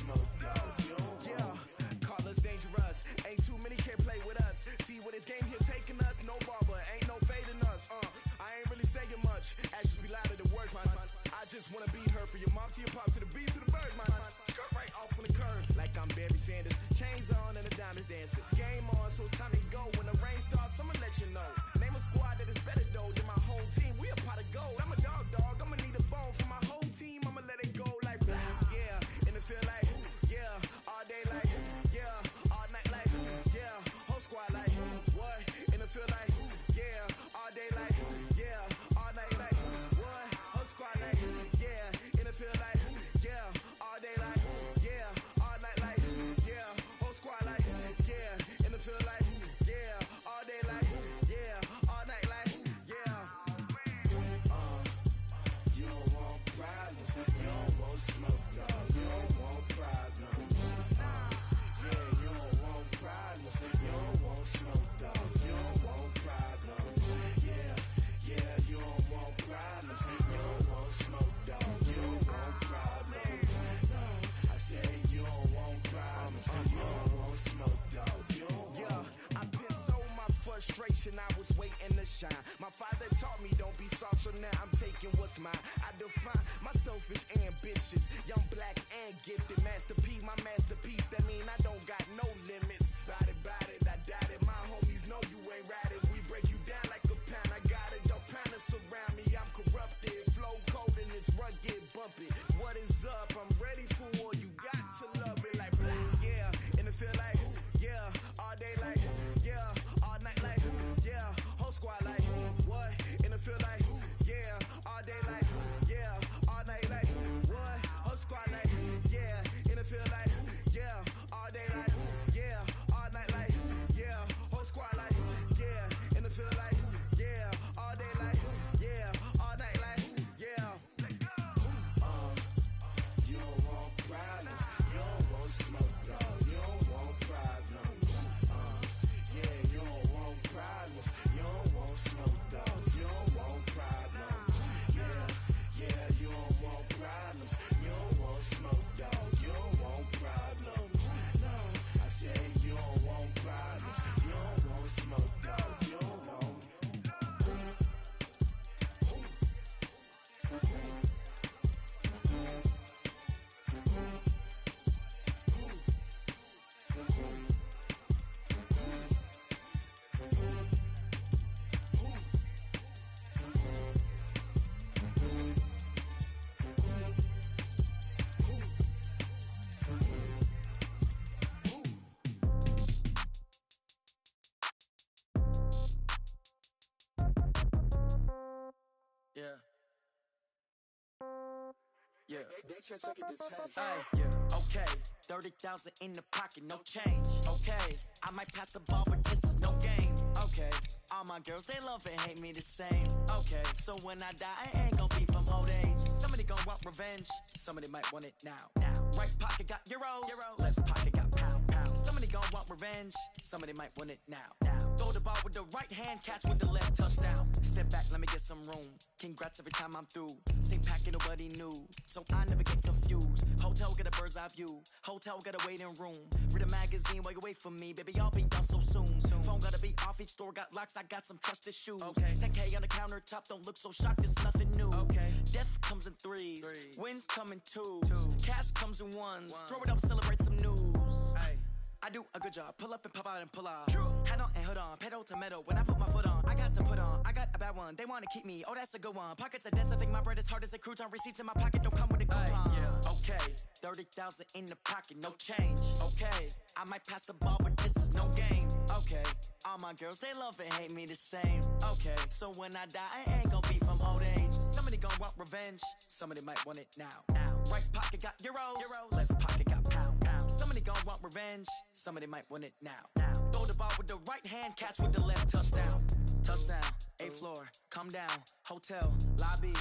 smoke, dog. You don't want. Yeah, call us dangerous. Ain't too many can play with us. See where this game here taking us. No barber, ain't no fading us. I ain't really saying much. Actions be louder than words, man. I just wanna be heard from your mom to your pop to the beat to the bird, man. Skirt right off on the curb, like I'm Barry Sanders. Chains on and the diamonds dancing. Game on, so it's time to go. When the rain starts, I'ma let you know. Name a squad that is better though than my whole team. We a pot of gold. I'm a dog. I'ma need a bone for my whole team. I'ma let it go like yeah, and it feel like yeah, all day like yeah, all night like yeah, whole squad like what? And it feel like yeah, all day like yeah, all night like what? Whole squad like yeah, and it feel like yeah, all day like yeah, all night like yeah, whole squad like yeah, and it feel like yeah, all day like yeah, all night like yeah. You don't want problems, you don't want smoke, dog. You don't want problems. Yeah, you don't want problems, you don't want smoke, dog. You don't want problems. Yeah, you don't want problems, you don't want smoke, dog. You don't want problems. No, I said you don't want problems, you don't want smoke, dog. You don't want. Yeah, I've been so my frustration, I was waiting to shine. My father taught me don't be soft, so now I'm taking what's mine. I define myself as ambitious, young, black, and gifted. Master P, my masterpiece, that mean I don't got no limits. Bout it, I doubt it. My homies know you ain't ratted. We break you down like a pound. I got it, don't pound to surround me. I'm corrupted, flow cold and it's rugged, bumpy. What is up? I'm ready for war. You got to love it like blah, yeah, and it feel like yeah, all day like yeah, all night like yeah, whole squad like what? And it feel like yeah, all day like yeah, all night like what? Whole squad like yeah, and it feel like yeah, all day like yeah, all night like yeah, whole squad like yeah, and it feel like yeah, all day like yeah, all night like yeah. You don't want problems, you don't want smoke, dog. You don't want problems. Yeah, you don't want problems, you don't want smoke, dog. You don't want problems. Yeah, you don't want problems, you don't want smoke, dog. You don't want problems. No, I said you don't want problems, you don't want smoke, dog. You don't want. Yeah. Hey, yeah. Okay, 30,000 in the pocket, no change. Okay, I might pass the ball, but this is no game. Okay, all my girls, they love and hate me the same. Okay, so when I die, I ain't gon' be from old age. Somebody gon' want revenge, somebody might want it now. Right pocket got euros, left pocket got pound. Somebody gon' want revenge, somebody might want it now. Throw the ball with the right hand, catch with the left, touchdown. Step back, let me get some room. Congrats every time I'm through. Same packet, nobody knew, so I never get confused. Hotel get a bird's eye view, hotel got a waiting room. Read a magazine while you wait for me, baby, I'll be done so soon. Phone gotta be off, each store got locks, I got some trusted shoes. 10K on the countertop, don't look so shocked, it's nothing new. Death comes in threes, wins come in twos, cash comes in ones. Throw it up, celebrate some news. I do a good job, pull up and pop out and pull out. Head on and hood on, pedal to metal. When I put my foot on, I got to put on. I got a bad one, they wanna keep me, oh that's a good one. Pockets are dense, I think my bread is hard as a crouton. Receipts in my pocket don't come with a coupon. Okay, 30,000 in the pocket, no change. Okay, I might pass the ball, but this is no game. Okay, all my girls, they love and hate me the same. Okay, so when I die, I ain't gon' be from old age. Somebody gon' want revenge, somebody might want it now. Right pocket got euros, left pocket got pound. Somebody gon' want revenge, somebody might want it now. Throw the ball with the right hand, catch with the left, touchdown. Touchdown, 8th floor, come down, hotel, lobby.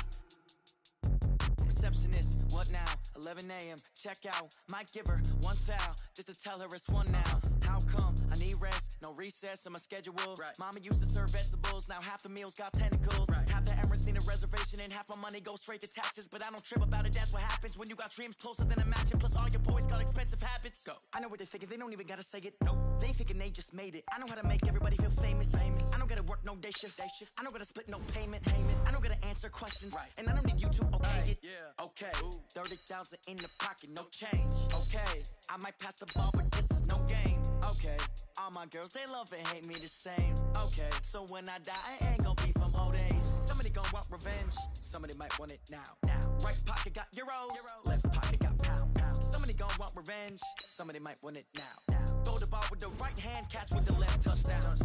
Receptionist, what now? 11 a.m., check out. Might give her one foul, just to tell her it's one now. How come? I need rest, no recess in my schedule. Right. Mama used to serve vegetables, now half the meals got tentacles. Right. Half the Emirates need a reservation and half my money goes straight to taxes. But I don't trip about it, that's what happens when you got dreams closer than a mansion. Plus all your boys got expensive habits. Go. I know what they're thinking, they don't even gotta say it. Nope. They thinking they just made it. I know how to make everybody feel famous. I don't gotta work no day shift. I don't gotta split no payment. I don't gotta answer questions. Right. And I don't need you to okay it. Yeah. Okay. 30,000 in the pocket, no change. Okay. I might pass the ball, but this is no game. Okay. All my girls, they love and hate me the same. Okay. So when I die, I ain't gonna be from old age. Somebody gonna want revenge. Somebody might want it now. Right pocket got euros. Left pocket got pound. Somebody gonna want revenge. Somebody might want it now. Throw the ball with the right hand, catch with the left, touchdown.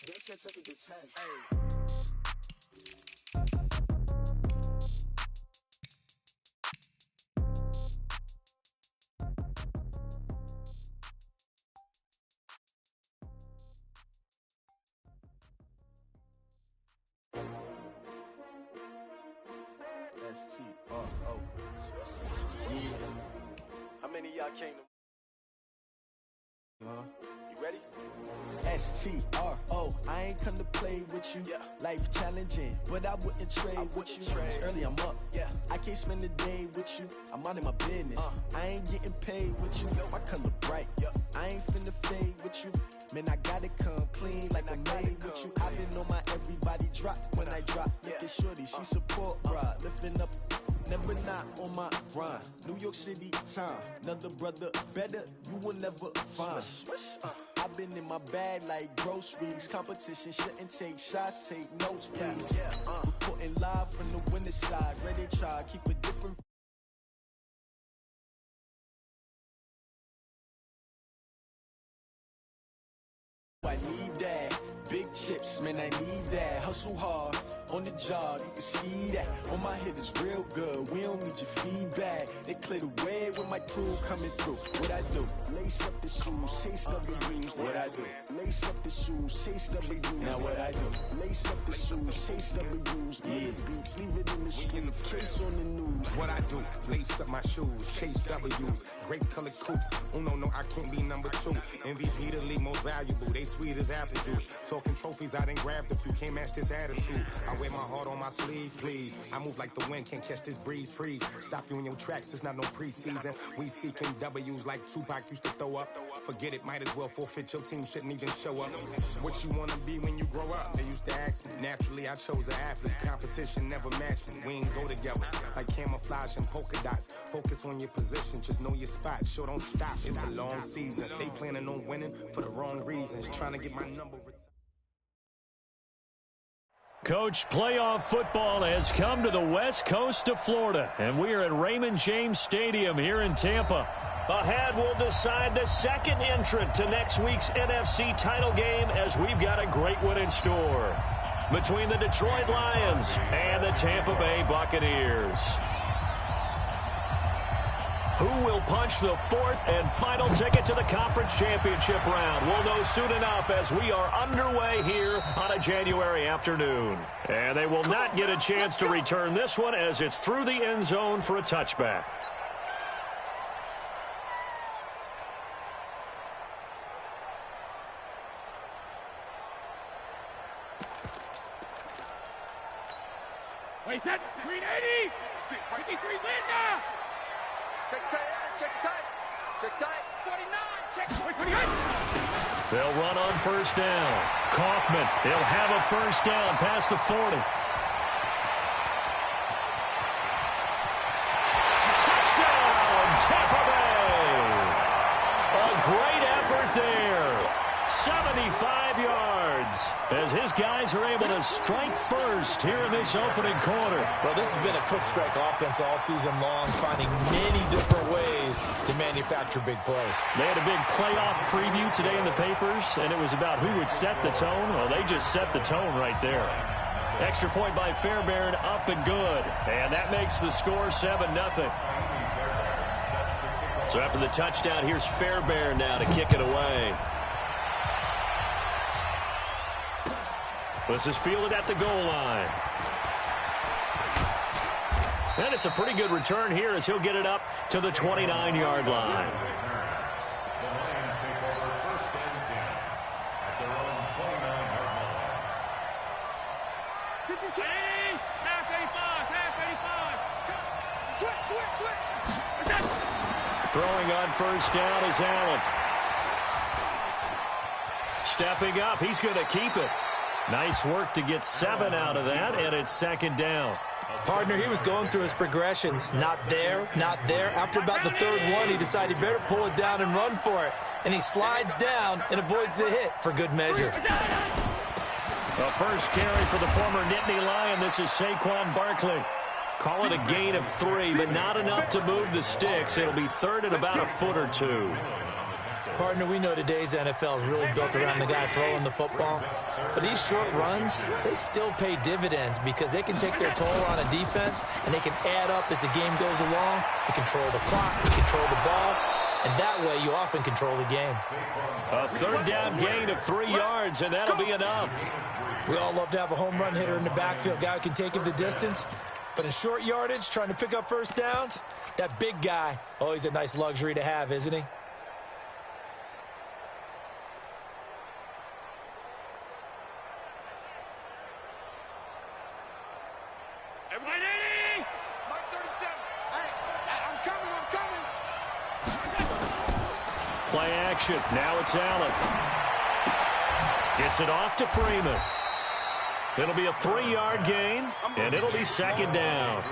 Hey. S-T-R-O. Yeah. How many of y'all came to... You ready? S-T-R-O. I ain't come to play with you. Yeah. Life challenging, but I wouldn't trade with you. It's early, I'm up. Yeah. I can't spend the day with you. I'm out of my business. I ain't getting paid with you. My color bright. I ain't finna fade with you. Man, I gotta come clean like I made with you. I've been on my everybody drop when I drop. Look at shorty, she support ride. Lifting up, never not on my grind. New York City time, another brother better, you will never find. I've been in my bag like groceries. Competition shouldn't take shots, take notes, please. Reporting live from the winter side. Ready to try, keep a different. I need that. Big chips, man, I need that. Hustle hard on the job, you can see that. On my head is real good, we don't need your feedback. They clear the way with my crew coming through. What I do? Lace up the shoes, chase W's. What I do? Lace up the shoes, chase W's. Now what I do? Lace up the shoes, chase W's. Yeah, beats, leave it in the street, case on the news. What I do? Lace up my shoes, chase W's. Grape colored coops. Oh no, I can't be number 2. MVP the league most valuable. They sweet as apple juice. Talking trophies, I done grabbed a few. Can't match this attitude. I wear my heart on my sleeve, please. I move like the wind, can't catch this breeze, freeze. Stop you in your tracks, it's not no preseason. We seeking W's like Tupac used to throw up. Forget it, might as well forfeit, your team shouldn't even show up. What you wanna be when you grow up? They used to ask me. Naturally, I chose an athlete. Competition never matched me. We ain't go together like camouflage and polka dots. Focus on your position, just know your spot. Sure, don't stop, it's a long season. They planning on winning for the wrong reasons. Trying to get my number. Coach, playoff football has come to the west coast of Florida, and we are at Raymond James Stadium here in Tampa. Ahead, we'll decide the second entrant to next week's NFC title game, as we've got a great one in store between the Detroit Lions and the Tampa Bay Buccaneers. Who will punch the fourth and final ticket to the conference championship round? We'll know soon enough as we are underway here on a January afternoon. And they will not get a chance to return this one as it's through the end zone for a touchback. Wait, that's 380! 53 Linda! Check tight. 49, check 28! They'll run on first down. Kaufman, he'll have a first down past the 40. Touchdown, Tampa Bay! A great effort there. 75 yards as his guys are able to strike first here in this opening quarter. Well, this has been a quick strike offense all season long, finding many different ways to manufacture big plays. They had a big playoff preview today in the papers, and it was about who would set the tone. Well, they just set the tone right there. Extra point by Fairbairn, up and good. And that makes the score 7-0. So after the touchdown, here's Fairbairn now to kick it away. This is fielded at the goal line. And it's a pretty good return here as he'll get it up to the 29-yard line. check. Half 85. Switch. Throwing on first down is Allen. Stepping up, he's going to keep it. Nice work to get 7 out of that, and it's second down. Partner, he was going through his progressions. Not there, not there. After about the third one, he decided he better pull it down and run for it. And he slides down and avoids the hit for good measure. The first carry for the former Nittany Lion. This is Saquon Barkley. Call it a gain of 3, but not enough to move the sticks. It'll be third and about a foot or 2. Partner, we know today's NFL is really built around the guy throwing the football. But these short runs, they still pay dividends because they can take their toll on a defense and they can add up as the game goes along. They control the clock, they control the ball, and that way you often control the game. A third down gain of 3 yards, and that'll be enough. We all love to have a home run hitter in the backfield, guy who can take it the distance. But in short yardage, trying to pick up first downs, that big guy, oh, he's a nice luxury to have, isn't he? Everybody! Mark 37. Hey, I'm coming. Play action. Now it's Allen. Gets it off to Freeman. It'll be a 3-yard gain, and it'll be second down.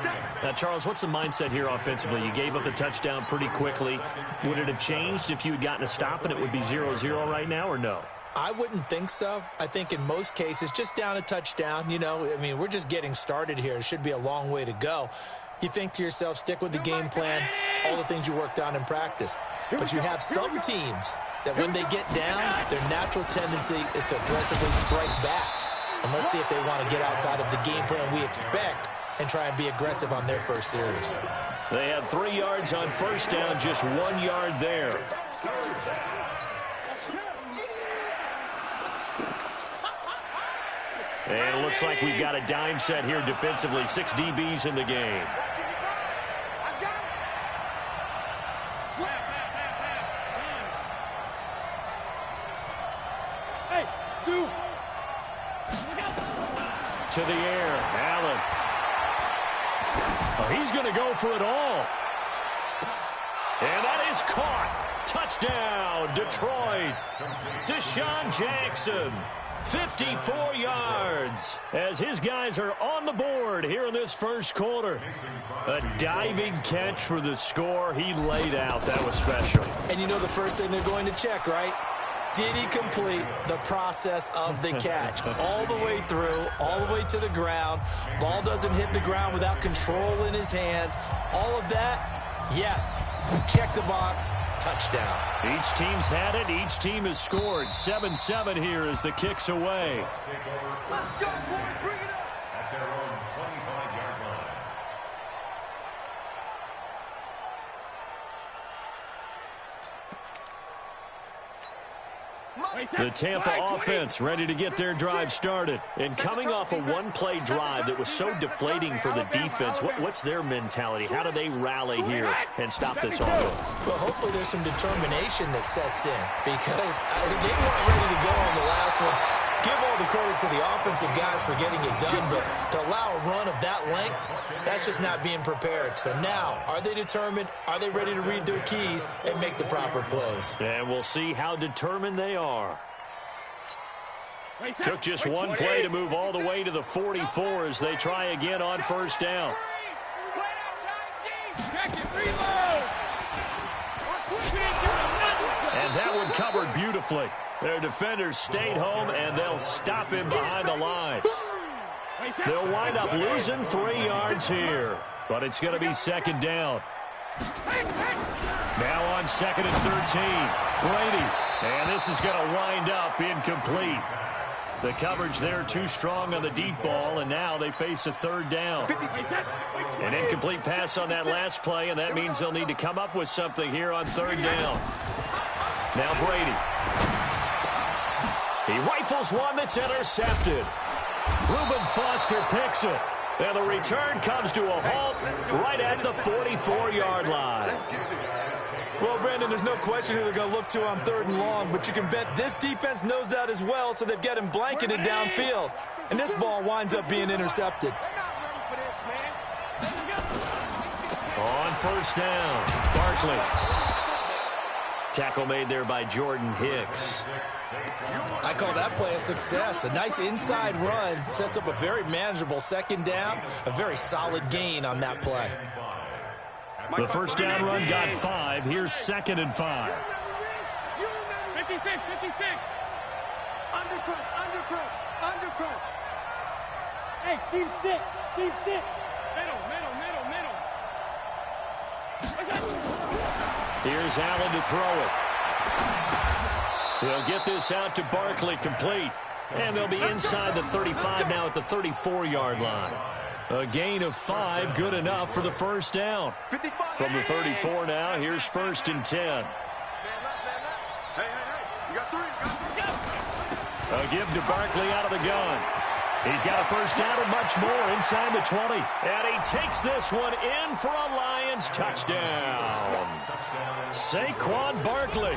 Now, Charles, what's the mindset here offensively? You gave up the touchdown pretty quickly. Would it have changed if you had gotten a stop and it would be 0-0 right now, or no? I wouldn't think so. I think in most cases, just down a touchdown, you know, I mean, we're just getting started here. It should be a long way to go. You think to yourself, stick with the game plan, all the things you worked on in practice. But you have some teams that when they get down, their natural tendency is to aggressively strike back. And let's see if they want to get outside of the game plan we expect and try and be aggressive on their first series. They had 3 yards on first down, just 1 yard there. And it looks like we've got a dime set here defensively. 6 DBs in the game. Hey, two. To the air, Allen. Oh, he's going to go for it all. And that is caught. Touchdown, Detroit. Deshaun Jackson. 54 yards as his guys are on the board here in this first quarter. A diving catch for the score. He laid out. That was special. And you know the first thing they're going to check, right? Did he complete the process of the catch? All the way through, all the way to the ground. Ball doesn't hit the ground without control in his hands. All of that, yes. Check the box. Touchdown. Each team's had it. Each team has scored. 7-7 here as the kick's away. Let's go, boys. Bring it up. At their own 25-yard line. The Tampa offense ready to get their drive started. And coming off a one-play drive that was so deflating for the defense, what's their mentality? How do they rally here and stop this offense? Well, hopefully there's some determination that sets in because they weren't ready to go on the last one. Give all the credit to the offensive guys for getting it done, but to allow a run of that length, that's just not being prepared. So now, are they determined? Are they ready to read their keys and make the proper plays? And we'll see how determined they are. Took just one play to move all the way to the 44 as they try again on first down. And that one covered beautifully. Their defenders stayed home, and they'll stop him behind the line. They'll wind up losing 3 yards here, but it's going to be second down. Now on 2nd and 13, Brady, and this is going to wind up incomplete. The coverage there too strong on the deep ball, and now they face a third down. An incomplete pass on that last play, and that means they'll need to come up with something here on third down. Now Brady. He rifles one that's intercepted. Reuben Foster picks it. And the return comes to a halt right at the 44-yard line. Well, Brandon, there's no question who they're going to look to on 3rd and long, but you can bet this defense knows that as well, so they've got him blanketed downfield. and this ball winds up being intercepted. On first down, Barkley. Tackle made there by Jordan Hicks. I call that play a success. A nice inside run sets up a very manageable second down, a very solid gain on that play. The first down run got 5. Here's 2nd and 5. 56. Undercrunch. Hey, seam 6. Middle. Here's Allen to throw it. They'll get this out to Barkley, complete. And they'll be inside the 35 now at the 34-yard line. A gain of 5, good enough for the first down. From the 34 now, here's 1st and 10. Hey, you got 3. A give to Barkley out of the gun. He's got a first down and much more inside the 20. And he takes this one in for a Lions touchdown. Saquon Barkley,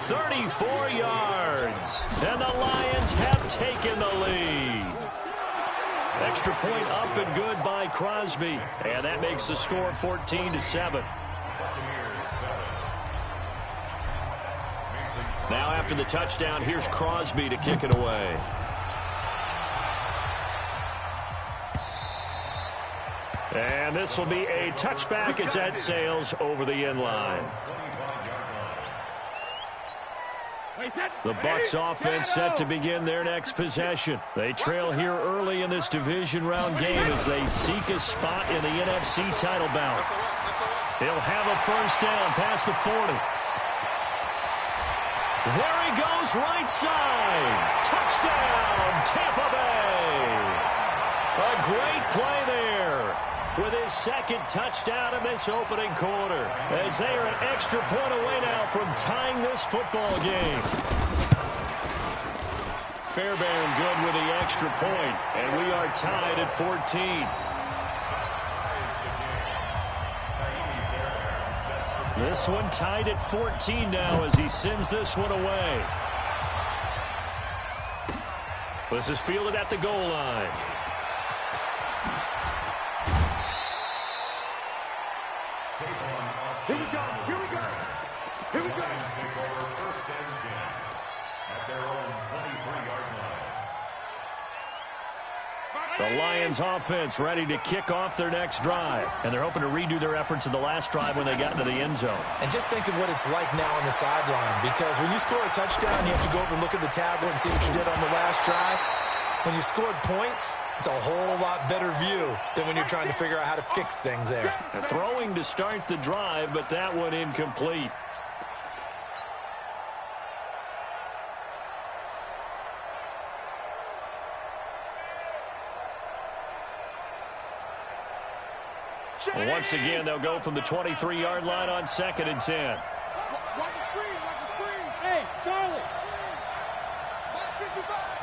34 yards. And the Lions have taken the lead. Extra point up and good by Crosby. And that makes the score 14-7. Now after the touchdown, here's Crosby to kick it away. And this will be a touchback as that sails over the end line. The Bucs offense set to begin their next possession. They trail here early in this division round game as they seek a spot in the NFC title bout. He'll have a first down past the 40. There he goes, right side. Touchdown, Tampa Bay. A great play there with his 2nd touchdown in this opening quarter, as they are an extra point away now from tying this football game. Fairbairn good with the extra point, and we are tied at 14. This one tied at 14 now as he sends this one away. This is fielded at the goal line. Here we go. Take over 1st and 10 at their own 23-yard line. The Lions offense ready to kick off their next drive. And they're hoping to redo their efforts in the last drive when they got into the end zone. And just think of what it's like now on the sideline, because when you score a touchdown, you have to go over and look at the tablet and see what you did on the last drive. When you scored points, it's a whole lot better view than when you're trying to figure out how to fix things there. Throwing to start the drive, but that one incomplete. Once again, they'll go from the 23-yard line on 2nd and 10. Watch the screen. Hey, Charlie. Mike 55.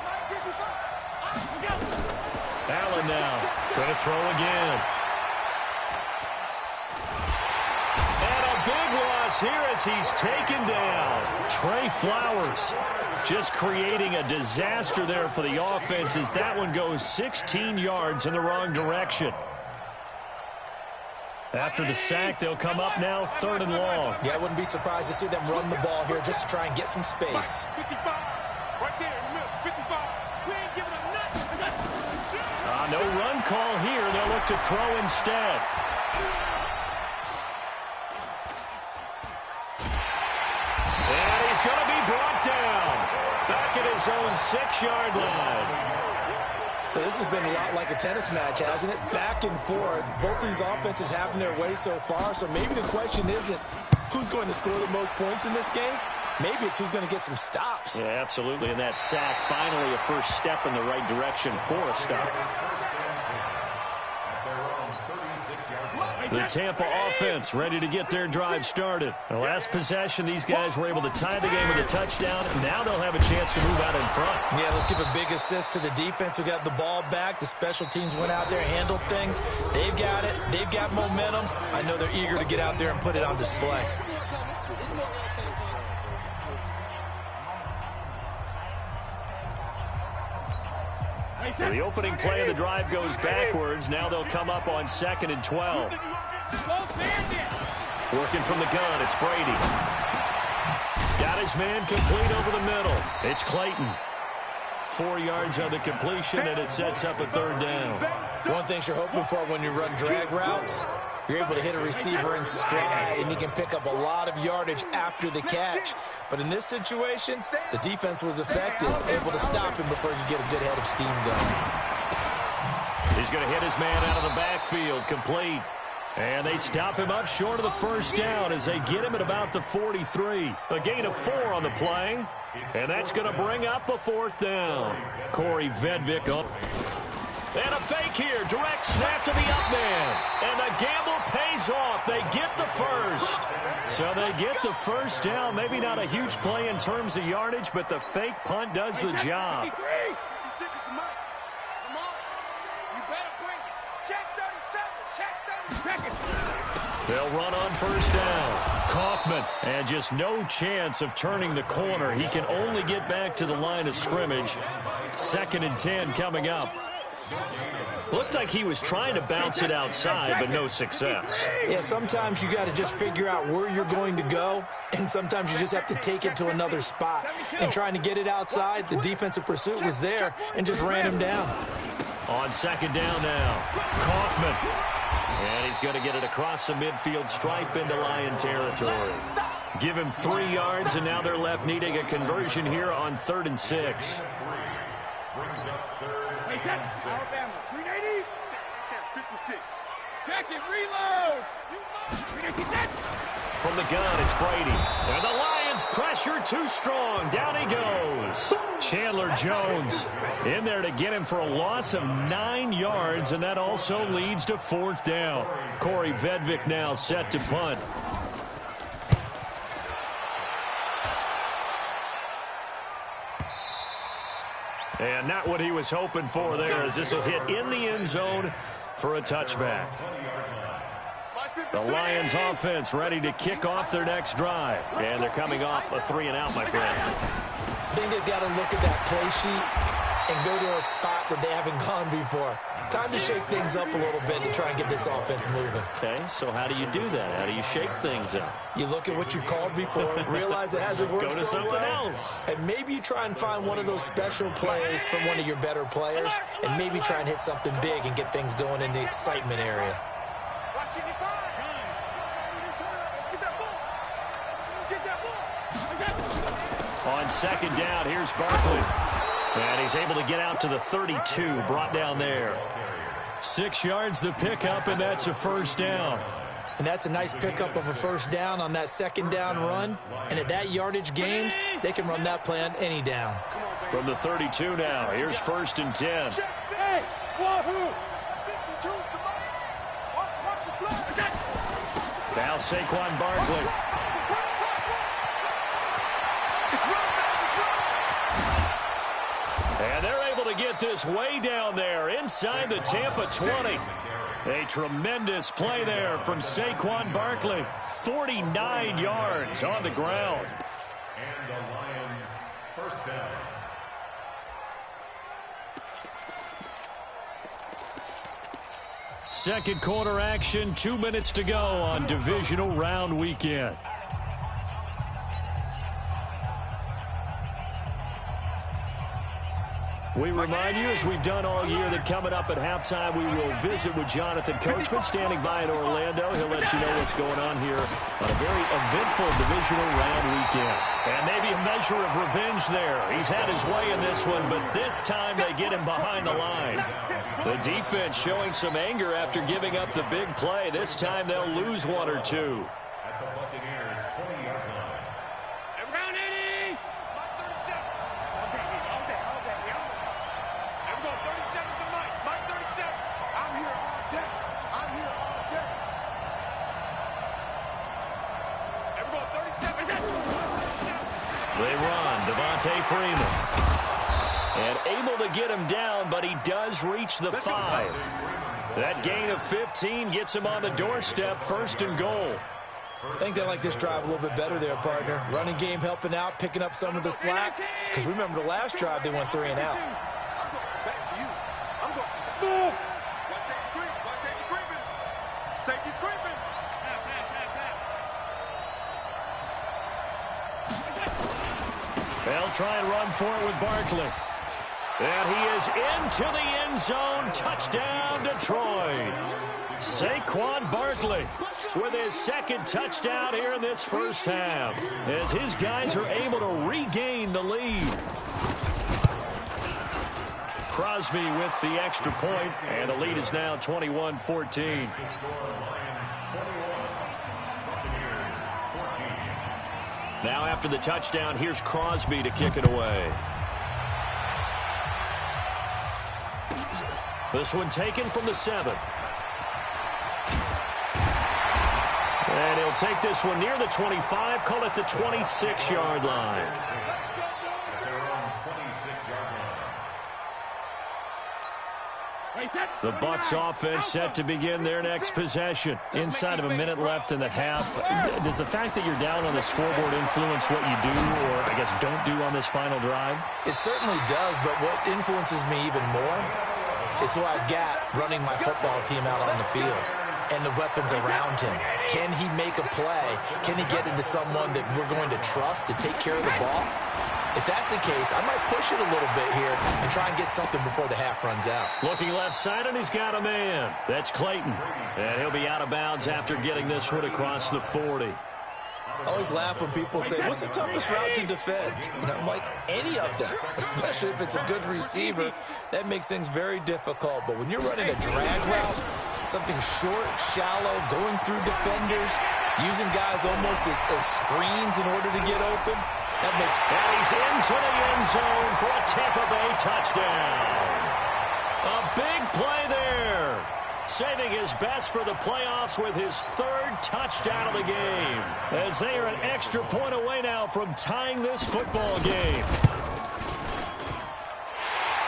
Allen now, going to throw again. And a big loss here as he's taken down. Trey Flowers just creating a disaster there for the offense as that one goes 16 yards in the wrong direction. After the sack, they'll come up now 3rd and long. Yeah, I wouldn't be surprised to see them run the ball here just to try and get some space. 55. Right there in the middle. 55. We ain't giving up nothing. No run call here. They'll look to throw instead. And he's going to be brought down. Back at his own 6-yard line. So this has been a lot like a tennis match, hasn't it? Back and forth. Both these offenses having their way so far. So maybe the question isn't who's going to score the most points in this game. Maybe it's who's going to get some stops. Yeah, absolutely. And that sack, finally a first step in the right direction for a stop. The Tampa offense ready to get their drive started. The last possession, these guys were able to tie the game with a touchdown. Now they'll have a chance to move out in front. Yeah, let's give a big assist to the defense who got the ball back. The special teams went out there, handled things. They've got it. They've got momentum. I know they're eager to get out there and put it on display. Hey, So the opening play of the drive goes backwards. Now they'll come up on 2nd and 12. Working from the gun, it's Brady. Got his man complete over the middle. It's Clayton. 4 yards on the completion, and it sets up a 3rd down. One thing you're hoping for when you run drag routes, you're able to hit a receiver in stride, and he can pick up a lot of yardage after the catch. But in this situation, the defense was effective, able to stop him before you get a good head of steam going. He's going to hit his man out of the backfield, complete. And they stop him up short of the 1st down as they get him at about the 43. A gain of 4 on the play. And that's going to bring up a 4th down. Corey Vedvik up. And a fake here. Direct snap to the up man. And the gamble pays off. They get the 1st. So they get the 1st down. Maybe not a huge play in terms of yardage, but the fake punt does the job. They'll run on 1st down. Kaufman, and just no chance of turning the corner. He can only get back to the line of scrimmage. 2nd and 10 coming up. Looked like he was trying to bounce it outside, but no success. Yeah, sometimes you got to just figure out where you're going to go, and sometimes you just have to take it to another spot. And trying to get it outside, the defensive pursuit was there and just ran him down. On 2nd down now, Kaufman. And he's going to get it across the midfield stripe into Lion territory. Give him 3 yards, and now they're left needing a conversion here on 3rd and 6. Alabama, 380, 56. Check it, reload. From the gun, it's Brady. And the Lions pressure too strong. Down he goes. Chandler Jones in there to get him for a loss of 9 yards, and that also leads to 4th down. Corey Vedvik now set to punt. And not what he was hoping for there, as this will hit in the end zone for a touchback. The Lions offense ready to kick off their next drive. And they're coming off a 3-and-out, my friend. I think they've got to look at that play sheet and go to a spot that they haven't gone before. Time to shake things up a little bit and try and get this offense moving. Okay, so how do you do that? How do you shake things up? You look at what you've called before, realize it hasn't worked Go to so something well, else. and maybe you try and find one of those special plays from one of your better players, and maybe try and hit something big and get things going in the excitement area. On 2nd down, here's Barkley. And he's able to get out to the 32, brought down there. 6 yards the pickup, and that's a 1st down. And that's a nice pickup of a 1st down on that 2nd down run. And at that yardage gained, they can run that play on any down. From the 32 now, here's 1st and 10. Now Saquon Barkley. And they're able to get this way down there inside the Tampa 20. A tremendous play there from Saquon Barkley. 49 yards on the ground. And the Lions, 1st down. Second quarter action, 2 minutes to go on divisional round weekend. We remind you, as we've done all year, that coming up at halftime, we will visit with Jonathan Coachman standing by in Orlando. He'll let you know what's going on here on a very eventful divisional round weekend. And maybe a measure of revenge there. He's had his way in this one, but this time they get him behind the line. The defense showing some anger after giving up the big play. This time they'll lose 1 or 2. At the Buccaneers, 20-yard line. Around 80. Mike 37. All day. I'm going 37 to Mike. Mike 37. I'm here all day. I'm here all day. Everyone 37. They run. Devontae Freeman. And able to get him down, but he does reach the 5. That gain of 15 gets him on the doorstep, 1st and goal. I think they like this drive a little bit better there, partner. Running game helping out, picking up some of the slack. Because remember the last drive, they went 3-and-out. Back to you. They'll try and run for it with Barkley. And he is into the end zone. Touchdown, Detroit. Saquon Barkley with his second touchdown here in this first half, as his guys are able to regain the lead. Crosby with the extra point, and the lead is now 21-14. Now after the touchdown, here's Crosby to kick it away. This one taken from the 7. And he'll take this one near the 25, call it the 26-yard line. The Bucs offense set to begin their next possession. Inside of a minute left in the half. Does the fact that you're down on the scoreboard influence what you do, or I guess don't do on this final drive? It certainly does, but what influences me even more is who I've got running my football team out on the field and the weapons around him. Can he make a play? Can he get into someone that we're going to trust to take care of the ball? If that's the case, I might push it a little bit here and try and get something before the half runs out. Looking left side, and he's got a man. That's Clayton. And he'll be out of bounds after getting this one across the 40. I always laugh when people say, what's the toughest route to defend? And I'm like, any of them, especially if it's a good receiver. That makes things very difficult. But when you're running a drag route, something short, shallow, going through defenders, using guys almost as screens in order to get open, that makes... And he's into the end zone for a Tampa Bay touchdown. A big play there. Saving his best for the playoffs with his third touchdown of the game, as they are an extra point away now from tying this football game.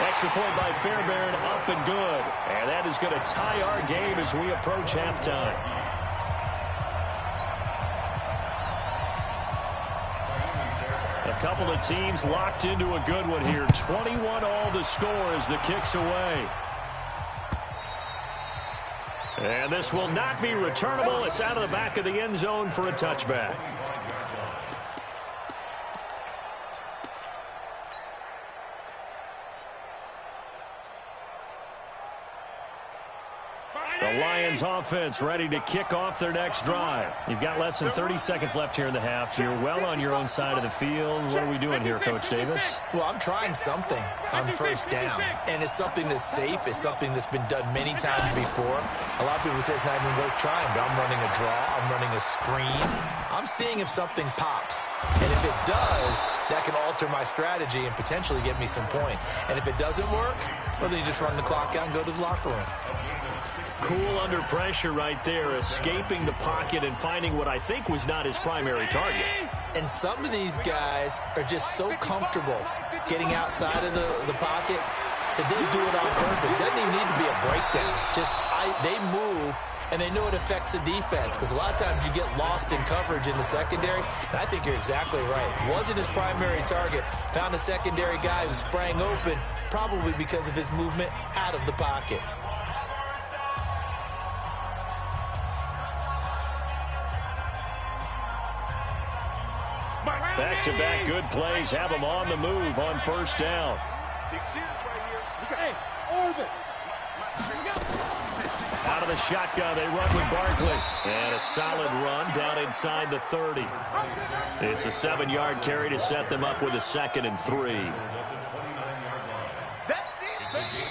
Extra point by Fairbairn, up and good. And that is going to tie our game as we approach halftime. A couple of teams locked into a good one here. 21 all the score as the kick's away. And this will not be returnable. It's out of the back of the end zone for a touchback. The Lions offense ready to kick off their next drive. You've got less than 30 seconds left here in the half. You're well on your own side of the field. What are we doing here, Coach Davis? Well, I'm trying something on first down. And it's something that's safe. It's something that's been done many times before. A lot of people say it's not even worth trying, but I'm running a draw. I'm running a screen. I'm seeing if something pops. And if it does, that can alter my strategy and potentially get me some points. And if it doesn't work, well, then you just run the clock out and go to the locker room. Cool under pressure right there, escaping the pocket and finding what I think was not his primary target. And some of these guys are just so comfortable getting outside of the pocket that they do it on purpose. It doesn't even need to be a breakdown. They move, and they know it affects the defense, because a lot of times you get lost in coverage in the secondary, and I think you're exactly right. Wasn't his primary target. Found a secondary guy who sprang open, probably because of his movement out of the pocket. Back-to-back good plays have them on the move on first down. Out of the shotgun, they run with Barkley. And a solid run down inside the 30. It's a 7-yard carry to set them up with a 2nd and 3.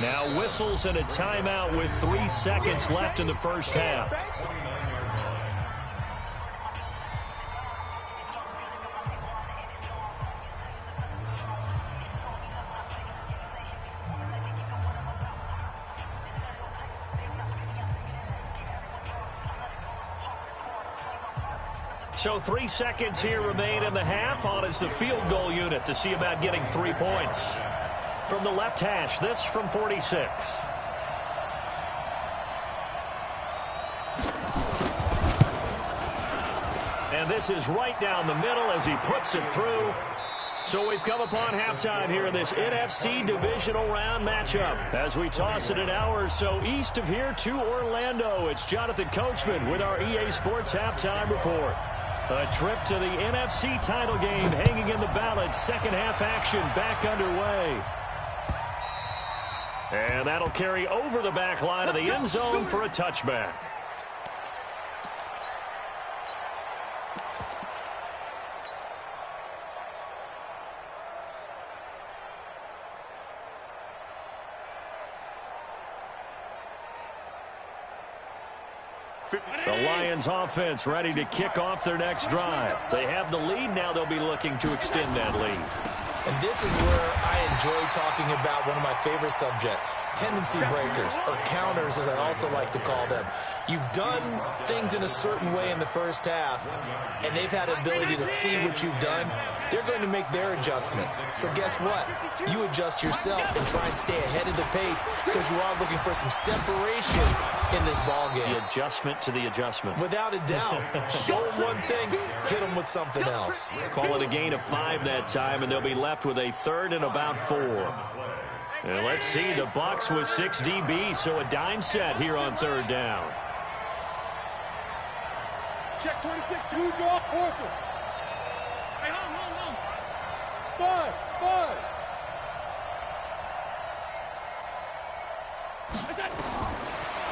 Now whistles and a timeout with 3 seconds left in the first half. So 3 seconds here remain in the half. On is the field goal unit to see about getting 3 points. From the left hash, this from 46. And this is right down the middle as he puts it through. So we've come upon halftime here in this NFC divisional round matchup. As we toss it an hour or so east of here to Orlando, it's Jonathan Coachman with our EA Sports Halftime Report. A trip to the NFC title game hanging in the balance. Second half action back underway. And that'll carry over the back line of the end zone for a touchback. The Lions offense ready to kick off their next drive. They have the lead. Now they'll be looking to extend that lead. And this is where I enjoy talking about one of my favorite subjects, tendency breakers, or counters as I also like to call them. You've done things in a certain way in the first half, and they've had the ability to see what you've done. They're going to make their adjustments. So guess what? You adjust yourself and try and stay ahead of the pace because you are looking for some separation in this ballgame. The adjustment to the adjustment. Without a doubt. Show them one thing, hit them with something else. Call it a gain of 5 that time, and they'll be left with a third and about 4. And let's see, the Bucs with 6 DBs, so a dime set here on third down. Check 26, 2 draw, quarter. Hey, hold. 5.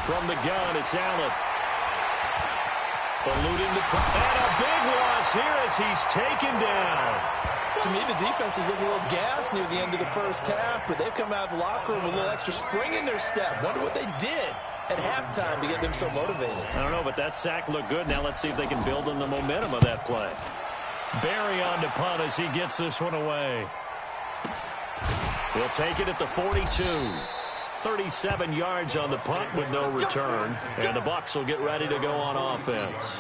From the gun, it's Allen. Eluding the and a big loss here as he's taken down. To me, the defense was looking a little gassed near the end of the first half, but they've come out of the locker room with a little extra spring in their step. Wonder what they did at halftime to get them so motivated. I don't know, but that sack looked good. Now let's see if they can build on the momentum of that play. Barry on to punt as he gets this one away. He'll take it at the 42. 37 yards on the punt with no return. And the Bucs will get ready to go on offense.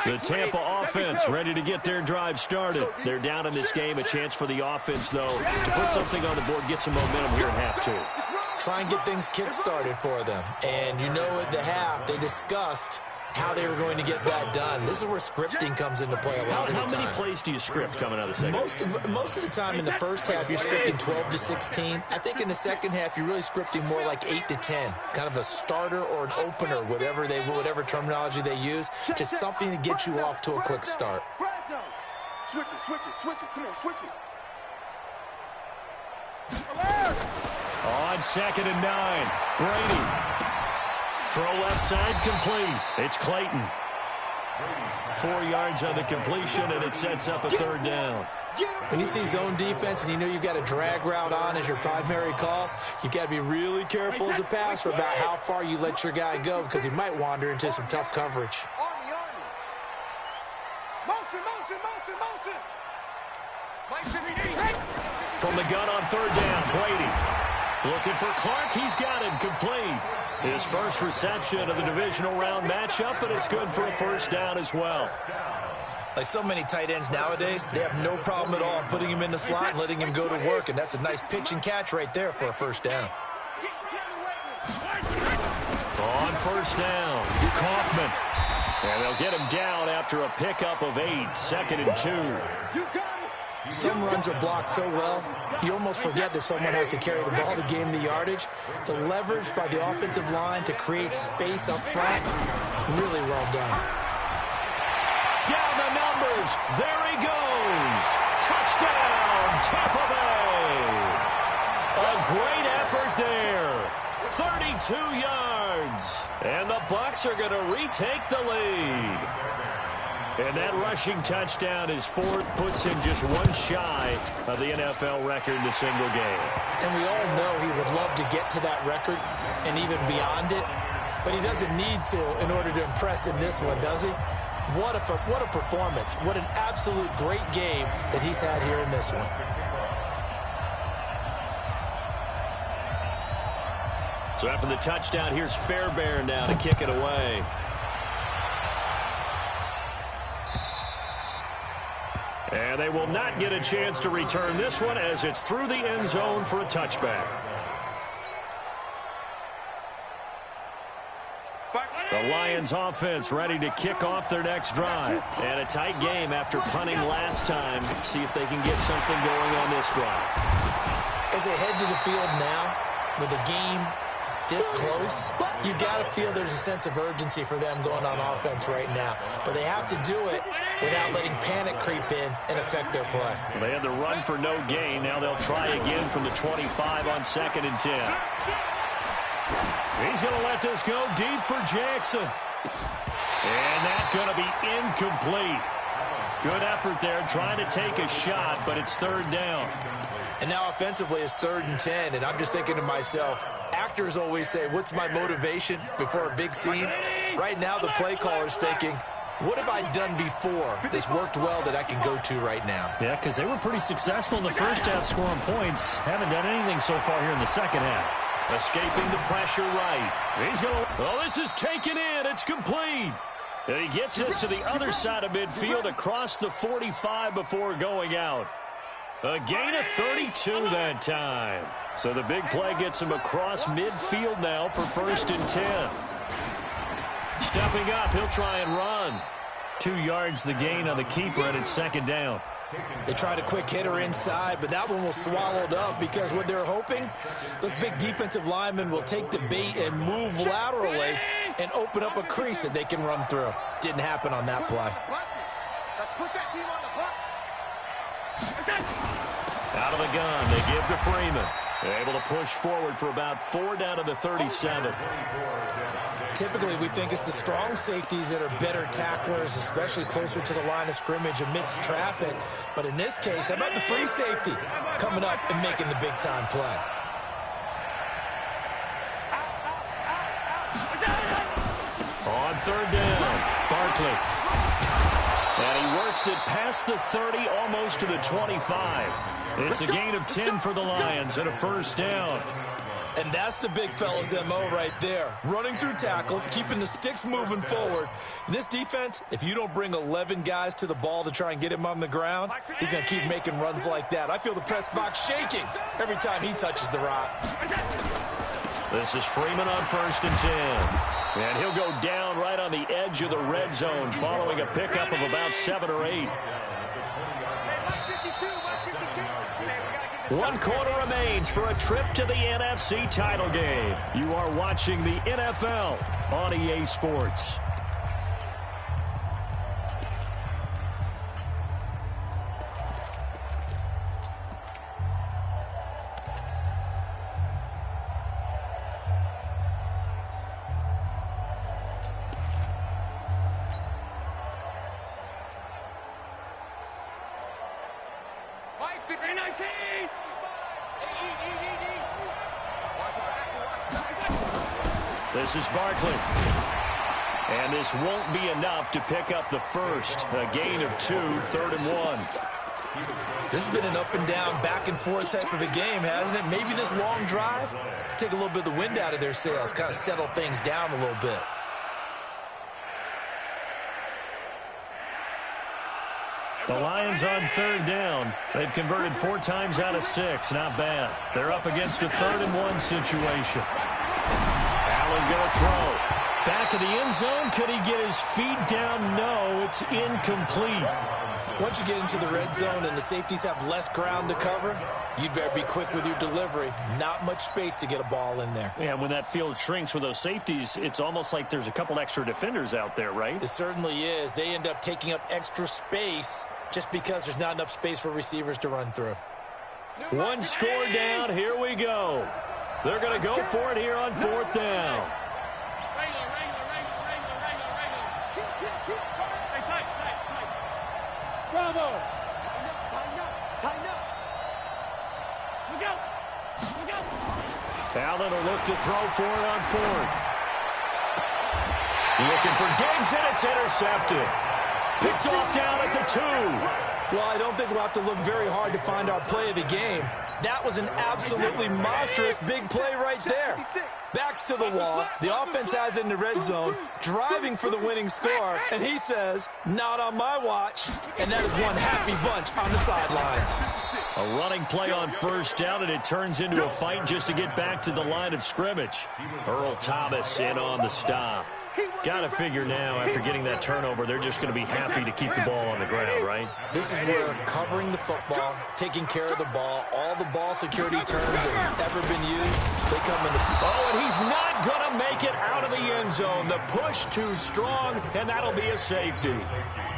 The Tampa offense ready to get their drive started. They're down in this game. A chance for the offense, though, to put something on the board, get some momentum here at half 2. Try and get things kick-started for them. And you know at the half, they discussed how they were going to get that done. This is where scripting comes into play a lot of the time. How many plays do you script coming out of the second? Most of the time in the first half, you're scripting 12 to 16. I think in the second half, you're really scripting more like 8 to 10. Kind of a starter or an opener, whatever terminology they use. Just something to get you off to a quick start. Switch it. Come on, switch it. On 2nd and 9, Brady. Throw left side complete. It's Clayton. 4 yards on the completion, and it sets up a third down. When you see zone defense and you know you've got a drag route on as your primary call, you've got to be really careful as a passer about how far you let your guy go because he might wander into some tough coverage. Motion. From the gun on third down, Brady. Looking for Clark. He's got him complete. His first reception of the divisional round matchup, but it's good for a first down as well. Like so many tight ends nowadays, they have no problem at all putting him in the slot and letting him go to work, and that's a nice pitch and catch right there for a first down. On first down, Kaufman. And they'll get him down after a pickup of 8, 2nd and 2. Some runs are blocked so well, you almost forget that someone has to carry the ball to gain the yardage. The leverage by the offensive line to create space up front, really well done. Down the numbers. There he goes. Touchdown, Tampa Bay. A great effort there. 32 yards. And the Bucs are going to retake the lead. And that rushing touchdown is 4th, puts him just one shy of the NFL record in a single game. And we all know he would love to get to that record and even beyond it, but he doesn't need to in order to impress in this one, does he? What a performance. What an absolute great game that he's had here in this one. So after the touchdown, here's Fairbairn now to kick it away. And they will not get a chance to return this one as it's through the end zone for a touchback. The Lions offense ready to kick off their next drive. And a tight game after punting last time. See if they can get something going on this drive. As they head to the field now with a game this close, you got to feel there's a sense of urgency for them going on offense right now. But they have to do it without letting panic creep in and affect their play. Well, they had the run for no gain. Now they'll try again from the 25 on 2nd and 10. He's going to let this go deep for Jackson. And that's going to be incomplete. Good effort there, trying to take a shot, but it's 3rd down. And now offensively it's 3rd and 10, and I'm just thinking to myself, actors always say, what's my motivation before a big scene? Right now the play caller's thinking, what have I done before that's worked well that I can go to right now? Yeah, because they were pretty successful in the first half scoring points. Haven't done anything so far here in the second half. Escaping the pressure right. He's going to... Oh, this is taken in. It's complete. And he gets us to the other side of midfield across the 45 before going out. A gain of 32 that time. So the big play gets him across midfield now for 1st and 10. Stepping up, he'll try and run. 2 yards the gain on the keeper, and it's 2nd down. They tried a quick hitter inside, but that one was swallowed up because what they're hoping, those big defensive linemen will take the bait and move laterally and open up a crease that they can run through. Didn't happen on that play. Let's put that team on the bus. Out of the gun, they give to Freeman. They're able to push forward for about 4 down to the 37. Typically, we think it's the strong safeties that are better tacklers, especially closer to the line of scrimmage amidst traffic. But in this case, how about the free safety coming up and making the big-time play? On 3rd down, Barkley. And he works it past the 30, almost to the 25. It's a gain of 10 for the Lions and a 1st down. And that's the big fella's MO right there. Running through tackles, keeping the sticks moving forward. In this defense, if you don't bring 11 guys to the ball to try and get him on the ground, he's going to keep making runs like that. I feel the press box shaking every time he touches the rock. This is Freeman on 1st and 10. And he'll go down right on the edge of the red zone following a pickup of about 7 or 8. 1 quarter remains for a trip to the NFC title game. You are watching the NFL on EA Sports. This is Barkley. And this won't be enough to pick up the first. A gain of 2, 3rd and 1. This has been an up and down, back and forth type of a game, hasn't it? Maybe this long drive, take a little bit of the wind out of their sails, kind of settle things down a little bit. The Lions on 3rd down. They've converted 4 times out of 6. Not bad. They're up against a 3rd and 1 situation. Allen going to throw. Back of the end zone. Could he get his feet down? No, it's incomplete. Once you get into the red zone and the safeties have less ground to cover, you'd better be quick with your delivery. Not much space to get a ball in there. Yeah, when that field shrinks for those safeties, it's almost like there's a couple extra defenders out there, right? It certainly is. They end up taking up extra space just because there's not enough space for receivers to run through. 1 score down. Here we go. They're going to go for it here on 4th down. Bravo! Tighten up! Look out! Look out! Allen will look to throw for it on 4th. Looking for Diggs, and it's intercepted. Picked off down at the 2. Well, I don't think we'll have to look very hard to find our play of the game. That was an absolutely monstrous big play right there. Backs to the wall. The offense has it in the red zone, driving for the winning score, and he says, not on my watch. And that is one happy bunch on the sidelines. A running play on 1st down, and it turns into a fight just to get back to the line of scrimmage. Earl Thomas in on the stop. Got to figure now, after getting that turnover, they're just going to be happy to keep the ball on the ground, right? This is where covering the football, taking care of the ball, all the ball security terms that have ever been used, they come into... Oh, and he's not going to make it out of the end zone. The push too strong, and that'll be a safety.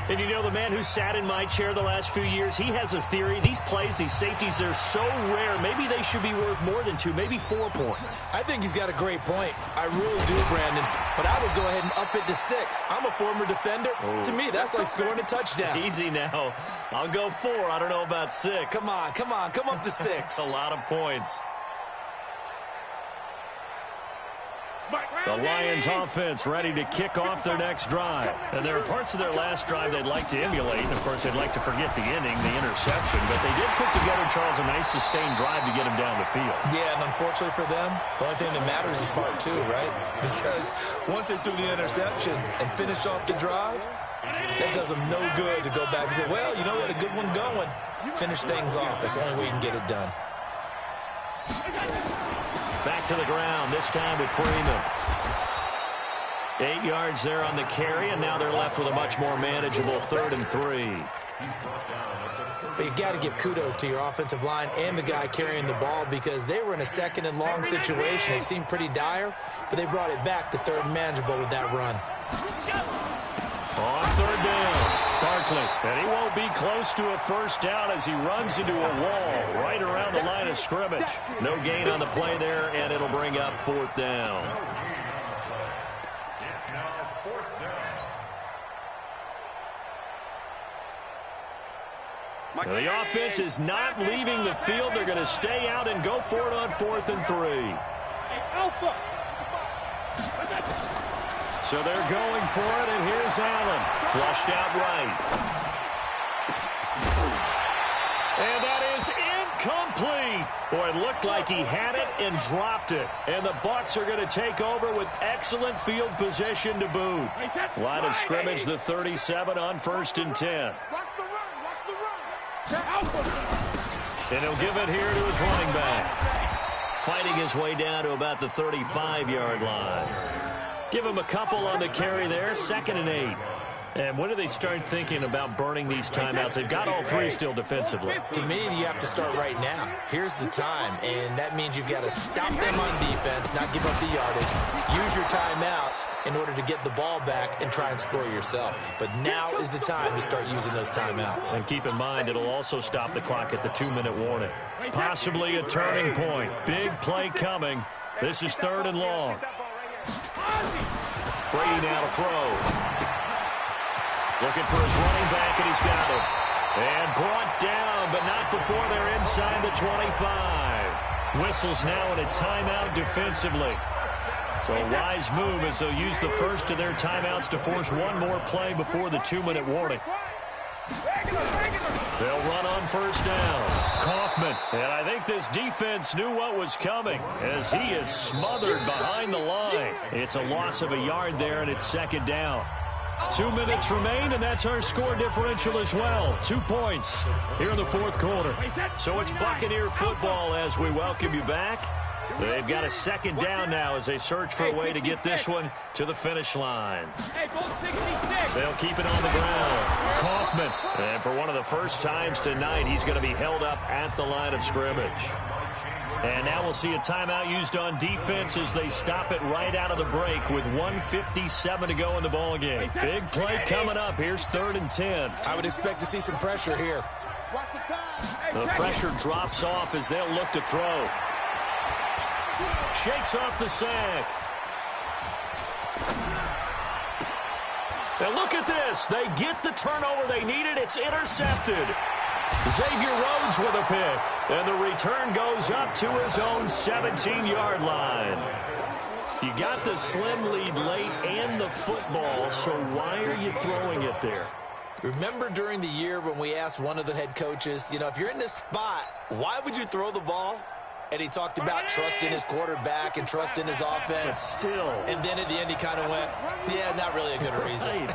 And you know, the man who sat in my chair the last few years, he has a theory. These plays, these safeties, they're so rare. Maybe they should be worth more than 2, maybe 4 points. I think he's got a great point. I really do, Brandon. But I would go ahead and up it to 6. I'm a former defender. Oh. To me, that's like scoring a touchdown. Easy now. I'll go 4. I don't know about 6. Come on. Come up to 6. A lot of points. The Lions offense ready to kick off their next drive. And there are parts of their last drive they'd like to emulate. And, of course, they'd like to forget the inning, the interception. But they did put together, Charles, a nice sustained drive to get him down the field. Yeah, and unfortunately for them, the only thing that matters is part 2, right? Because once they threw the interception and finished off the drive, that does them no good to go back and say, well, you know, we had a good one going. Finish things off. That's the only way you can get it done. Back to the ground, this time with Freeman. 8 yards there on the carry, and now they're left with a much more manageable 3rd and 3. But you got to give kudos to your offensive line and the guy carrying the ball, because they were in a 2nd and long situation. It seemed pretty dire, but they brought it back to 3rd and manageable with that run. On 3rd down, Barkley, and he won't be close to a first down as he runs into a wall right around the line of scrimmage. No gain on the play there, and it'll bring up 4th down. Now, the offense is not leaving the field. They're going to stay out and go for it on 4th and 3. So they're going for it, and here's Allen. Flushed out right. And that is incomplete. Boy, it looked like he had it and dropped it. And the Bucs are going to take over with excellent field position to boot. Line of scrimmage, the 37 on 1st and 10. And he'll give it here to his running back. Fighting his way down to about the 35-yard line. Give him a couple on the carry there, 2nd and 8. And when do they start thinking about burning these timeouts? They've got all 3 still defensively. To me, you have to start right now. Here's the time, and that means you've got to stop them on defense, not give up the yardage, use your timeouts in order to get the ball back and try and score yourself. But now is the time to start using those timeouts. And keep in mind, it'll also stop the clock at the 2-minute warning. Possibly a turning point. Big play coming. This is 3rd and long. Brady now to throw. Looking for his running back, and he's got it. And brought down, but not before they're inside the 25. Whistles now in a timeout defensively. So a wise move as they'll use the first of their timeouts to force one more play before the 2-minute warning. They'll run on 1st down. Kaufman, and I think this defense knew what was coming as he is smothered behind the line. It's a loss of a yard there, and it's 2nd down. 2 minutes remain, and that's our score differential as well. 2 points here in the 4th quarter. So it's Buccaneer football as we welcome you back. They've got a 2nd down now as they search for a way to get this one to the finish line. They'll keep it on the ground. Kaufman, and for one of the first times tonight, he's going to be held up at the line of scrimmage. And now we'll see a timeout used on defense as they stop it right out of the break with 1:57 to go in the ballgame. Big play coming up. Here's 3rd and 10. I would expect to see some pressure here. The pressure drops off as they'll look to throw. Shakes off the sack. And look at this. They get the turnover they needed. It's intercepted. Xavier Rhodes with a pick. And the return goes up to his own 17-yard line. You got the slim lead late and the football, so why are you throwing it there? Remember during the year when we asked one of the head coaches, you know, if you're in this spot, why would you throw the ball? And he talked about trust in his quarterback and trust in his offense. But still. And then at the end he kind of went, yeah, not really a good reason.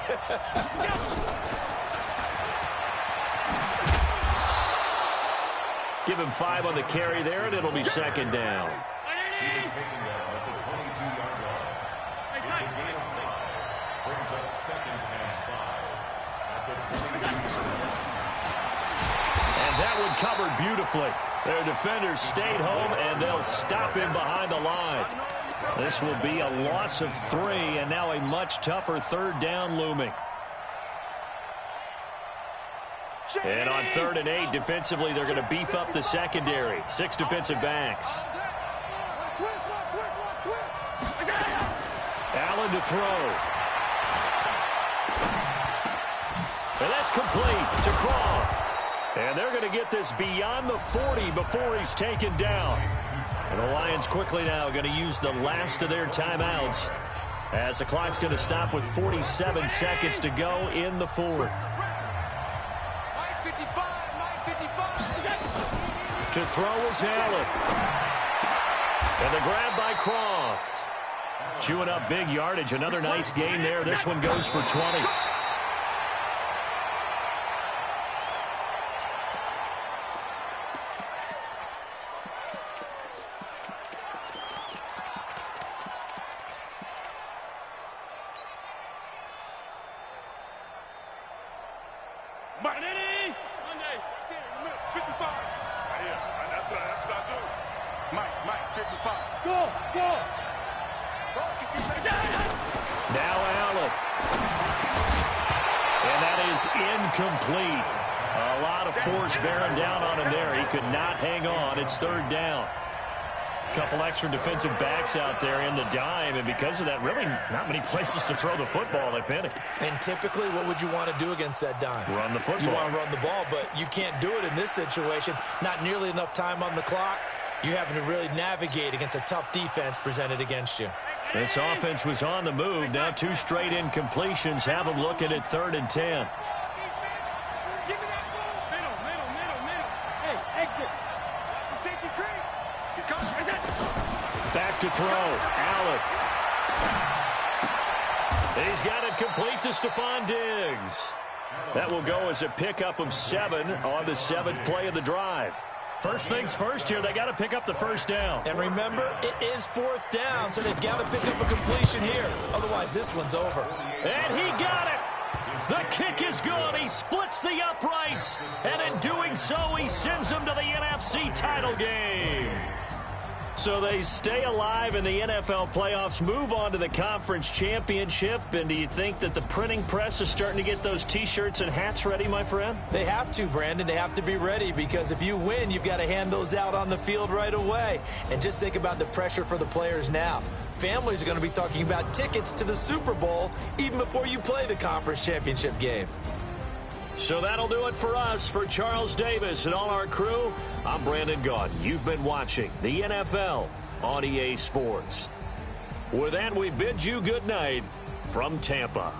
Give him 5 on the carry there, and it'll be 2nd down. Brings up 2nd and 5 at the 22. And that one covered beautifully. Their defenders stayed home, and they'll stop him behind the line. This will be a loss of 3, and now a much tougher 3rd down looming. And on 3rd and 8, defensively, they're going to beef up the secondary. 6 defensive backs. Allen to throw. And that's complete to Croft. And they're going to get this beyond the 40 before he's taken down. And the Lions quickly now going to use the last of their timeouts as the clock's going to stop with 47 seconds to go in the 4th. To throw is Allen. And the grab by Croft. Chewing up big yardage. Another nice gain there. This one goes for 20. Now Allen. And that is incomplete. A lot of force bearing down on him there. He could not hang on. It's 3rd down. A couple extra defensive backs out there in the dime, and because of that, really not many places to throw the football, if any. And typically, what would you want to do against that dime? Run the football. You want to run the ball, but you can't do it in this situation. Not nearly enough time on the clock. You're having to really navigate against a tough defense presented against you. This offense was on the move. Now 2 straight incompletions have them looking at 3rd and 10. Back to throw. Allen. He's got it complete to Stephon Diggs. That will go as a pickup of 7 on the 7th play of the drive. First things first here, they got to pick up the 1st down. And remember, it is 4th down, so they've got to pick up a completion here. Otherwise, this one's over. And he got it. The kick is good. He splits the uprights. And in doing so, he sends them to the NFC title game. So they stay alive in the NFL playoffs, move on to the conference championship. And do you think that the printing press is starting to get those T-shirts and hats ready, my friend? They have to, Brandon. They have to be ready because if you win, you've got to hand those out on the field right away. And just think about the pressure for the players now. Families are going to be talking about tickets to the Super Bowl even before you play the conference championship game. So that'll do it for us. For Charles Davis and all our crew, I'm Brandon Gaudin. You've been watching the NFL on EA Sports. With that, we bid you good night from Tampa.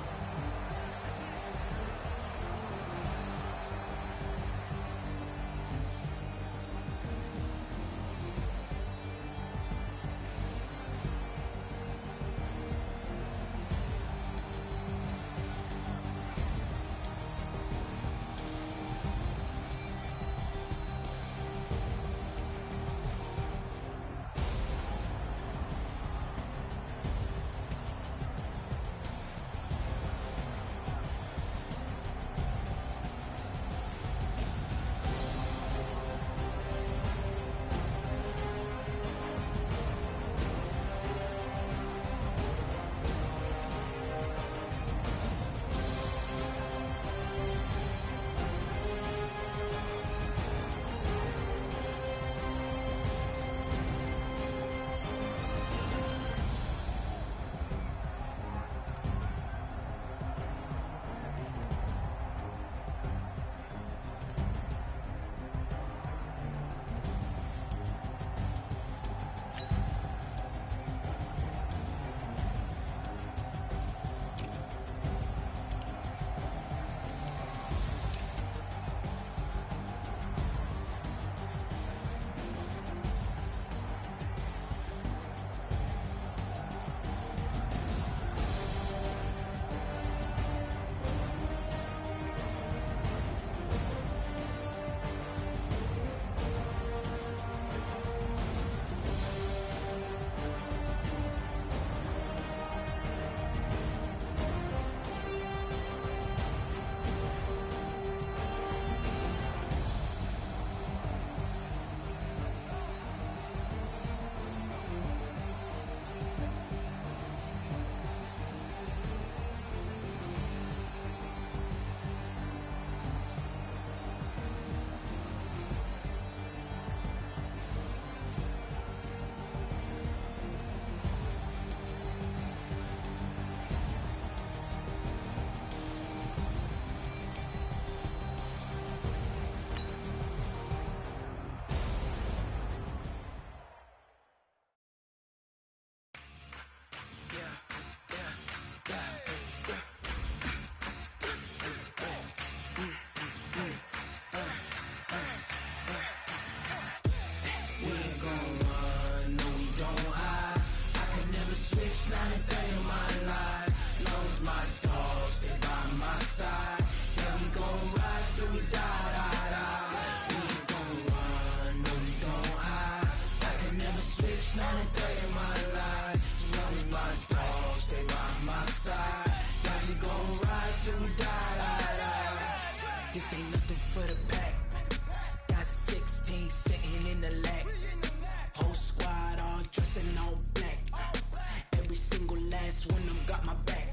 best when I'm got my back.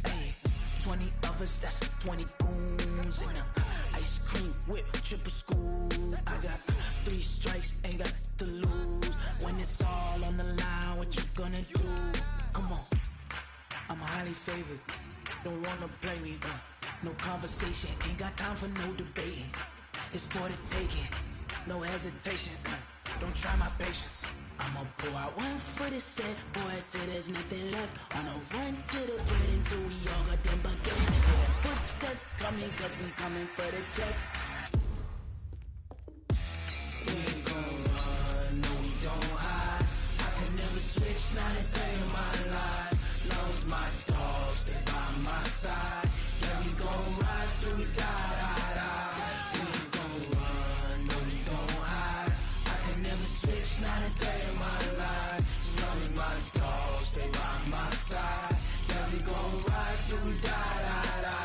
Hey, 20 of us, that's 20 goons in the ice cream whip, triple scoop. I got 3 strikes, ain't got to lose. When it's all on the line, what you gonna do? Come on, I'm highly favored. Don't wanna play me, no conversation, ain't got time for no debating. It's for the taking, no hesitation. Don't try my patience. I'ma pour out one for the set, boy, till there's nothing left. On a run to the bed until we all got them buckets. Hear the footsteps coming, cause we coming for the check. We ain't gon' run, no we don't hide. I can never switch, not a day in my life. Knows my dogs, stay by my side. Yeah, we gon' ride till we die, die, die. We ain't gon' run, no we don't hide. I can never switch, not a day in my life. As long as my dogs stay by my side. Yeah, we gon' ride till we die, die, die.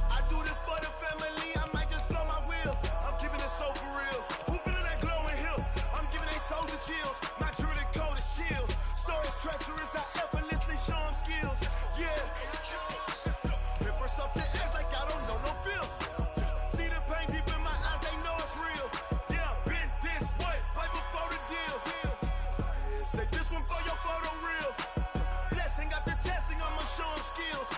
I do this for the family, I might just blow my wheel. I'm keeping it so for real. Who feeling that glowing hill? I'm giving they soldier chills. My druidic code is chill. Stories treacherous, I effortlessly show them skills. Yeah. Paper stuff the edge like I don't know no bill. See the pain deep in my eyes, they know it's real. Yeah, been this way, right before the deal. Say this one for your photo reel. Blessing after testing, I'ma show them skills.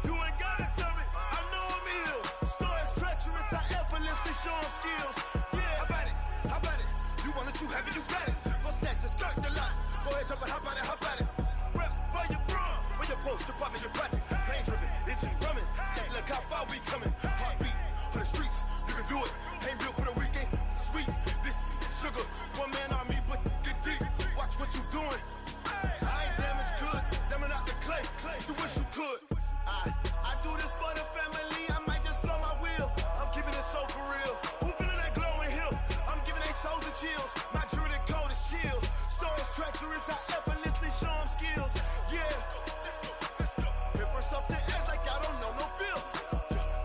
You ain't gotta tell me, I know I'm ill. Stories treacherous, I effortlessly show them skills. Yeah, how about it? How about it? You want it, you have it, you got it. Go snatch it, skirt the lot. Go ahead, jump it, how about it, how about it? Rep for your bro, for your post, your poppin', your projects. Pain driven, itching, drumming. Look how far we coming. Heartbeat on the streets, you can do it. Ain't built for the weekend, sweet. This sugar, one man army, but get deep. Watch what you doing. I ain't damaged goods, damn out the clay. You wish you could. I do this for the family, I might just blow my wheel. I'm keeping it so for real. Who feeling that glowing hill? I'm giving they soldier chills. My druidic code is chill. Stories treacherous, I effortlessly show them skills. Yeah. Paper stuff the edge like I don't know no bill.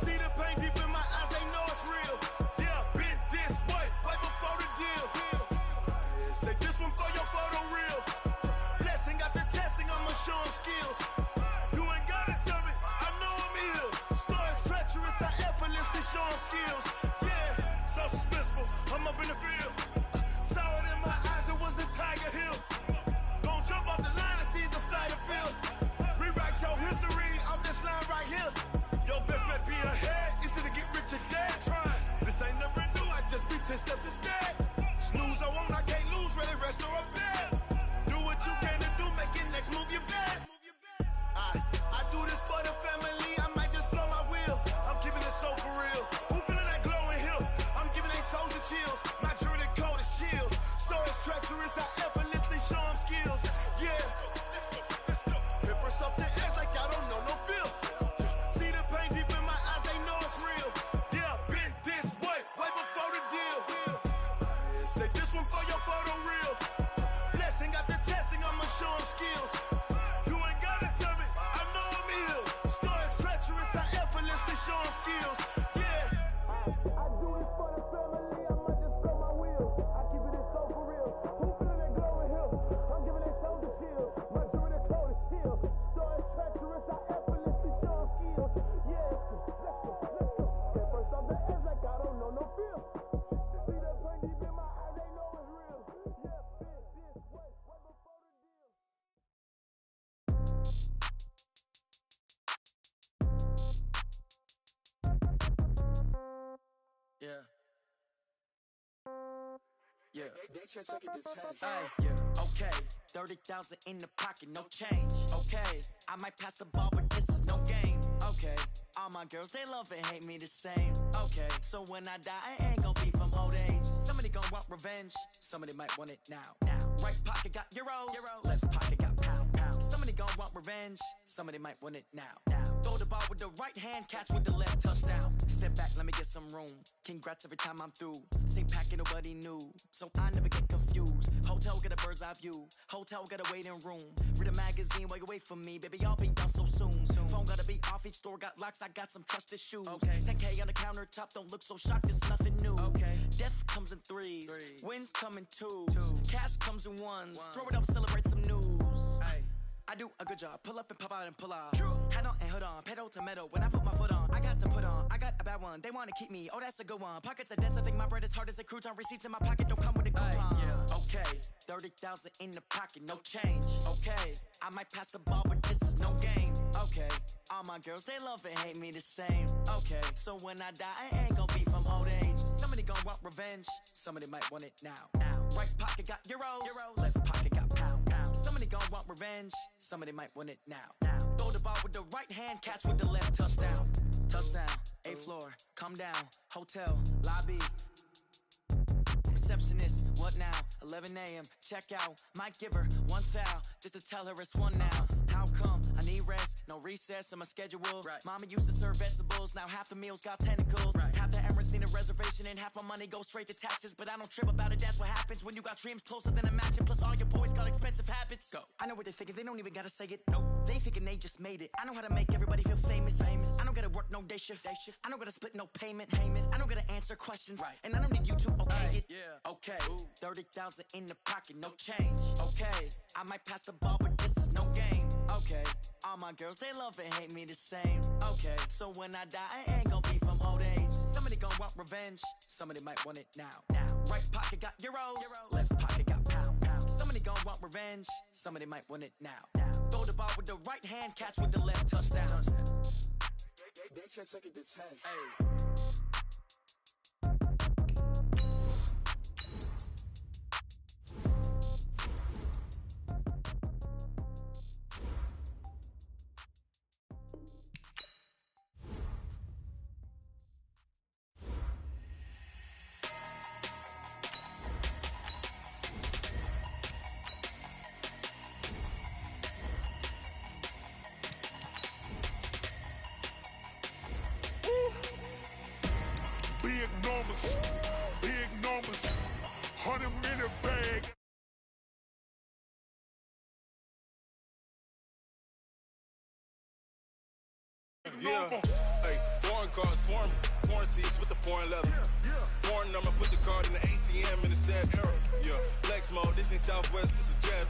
See the pain deep in my eyes, they know it's real. Yeah, been this way, right before the deal. Say this one for your photo reel. Blessing after testing, I'ma show them skills. You ain't gotta tell me, I know I'm ill. Stories treacherous, I effortlessly show them skills. Yeah, so suspenseful, I'm up in the field. Saw it in my eyes, it was the Tiger Hill. Gon' jump off the line and see the flight of field. Rewrite your history off this line right here. Your best bet be ahead, easy to get rich or dead trying. This ain't never new, I just be 10 steps instead. Snooze I won't, I can't lose, ready, rest or a bed. Do what you can to do, make it next move your best. I do this for the family, I might just blow my wheel. I'm keeping it so for real. Who feeling that glowing hill? I'm giving they soldier chills. My druidic code is chill. Stories treacherous, I effortlessly show them skills. Yeah. Paper stuff the edge like I don't know no bill. See the pain deep in my eyes, they know it's real. Yeah, been this way, right before the deal. Say this one for your photo reel. Blessing after testing, I'ma show them skills. You ain't gotta tell me, I know I'm ill. Stories treacherous, I effortlessly show them skills. Yeah. I do this for the family, I might just blow my wheel. I keep it so for real. Who feeling that glowing hill? I'm giving they soldier chills. My druidic code is chill. Stories treacherous, I effortlessly show them skills. Yeah. Let's go. Get first off the edge like I don't know no feel. See that pain deep in my eyes, they know it's real. Yeah, been this way, right before the deal. Yeah. Yeah. Ay, yeah. Okay. 30,000 in the pocket, no change. Okay. I might pass the ball, but this is no game. Okay. All my girls, they love and hate me the same. Okay. So when I die, I ain't gon' be from old age. Somebody gon' want revenge. Somebody might want it now. Right pocket got euros. Left pocket got pounds. Somebody gon' want revenge. Somebody might want it now. Throw the ball with the right hand, catch with the left, touchdown. Step back, let me get some room. Congrats every time I'm through. Same packet, nobody knew. So I never get confused. Whole Hotel got a bird's eye view. Hotel got a waiting room. Read a magazine while you wait for me. Baby, I'll be done so soon. Phone gotta be off. Each store got locks. I got some trusted shoes. 10K on the countertop. Don't look so shocked. It's nothing new. Death comes in threes. Wins come in twos. Cash comes in ones. Throw it up, celebrate some news. I do a good job. Pull up and pop out and pull out. Head on and hood on. Pedal to metal. When I put my foot on, I got to put on. I got a bad one. They want to keep me. Oh, that's a good one. Pockets are dense. I think my bread is hard as a crouton. Receipts in my pocket don't come with a coupon. Okay, 30,000 in the pocket, no change. Okay, I might pass the ball, but this is no game. Okay, all my girls, they love and hate me the same. Okay, so when I die, I ain't gonna be from old age. Somebody gonna want revenge. Somebody might want it now. Right pocket got euros. Left pocket got pounds. Somebody gonna want revenge. Somebody might want it now. Throw the ball with the right hand, catch with the left. Touchdown. Touchdown. 8th floor. Come down. Hotel. Lobby. Receptionist, what now? 11 a.m. Check out. Might give her one foul just to tell her it's one now. How come? I need rest. No recess in my schedule. Mama used to serve vegetables. Now half the meals got tentacles. Half the errands need a reservation and half my money goes straight to taxes. But I don't trip about it. That's what happens when you got dreams closer than a mansion. Plus all your boys got expensive habits. Go. I know what they're thinking. They don't even gotta say it. Nope. They thinking they just made it. I know how to make everybody feel famous. I don't gotta work no day shift. I don't gotta split no payment. I don't gotta answer questions. And I don't need you to okay it. Okay, 30,000 in the pocket, no change. Okay, I might pass the ball, but this is no game. Okay, all my girls, they love and hate me the same. Okay, so when I die, I ain't gonna be from old age. Somebody gonna want revenge. Somebody might want it now. Right pocket got euros. Left pocket got pounds. Somebody gonna want revenge. Somebody might want it now. Throw the ball with the right hand, catch with the left. Touchdown. They can't take it to 10. Hey. Big numbers, 100-minute bag. Yeah, hey, foreign cars, foreign seats with the foreign leather. Foreign number, put the card in the ATM in the sad era. Yeah, flex mode, this ain't Southwest, this a jet.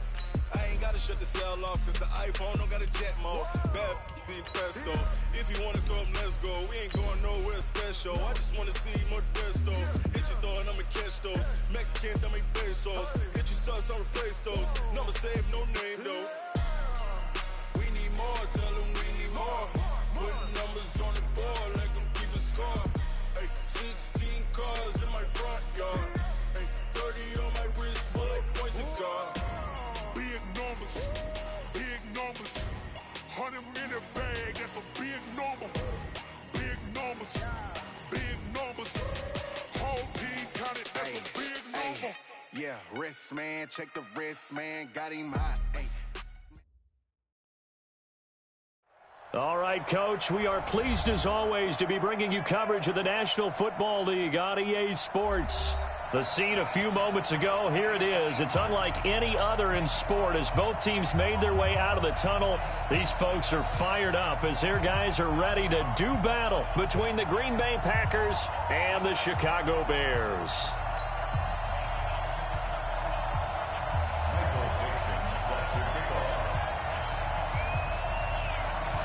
I ain't gotta shut the cell off, cause the iPhone don't got a jet mode. Bad be pesto. If you wanna come, let's go. We ain't going nowhere special. I just wanna see more pesto. Hit your thought, I'ma catch those. Mexican, I make pesos. Hit your sus, I'll replace those. Number saved, no name though. We need more, tell them we need more. Putting numbers on the board like I'm keeping score. Hey, 16 cars in my front yard. Hey, 30 on my wrist while I point to God. Big numbers, 100-minute bag, that's a big number. Big numbers, whole team counted, that's a big number. Yeah, wrist man, check the wrist man, got him hot. Ay. All right, Coach, we are pleased as always to be bringing you coverage of the National Football League on EA Sports. The scene a few moments ago, here it is. It's unlike any other in sport as both teams made their way out of the tunnel. These folks are fired up as their guys are ready to do battle between the Green Bay Packers and the Chicago Bears.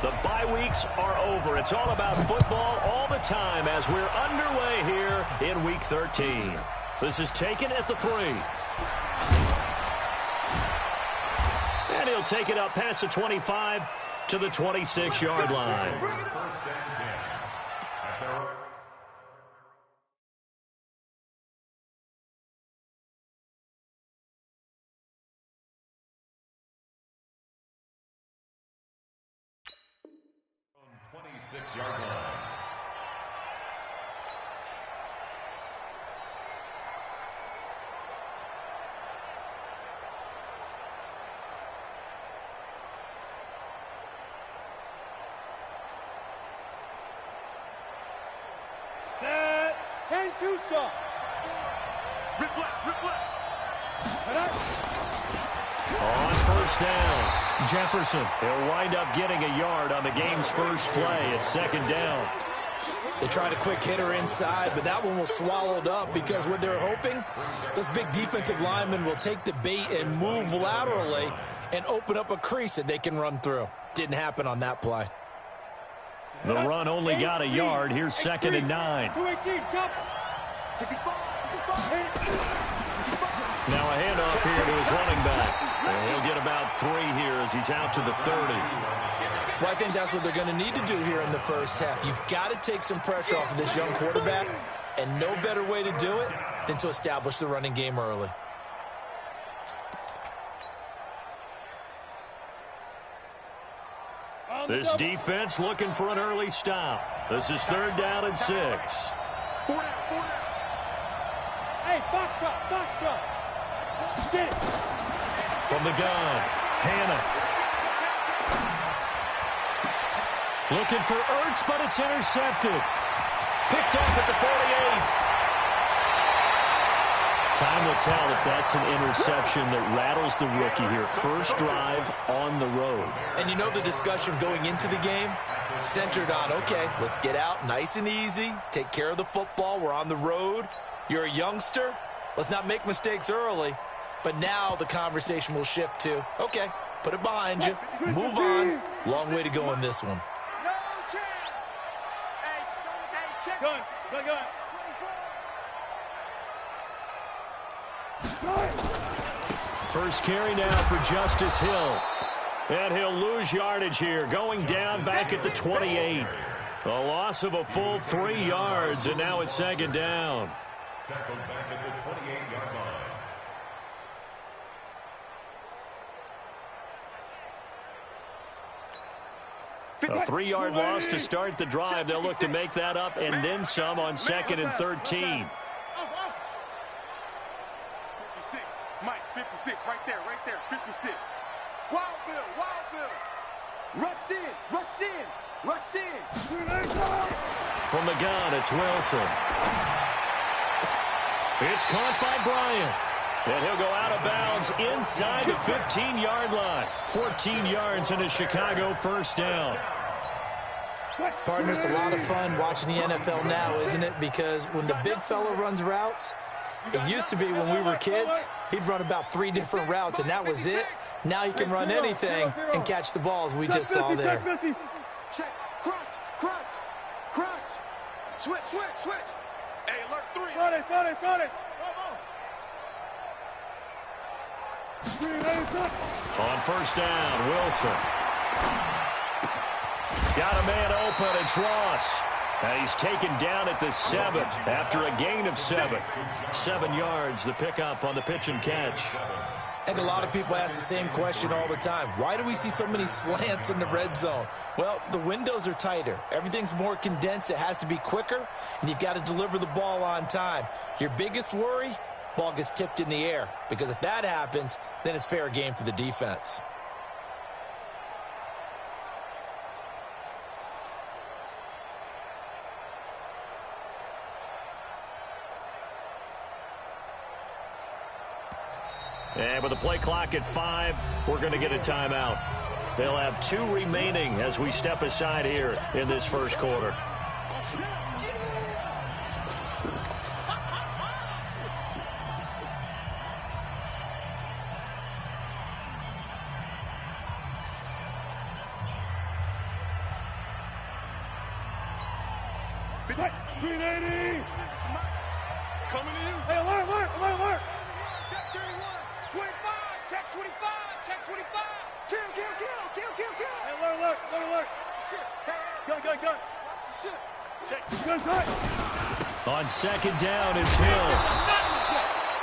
The bye weeks are over. It's all about football all the time as we're underway here in Week 13. This is taken at the 3. And he'll take it up past the 25 to the 26-yard line. First and 10. At their 26-yard line. Set. 10-2 stop. Rip left. On first down, Jefferson. He'll wind up getting a yard on the game's first play at second down. They tried a quick hitter inside, but that one was swallowed up because what they're hoping, those big defensive linemen will take the bait and move laterally and open up a crease that they can run through. Didn't happen on that play. The run only got a yard. Here's second and 9. Now a handoff here to his running back. And he'll get about 3 here as he's out to the 30. Well, I think that's what they're going to need to do here in the first half. You've got to take some pressure off of this young quarterback, and no better way to do it than to establish the running game early. This defense looking for an early stop. This is third down and 6. 4 down. Hey, box drop. Get it. From the gun, Hannah. Looking for Ertz, but it's intercepted. Picked off at the 48. Time will tell if that's an interception that rattles the rookie here. First drive on the road. And you know the discussion going into the game? Centered on, okay, let's get out nice and easy. Take care of the football. We're on the road. You're a youngster. Let's not make mistakes early. But now the conversation will shift to, okay, put it behind you. Move on. Long way to go in this one. Gun. First carry now for Justice Hill. And he'll lose yardage here, going down back at the 28. A loss of a full 3 yards, and now it's second down. Tackled back at the 28-yard line. A 3-yard loss to start the drive. They'll look to make that up and then some on second and 13. 56. Mike, 56. Right there. 56. Wild Bill. Rush in. From the gun, it's Wilson. It's caught by Bryant. And he'll go out of bounds inside the 15-yard line. 14 yards and a Chicago first down. Partner, it's a lot of fun watching the NFL now, isn't it? Because when the big fella runs routes, it used to be when we were kids, he'd run about 3 different routes, and that was it. Now he can run anything and catch the balls we just saw there. Check. Crunch. Switch. Hey, alert 3. Got it. On first down, Wilson. Got a man open, it's Ross. And he's taken down at the 7 after a gain of 7. 7 yards, the pickup on the pitch and catch. I think a lot of people ask the same question all the time. Why do we see so many slants in the red zone? Well, the windows are tighter. Everything's more condensed. It has to be quicker, and you've got to deliver the ball on time. Your biggest worry? Ball gets tipped in the air, because if that happens, then it's fair game for the defense. And with the play clock at 5, we're going to get a timeout. They'll have 2 remaining as we step aside here in this first quarter. $380. Coming to you. Hey, alert. Check 31. 25. Check 25. Check 25. Kill. Hey, alert. Shit. Hey, gun. Shit. Check. Gun tight. On second down is Hill.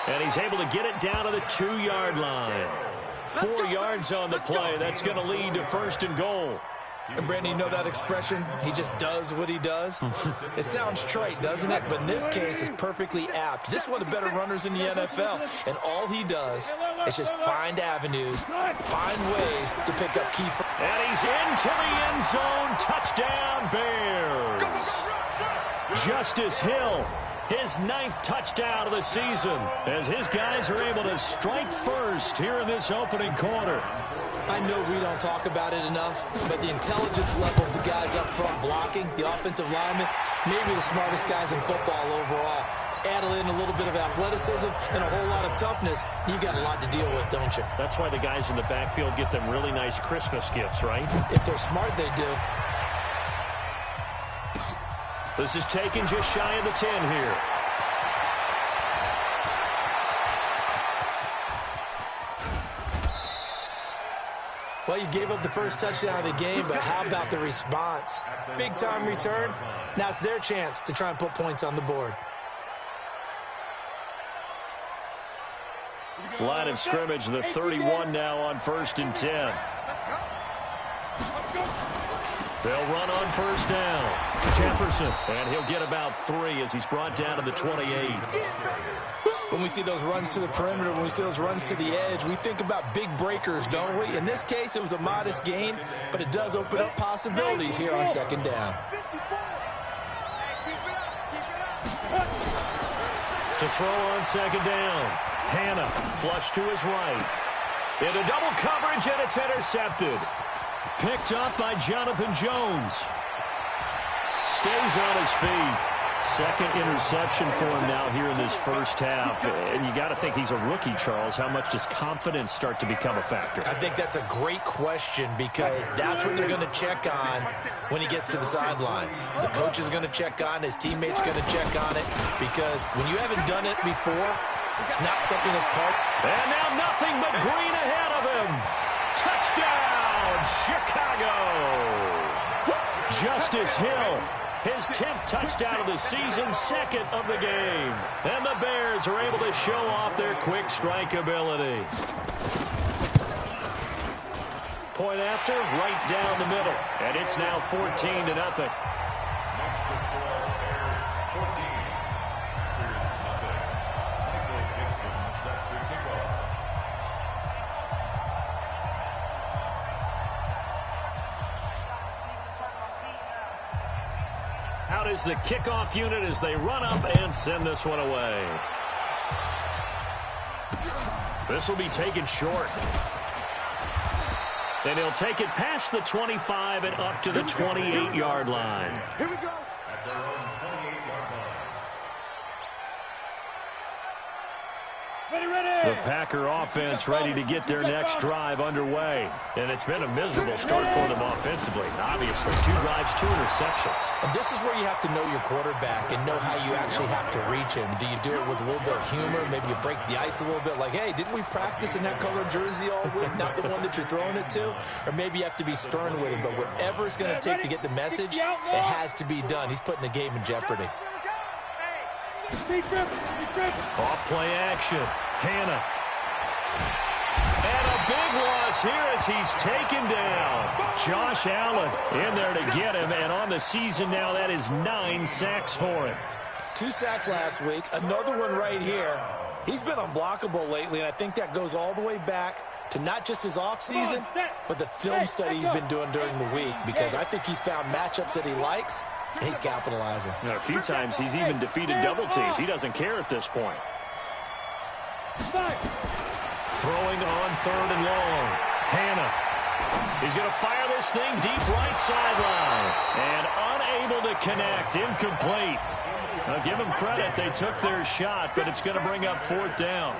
And he's able to get it down to the 2-yard line. 4 yards on the play. That's going to lead to first and goal. And Brandon, you know that expression? He just does what he does. It sounds trite, doesn't it? But in this case, it's perfectly apt. This is one of the better runners in the NFL. And all he does is just find avenues, find ways to pick up key. And he's into the end zone. Touchdown, Bears. Justice Hill. his 9th touchdown of the season, as his guys are able to strike first here in this opening quarter. I know we don't talk about it enough, but the intelligence level of the guys up front blocking, the offensive linemen, maybe the smartest guys in football overall. Add in a little bit of athleticism and a whole lot of toughness, you've got a lot to deal with, don't you? That's why the guys in the backfield get them really nice Christmas gifts, right? If they're smart, they do. This is taken just shy of the 10 here. Well, you gave up the first touchdown of the game, but how about the response? Big-time return. Now it's their chance to try and put points on the board. Line of scrimmage, the 31 now on 1st and 10. They'll run on 1st down. Jefferson, and he'll get about 3 as he's brought down to the 28. When we see those runs to the perimeter, when we see those runs to the edge, we think about big breakers, don't we? In this case, it was a modest gain, but it does open up possibilities here on 2nd down. To throw on 2nd down. Hannah, flush to his right. Into double coverage, and it's intercepted. Picked up by Jonathan Jones. Stays on his feet. 2nd interception for him now here in this first half. And you got to think he's a rookie, Charles. How much does confidence start to become a factor? I think that's a great question because that's what they're going to check on when he gets to the sidelines. The coach is going to check on, his teammates are going to check on it because when you haven't done it before, it's not something that's part. And now nothing but green ahead of him. Touchdown, Chicago. Justice Hill. His 10th touchdown of the season, 2nd of the game. And the Bears are able to show off their quick strike ability. Point after, right down the middle. And it's now 14-0. Next to score, Bears 14. Here's nothing. Michael Dixon set to kick off. Out is the kickoff unit as they run up and send this one away. This will be taken short. And he'll take it past the 25 and up to the 28-yard line. Here we go. At their own 28-yard line. The Packer offense ready to get their next drive underway. And it's been a miserable start for them offensively. Obviously, 2 drives, 2 interceptions. And this is where you have to know your quarterback and know how you actually have to reach him. Do you do it with a little bit of humor? Maybe you break the ice a little bit like, hey, didn't we practice in that color jersey all week? Not the one that you're throwing it to? Or maybe you have to be stern with him. But whatever it's going to take to get the message, it has to be done. He's putting the game in jeopardy. Off play action. Hannah. And a big loss here as he's taken down. Josh Allen in there to get him. And on the season now, that is 9 sacks for him. 2 sacks last week. Another one right here. He's been unblockable lately, and I think that goes all the way back to not just his offseason, but the film study he's been doing during the week, because I think he's found matchups that he likes, and he's capitalizing. A few times he's even defeated double teams. He doesn't care at this point. Throwing on 3rd and long. Hannah. He's going to fire this thing deep right sideline. And unable to connect. Incomplete. Now give them credit. They took their shot, but it's going to bring up 4th down.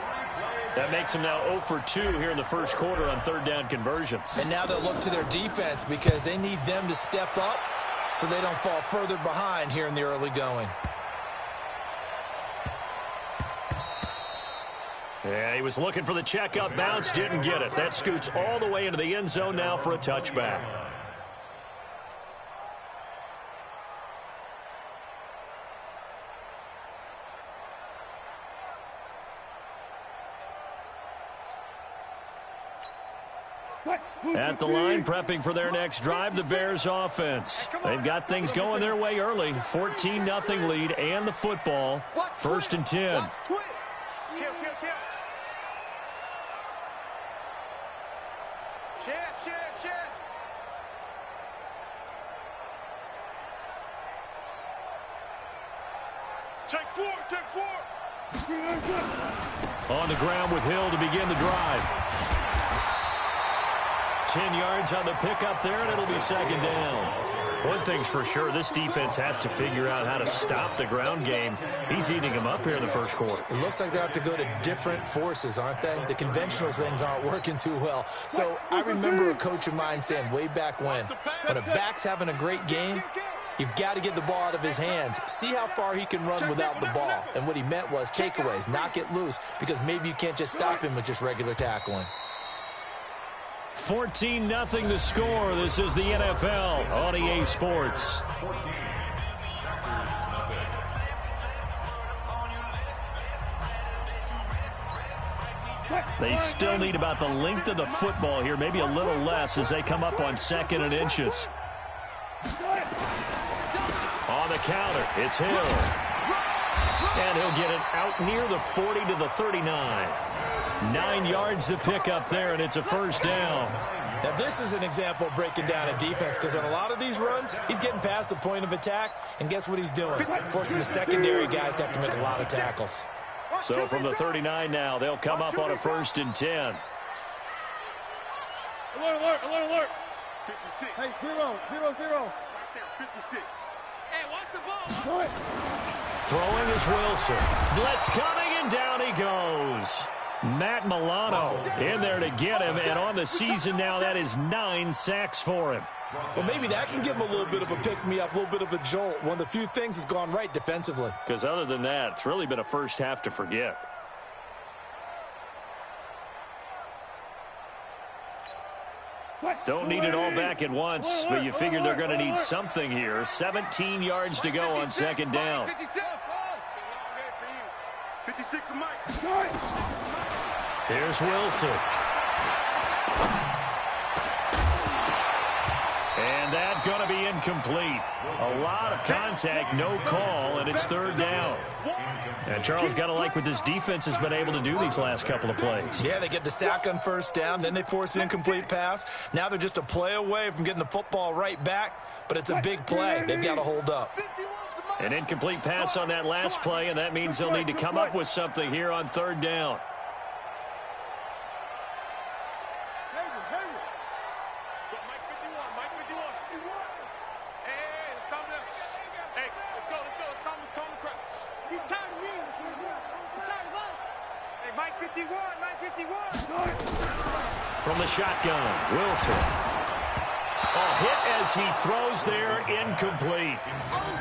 That makes them now 0 for 2 here in the first quarter on 3rd down conversions. And now they'll look to their defense because they need them to step up so they don't fall further behind here in the early going. Yeah, he was looking for the checkup bounce, didn't get it. That scoots all the way into the end zone now for a touchback. At the line, prepping for their next drive, the Bears offense. They've got things going their way early. 14-0 lead and the football. 1st and 10. Take four. On the ground with Hill to begin the drive. 10 yards on the pickup there, and it'll be second down. One thing's for sure, this defense has to figure out how to stop the ground game. He's eating them up here in the first quarter. It looks like they have to go to different forces, aren't they? The conventional things aren't working too well. So I remember a coach of mine saying way back when a back's having a great game, you've got to get the ball out of his hands. See how far he can run without the ball. And what he meant was takeaways, not get loose, because maybe you can't just stop him with just regular tackling. 14-0 the score. This is the NFL on EA Sports. They still need about the length of the football here, maybe a little less as they come up on 2nd and inches. On the counter, it's Hill. And he'll get it out near the 40 to the 39. 9 yards to pick up there, and it's a first down. Now, this is an example of breaking down a defense, because on a lot of these runs, he's getting past the point of attack, and guess what he's doing? Forcing the secondary guys to have to make a lot of tackles. So from the 39 now, they'll come up on a 1st and 10. Alert. 56. Hey, 0. Right there, 56. Hey, watch the ball. Throwing is Wilson. Blitz coming, and down he goes. Matt Milano in there to get him, and on the season now, that is 9 sacks for him. Well, maybe that can give him a little bit of a pick-me-up, a little bit of a jolt. One of the few things has gone right defensively. Because other than that, it's really been a first half to forget. Don't need it all back at once, but you figure they're going to need something here. 17 yards to go on 2nd down. 56 to Mike. Here's Wilson. And that's going to be incomplete. A lot of contact, no call, and it's 3rd down. And Charles, got to like what this defense has been able to do these last couple of plays. Yeah, they get the sack on 1st down, then they force the incomplete pass. Now they're just a play away from getting the football right back, but it's a big play. They've got to hold up. An incomplete pass on that last play, and that means they'll need to come up with something here on 3rd down. From the shotgun, Wilson. A hit as he throws there, incomplete.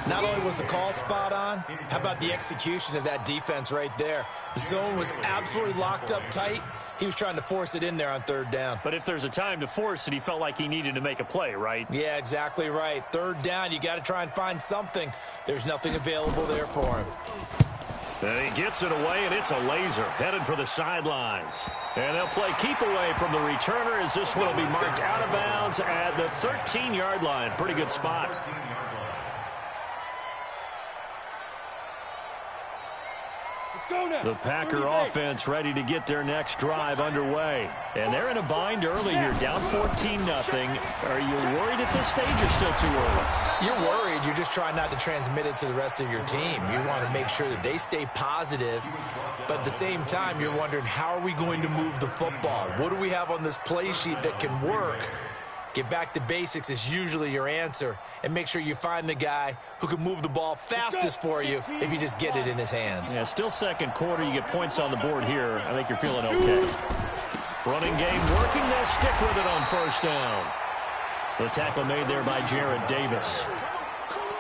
Not only was the call spot on, how about the execution of that defense right there? The zone was absolutely locked up tight. He was trying to force it in there on 3rd down. But if there's a time to force it, he felt like he needed to make a play, right? Yeah, exactly right. 3rd down, you got to try and find something. There's nothing available there for him. And he gets it away, and it's a laser headed for the sidelines. And they'll play keep away from the returner as this one will be marked out of bounds at the 13-yard line. Pretty good spot. The Packer offense ready to get their next drive underway. And they're in a bind early here, down 14-0. Are you worried at this stage or still too early? You're worried. You're just trying not to transmit it to the rest of your team. You want to make sure that they stay positive. But at the same time, you're wondering, how are we going to move the football? What do we have on this play sheet that can work? Get back to basics is usually your answer. And make sure you find the guy who can move the ball fastest for you if you just get it in his hands. Yeah, still 2nd quarter. You get points on the board here. I think you're feeling okay. Running game working. They'll stick with it on 1st down. The tackle made there by Jarrad Davis.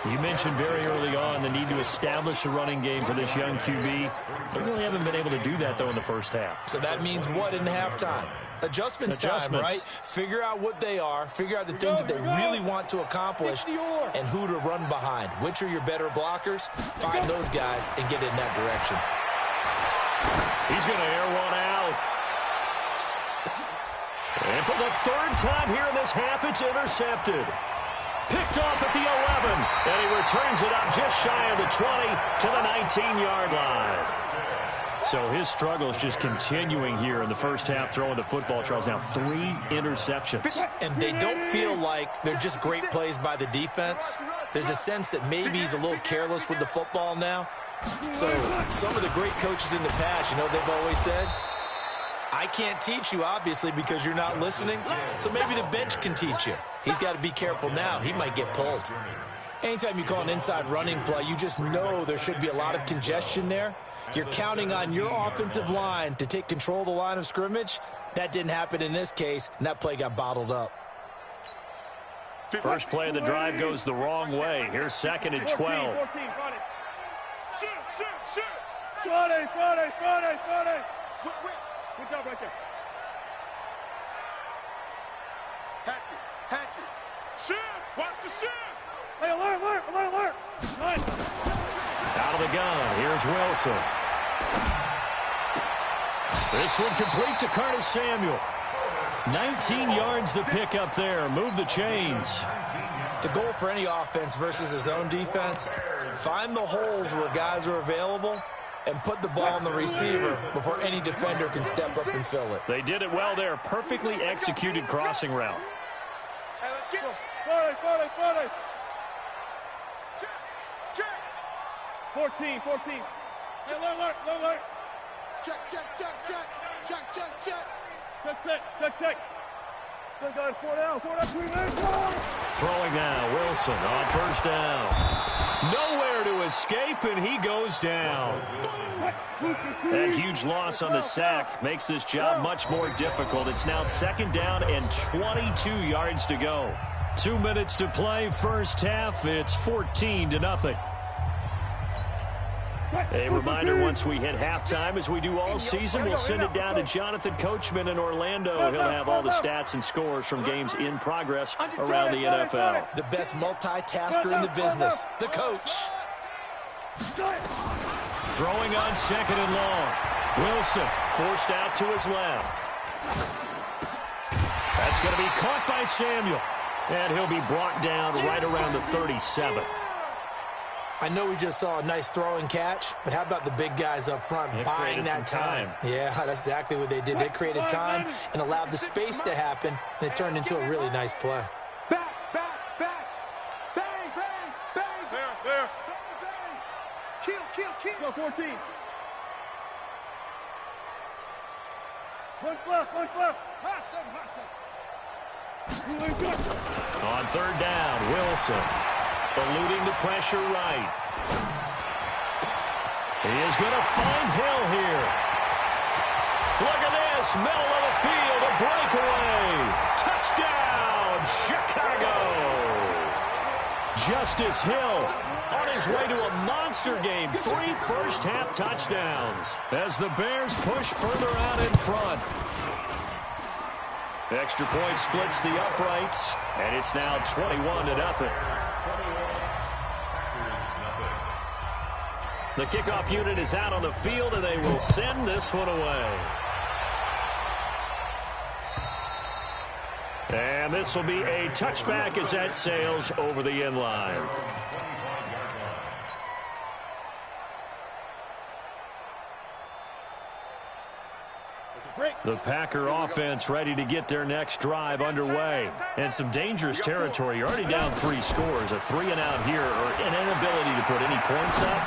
You mentioned very early on the need to establish a running game for this young QB. They really haven't been able to do that, though, in the first half. So that means what in halftime? Adjustments time, right? Figure out what they are, figure out the things that they really want to accomplish, and who to run behind. Which are your better blockers? Find those guys and get in that direction. He's going to air one out. And for the 3rd time here in this half, it's intercepted. Picked off at the 11, and he returns it up just shy of the 20 to the 19-yard line. So his struggle is just continuing here in the first half, throwing the football. Charles, now 3 interceptions. And they don't feel like they're just great plays by the defense. There's a sense that maybe he's a little careless with the football now. So some of the great coaches in the past, you know, they've always said, I can't teach you, obviously, because you're not listening. So maybe the bench can teach you. He's got to be careful now. He might get pulled. Anytime you call an inside running play, you just know there should be a lot of congestion there. You're counting on your offensive line to take control of the line of scrimmage. That didn't happen in this case, and that play got bottled up. First play of the drive goes the wrong way. Here's 2nd and 12. 14, Friday. Good job right there. Hatch it. Shin, watch the shin. Hey, alert. Nice. Out of the gun, here's Wilson. This one complete to Curtis Samuel. 19 yards the pick up there. Move the chains. The goal for any offense versus his own defense, find the holes where guys are available and put the ball on the receiver before any defender can step up and fill it. They did it well there. Perfectly executed crossing route. Hey, let's get it. Friday. Check. 14. Hey, alert. Check. Check. Good guys, 4 down, 3 minutes. Throwing now, Wilson on first down. Nowhere to escape, and he goes down. That huge loss on the sack makes this job much more difficult. It's now 2nd down and 22 yards to go. 2 minutes to play, first half. It's 14-0. A reminder, once we hit halftime, as we do all season, we'll send it down to Jonathan Coachman in Orlando. He'll have all the stats and scores from games in progress around the NFL. The best multitasker in the business, the coach. Throwing on 2nd and long. Wilson forced out to his left. That's going to be caught by Samuel. And he'll be brought down right around the 37. I know we just saw a nice throw and catch, but how about the big guys up front buying that time? Yeah, that's exactly what they did. They created time and allowed the space to happen, and it turned into a really nice play. Back. Bang. There. Kill. Go 14. One left. On 3rd down, Wilson. Eluding the pressure right. He is going to find Hill here. Look at this. Middle of the field. A breakaway. Touchdown, Chicago. Justice Hill on his way to a monster game. 3 first-half touchdowns as the Bears push further out in front. Extra point splits the uprights, and it's now 21-0. The kickoff unit is out on the field, and they will send this one away. And this will be a touchback as that sails over the end line. The Packer offense ready to get their next drive underway. And some dangerous territory. You're already down 3 scores. A 3-and-out here, or an inability to put any points up.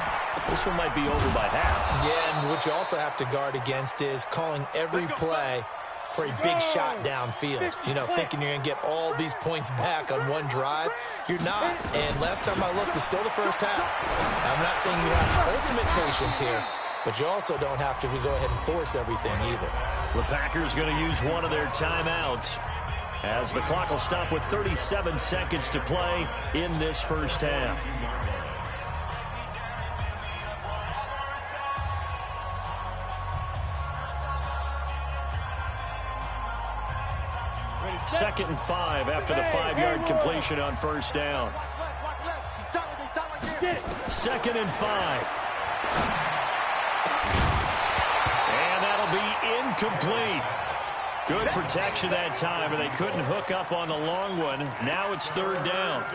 This one might be over by half. Yeah, and what you also have to guard against is calling every play for a big shot downfield. You know, thinking you're going to get all these points back on one drive. You're not. And last time I looked, it's still the first half. I'm not saying you have ultimate patience here, but you also don't have to go ahead and force everything either. The Packers going to use one of their timeouts as the clock will stop with 37 seconds to play in this first half. Second and 5 after the 5-yard completion on first down. 2nd and 5. And that'll be incomplete. Good protection that time, and they couldn't hook up on the long one. Now it's 3rd down.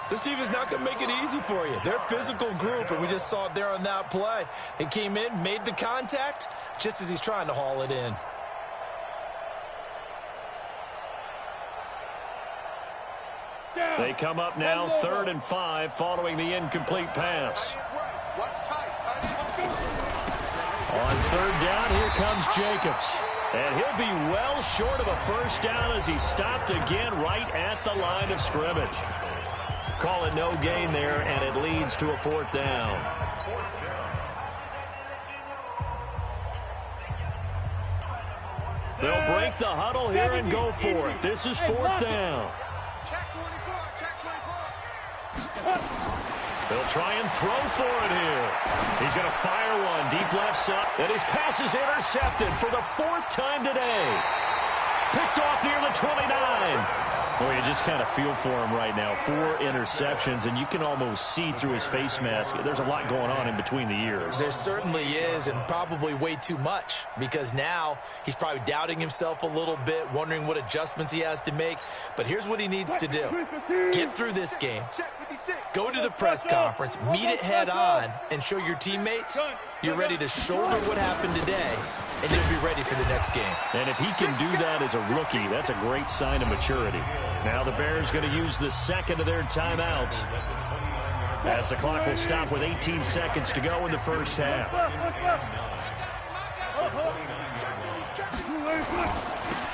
This team is not going to make it easy for you. They're a physical group, and we just saw it there on that play. They came in, made the contact, just as he's trying to haul it in. They come up now 3rd and 5 following the incomplete pass. Watch tight. On third down, here comes Jacobs. And he'll be well short of a first down as he's stopped again right at the line of scrimmage. Call it no gain there, and it leads to a fourth down. They'll break the huddle here and go for it. This is fourth down. They'll try and throw for it here. He's going to fire one deep left side. And his pass is intercepted for the fourth time today. Picked off near the 29. Boy, you just kind of feel for him right now. 4 interceptions, and you can almost see through his face mask. There's a lot going on in between the ears. There certainly is, and probably way too much, because now he's probably doubting himself a little bit, wondering what adjustments he has to make. But here's what he needs to do. Get through this game. Go to the press conference, meet it head on, and show your teammates you're ready to shoulder what happened today, and you'll be ready for the next game. And if he can do that as a rookie, that's a great sign of maturity. Now the Bears going to use the second of their timeouts, as the clock will stop with 18 seconds to go in the first half.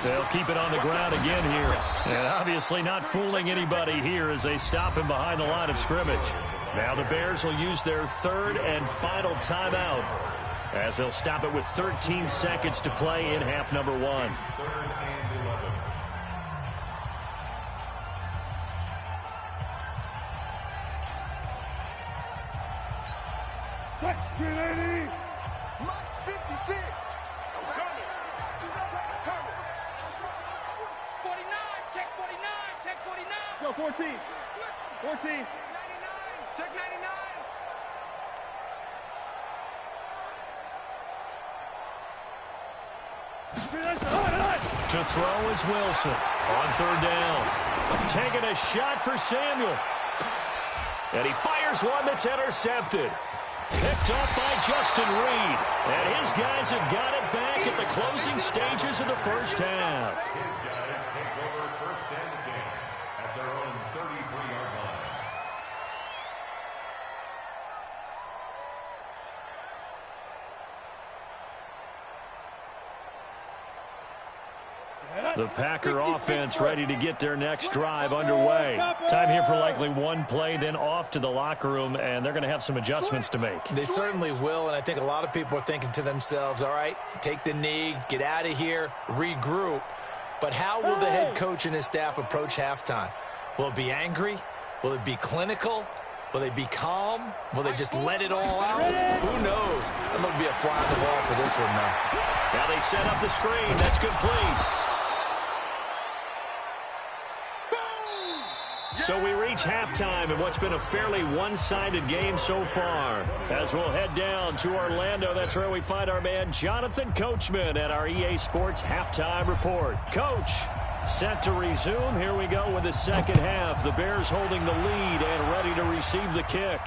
They'll keep it on the ground again here. And obviously not fooling anybody here as they stop him behind the line of scrimmage. Now the Bears will use their third and final timeout, as they'll stop it with 13 seconds to play in half number 1. Go 14. 14. Check 99. To throw is Wilson on third down. Taking a shot for Samuel. And he fires one that's intercepted. Picked up by Justin Reed. And his guys have got it back at the closing stages of the first half. His guys take over first and 10 at their own 33-yard line. The Packer offense ready to get their next drive underway. Time here for likely one play, then off to the locker room, and they're going to have some adjustments to make. They certainly will, and I think a lot of people are thinking to themselves, all right, take the knee, get out of here, regroup. But how will the head coach and his staff approach halftime? Will it be angry? Will it be clinical? Will they be calm? Will they just let it all out? Who knows? I'm going to be a fly on the wall for this one, though. Now they set up the screen. That's complete. So we reach halftime in what's been a fairly one-sided game so far. As we'll head down to Orlando, that's where we find our man Jonathan Coachman at our EA Sports Halftime Report. Coach, set to resume. Here we go with the second half. The Bears holding the lead and ready to receive the kick.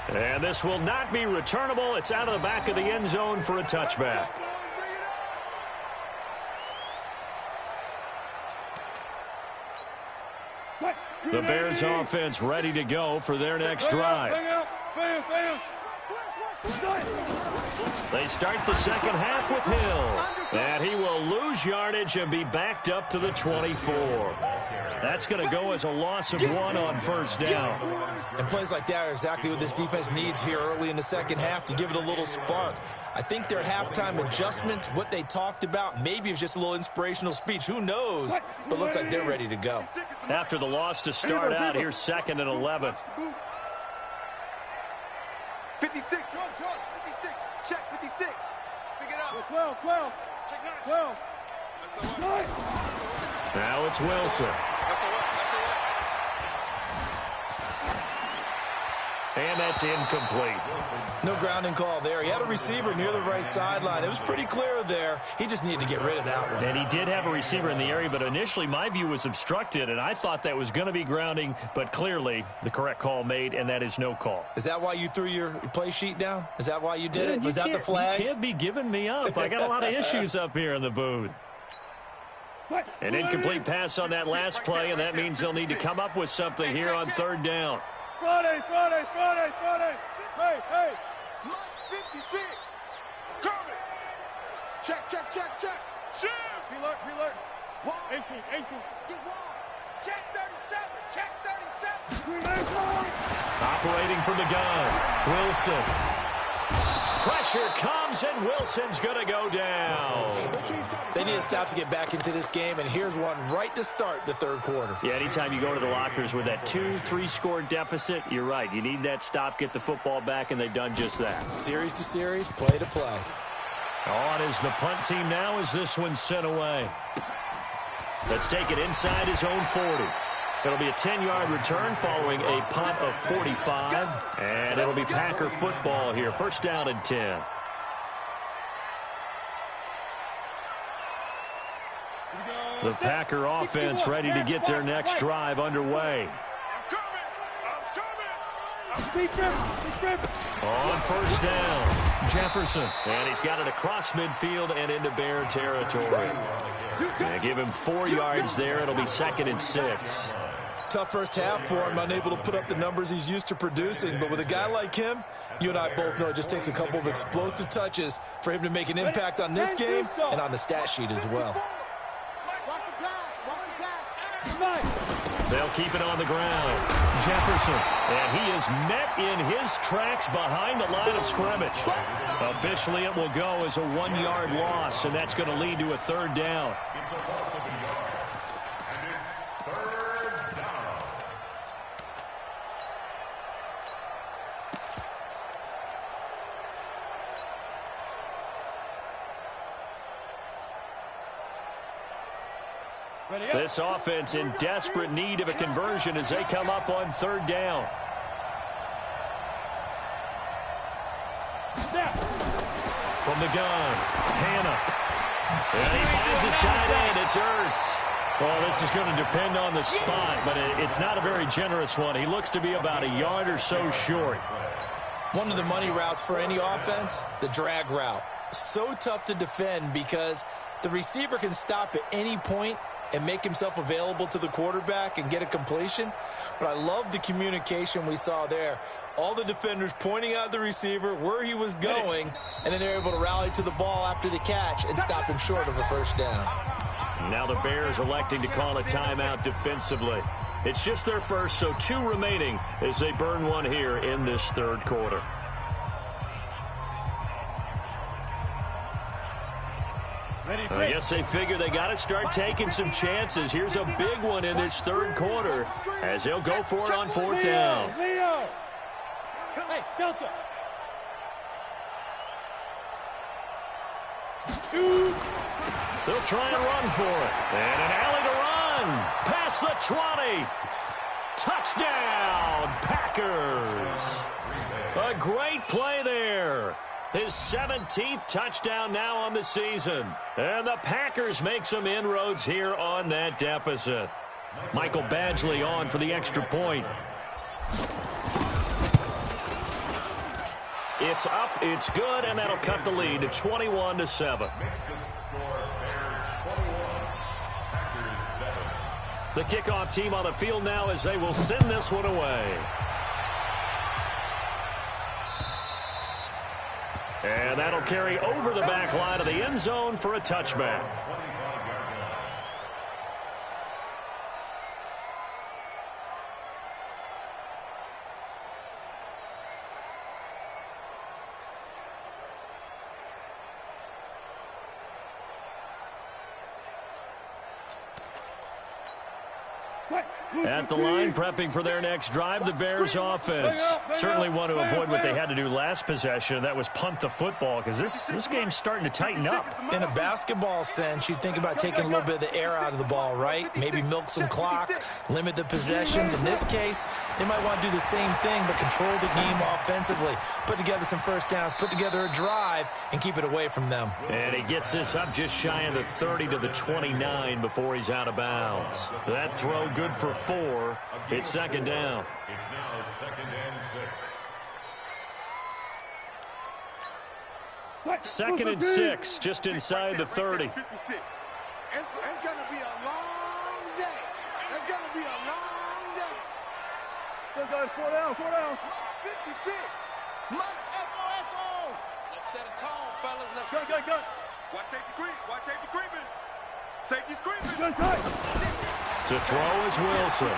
And this will not be returnable. It's out of the back of the end zone for a touchback. The Bears offense ready to go for their next drive. They start the second half with Hill. And he will lose yardage and be backed up to the 24. That's going to go as a loss of 1 on first down. And plays like that are exactly what this defense needs here early in the second half to give it a little spark. I think their halftime adjustment, what they talked about, maybe it was just a little inspirational speech. Who knows? But looks like they're ready to go. After the loss to start out, here's 2nd and 11. 56. 56. Check 56. Pick it up. 12. Check 12. Now it's Wilson. And that's incomplete. No grounding call there. He had a receiver near the right sideline. It was pretty clear there. He just needed to get rid of that one. And he did have a receiver in the area, but initially my view was obstructed, and I thought that was going to be grounding, but clearly the correct call made, and that is no call. Is that why you threw your play sheet down? Is that why you did it? Was that the flag? You can't be giving me up. I got a lot of issues up here in the booth. An incomplete pass on that last play, and that means they'll need to come up with something here on third down. Friday. Hey. 56. Coming. Check. Shoot. Preload. Wall. 18. Get wall. Check 37. Check 37. Operating from the gun, Wilson. Pressure comes, and Wilson's going to go down. They need a stop to get back into this game, and here's one right to start the third quarter. Yeah, anytime you go to the lockers with that 2-3 score deficit, you're right. You need that stop, get the football back, and they've done just that. Series to series, play to play. On is the punt team now as this one's sent away. Let's take it inside his own 40. It'll be a 10-yard return following a punt of 45. And it'll be Packer football here. First down and 10. The Packer offense ready to get their next drive underway. On first down, Jefferson. And he's got it across midfield and into Bear territory. And give him 4 yards there. It'll be 2nd and 6. Tough first half for him, unable to put up the numbers he's used to producing. But with a guy like him, you and I both know it just takes a couple of explosive touches for him to make an impact on this game and on the stat sheet as well. They'll keep it on the ground. Jefferson. And he is met in his tracks behind the line of scrimmage. Officially, it will go as a 1-yard loss, and that's going to lead to a 3rd down. It's a loss of a yard. And it's 3rd down. This offense in desperate need of a conversion as they come up on 3rd down. From the gun, Hannah. And he finds his tight end. It's Ertz. Well, this is going to depend on the spot, but it's not a very generous one. He looks to be about a yard or so short. One of the money routes for any offense, the drag route. So tough to defend because the receiver can stop at any point and make himself available to the quarterback and get a completion. But I love the communication we saw there. All the defenders pointing out the receiver, where he was going, and then they're able to rally to the ball after the catch and stop him short of a first down. Now the Bears electing to call a timeout defensively. It's just their first, so 2 remaining as they burn one here in this 3rd quarter. I guess they figure they got to start taking some chances. Here's a big one in this 3rd quarter as they'll go for it on 4th down. Hey, Delta. Shoot. They'll try and run for it. And an alley to run. Past the 20. Touchdown, Packers. A great play there. His 17th touchdown now on the season. And the Packers make some inroads here on that deficit. Michael Badgley on for the extra point. It's up, it's good, and that'll cut the lead to 21-7. The kickoff team on the field now as they will send this one away. And that'll carry over the back line of the end zone for a touchback. At the line, prepping for their next drive, the Bears offense. Certainly want to avoid what they had to do last possession. That was punt the football, because this game's starting to tighten up. In a basketball sense, you think about taking a little bit of the air out of the ball, right? Maybe milk some clock, limit the possessions. In this case, they might want to do the same thing, but control the game offensively. Put together some first downs, put together a drive, and keep it away from them. And he gets this up just shy of the 30 to the 29 before he's out of bounds. That throw good for 4. It's second down. It's now 2nd and 6. 2nd and 6, just inside the 30. 56. It's going to be a long day. It's going to be a long day. Still got 4 down. 56. Echo. Set a tone, fellas. Let's go. Watch safety creep. Watch safety creeping. Safety's creeping. To throw is Wilson.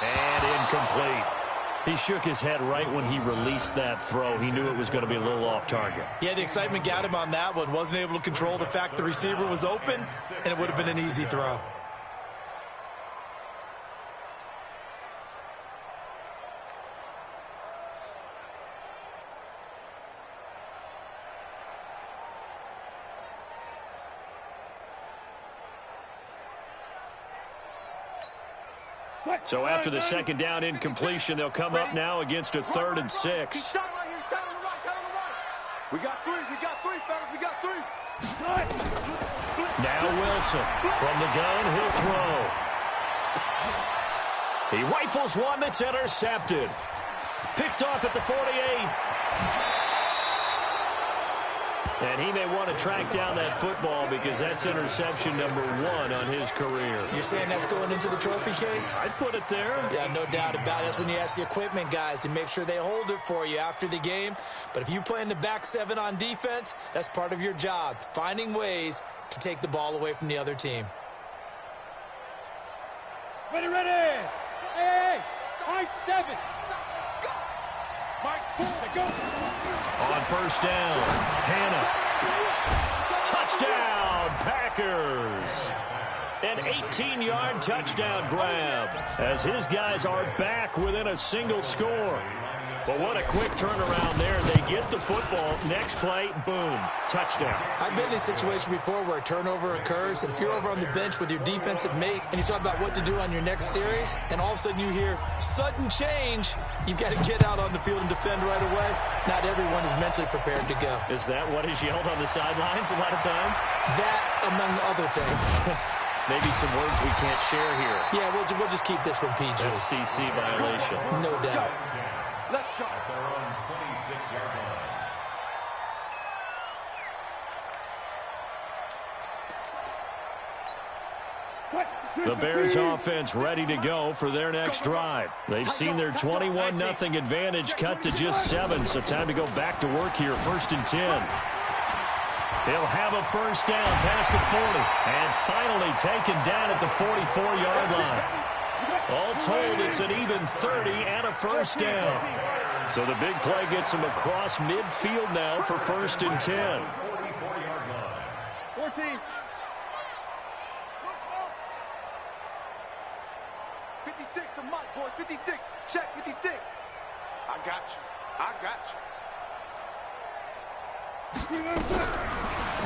And incomplete. He shook his head right when he released that throw. He knew it was going to be a little off target. Yeah, the excitement got him on that one. Wasn't able to control the fact the receiver was open, and it would have been an easy throw. So after the second down incompletion, they'll come up now against a 3rd and 6. We got three, fellas. We got three. Now Wilson from the gun, he'll throw. He rifles one that's intercepted. Picked off at the 48. And he may want to track down that football because that's interception number 1 on his career. You're saying that's going into the trophy case? I'd put it there. Yeah, no doubt about it. That's when you ask the equipment guys to make sure they hold it for you after the game. But if you play in the back 7 on defense, that's part of your job, finding ways to take the ball away from the other team. Ready. Hey. High 7. Mike, go. On first down, Hannah. Touchdown, Packers. An 18-yard touchdown grab as his guys are back within a single score. But what a quick turnaround there. They get the football. Next play, boom, touchdown. I've been in a situation before where a turnover occurs, and if you're over on the bench with your defensive mate and you talk about what to do on your next series, and all of a sudden you hear sudden change, you've got to get out on the field and defend right away. Not everyone is mentally prepared to go. Is that what is yelled on the sidelines a lot of times? That, among other things. Maybe some words we can't share here. Yeah, we'll just keep this one PG. FCC violation. No doubt. Let's go. At their own 26-yard line. The Bears offense ready to go for their next drive. They've seen their 21-0 advantage cut to just 7, so time to go back to work here. 1st and 10. He'll have a first down past the 40 and finally taken down at the 44-yard line. All told, it's an even 30 and a first down. So the big play gets him across midfield now for 1st and 10. 44-yard line. 14. 56, the mark, boys. 56. Check 56. I got you.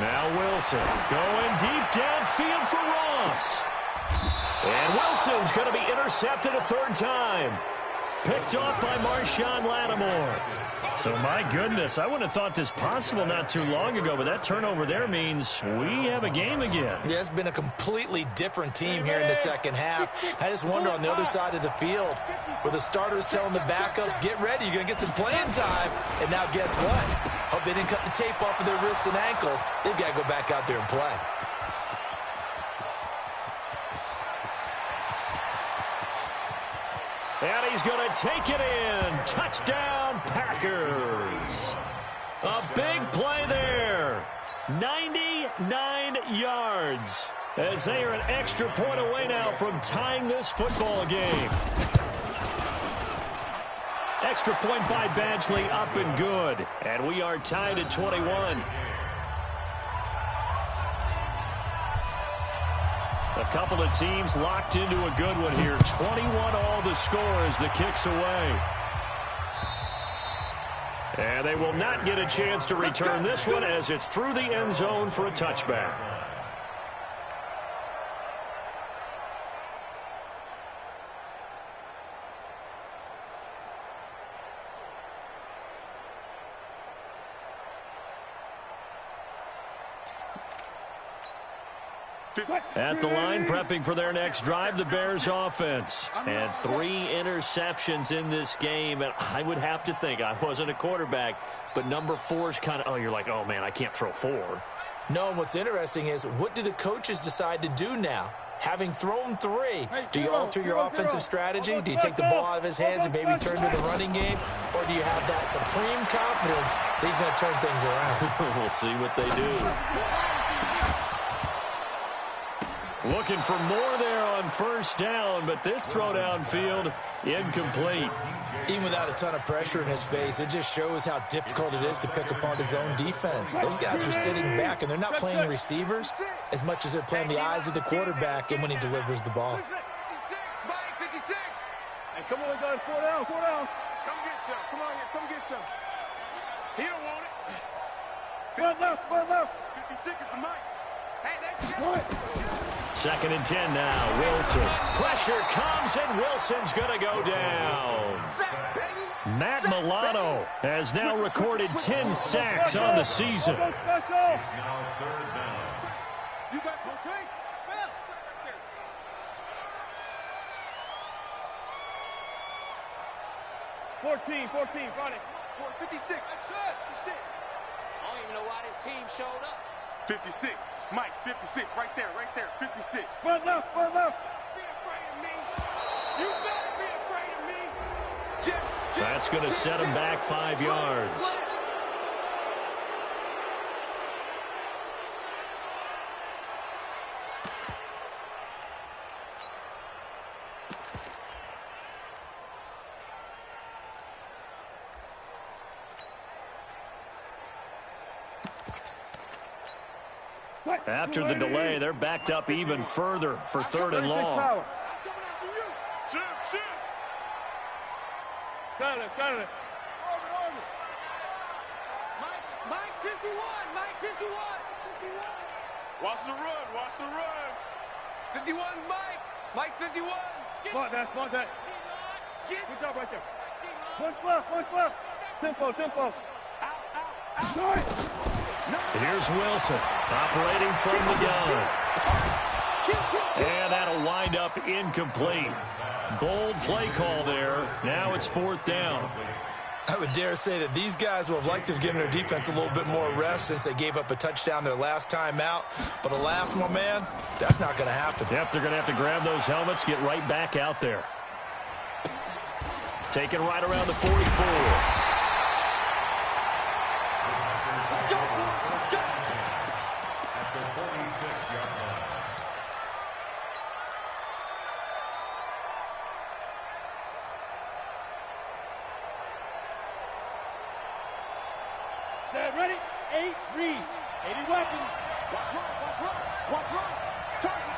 Now Wilson going deep downfield for Ross. And Wilson's going to be intercepted a 3rd time. Picked off by Marshawn Lattimore. So, my goodness, I wouldn't have thought this possible not too long ago, but that turnover there means we have a game again. Yeah, it's been a completely different team here in the second half. I just wonder on the other side of the field, where the starters telling the backups, get ready, you're going to get some playing time. And now guess what? Hope they didn't cut the tape off of their wrists and ankles. They've got to go back out there and play. And he's going to take it in. Touchdown, Packers. A big play there. 99 yards. As they are an extra point away now from tying this football game. Extra point by Badgley, up and good. And we are tied at 21. A couple of teams locked into a good one here. 21 all the score as the kick's away. And they will not get a chance to return this one as it's through the end zone for a touchback. At the line, prepping for their next drive, the Bears offense. And 3 interceptions in this game. And I would have to think, I wasn't a quarterback, but number 4 is kind of, you're like, oh, man, I can't throw 4. No, what's interesting is, what do the coaches decide to do now? Having thrown 3, do you alter your offensive strategy? Do you take the ball out of his hands and maybe turn to the running game? Or do you have that supreme confidence that he's going to turn things around? We'll see what they do. Looking for more there on first down, but this throw downfield incomplete. Even without a ton of pressure in his face, it just shows how difficult it is to pick apart his own defense. Those guys are sitting back, and they're not playing receivers as much as they're playing the eyes of the quarterback and when he delivers the ball. 56, Mike, 56. Hey, come on, guys, 4 down, 4 down. Come get some. Come on here, come get some. He don't want it. Run left. 56 is the Mike. Hey, that's good. 2nd and 10 now. Wilson. Pressure comes, and Wilson's going to go down. Matt Milano has now recorded 10 sacks on the season. You got to take. 14, Friday. 56. That's it. I don't even know why this team showed up. 56. Mike, 56. Right there. 56. Run left. Be afraid of me. You better be afraid of me. That's going to set him back 5 yards. After the delay, they're backed up even further for 3rd and long. Got it. Mike 51. Watch the run. 51, Mike's 51. Smart that. Good job right there. One left. Tempo. Out. Here's Wilson operating from the gun. And that'll wind up incomplete. Bold play call there. Now it's 4th down. I would dare say that these guys would have liked to have given their defense a little bit more rest since they gave up a touchdown their last time out. But alas, my man, that's not going to happen. Yep, they're going to have to grab those helmets, get right back out there. Taken right around the 44. Ready? 8, read. 80 weapons. Watch run. Target.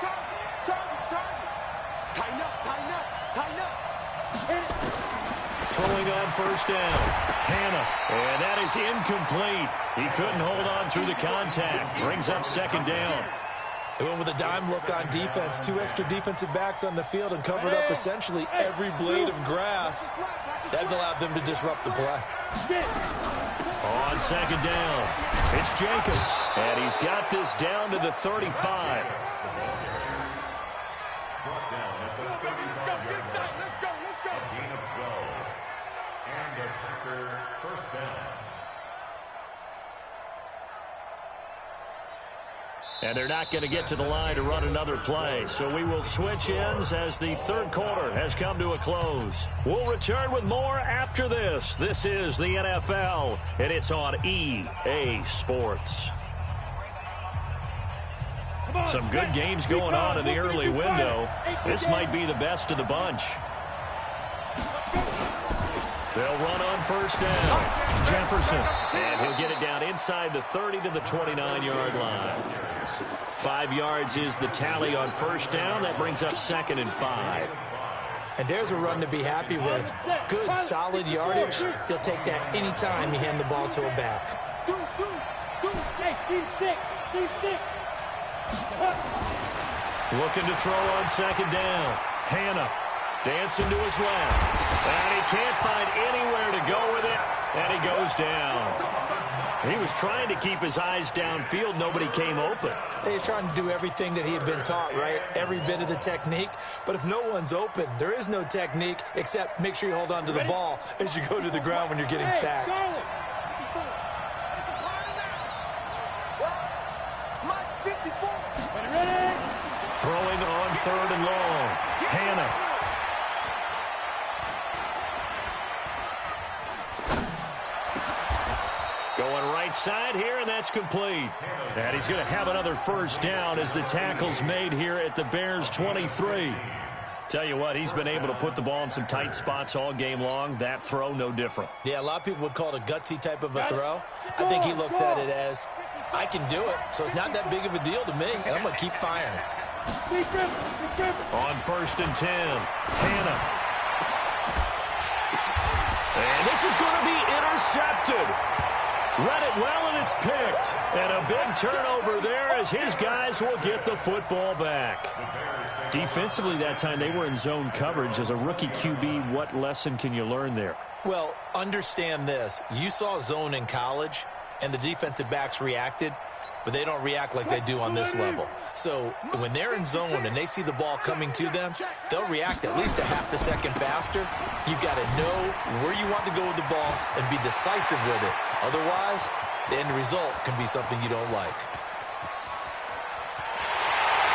Tighten up. Throwing on first down. Hannah. And that is incomplete. He couldn't hold on through the contact. Brings up 2nd down. They went with a dime look on defense. 2 extra defensive backs on the field and covered up essentially every blade of grass. That allowed them to disrupt the play. On 2nd down, it's Jacobs, and he's got this down to the 35. Brought down at the 35-yard line. Let's go. Gain of 12. And the Packer first down. And they're not going to get to the line to run another play. So we will switch ends as the 3rd quarter has come to a close. We'll return with more after this. This is the NFL, and it's on EA Sports. Some good games going on in the early window. This might be the best of the bunch. They'll run on first down. Jefferson, and he'll get it down inside the 30 to the 29-yard line. 5 yards is the tally on first down. That brings up 2nd and 5. And there's a run to be happy with. Good, solid yardage. He'll take that anytime you hand the ball to a back. Looking to throw on 2nd down. Hannah dancing to his left. And he can't find anywhere to go with it. And he goes down. He was trying to keep his eyes downfield. Nobody came open. He's trying to do everything that he had been taught, right? Every bit of the technique. But if no one's open, there is no technique except make sure you hold on to the ball as you go to the ground when you're getting sacked. Throwing on 3rd and long. Hannah. Going right side here, and that's complete. And he's going to have another first down as the tackle's made here at the Bears' 23. Tell you what, he's been able to put the ball in some tight spots all game long. That throw, no different. Yeah, a lot of people would call it a gutsy type of a throw. I think he looks at it as, I can do it, so it's not that big of a deal to me, and I'm going to keep firing. On 1st and 10, Hannah. And this is going to be intercepted. Read it well, and it's picked. And a big turnover there as his guys will get the football back. Defensively that time, they were in zone coverage. As a rookie QB, what lesson can you learn there? Well, understand this. You saw zone in college, and the defensive backs reacted, but they don't react like they do on this level. So when they're in zone and they see the ball coming to them, they'll react at least a half a second faster. You've got to know where you want to go with the ball and be decisive with it. Otherwise, the end result can be something you don't like.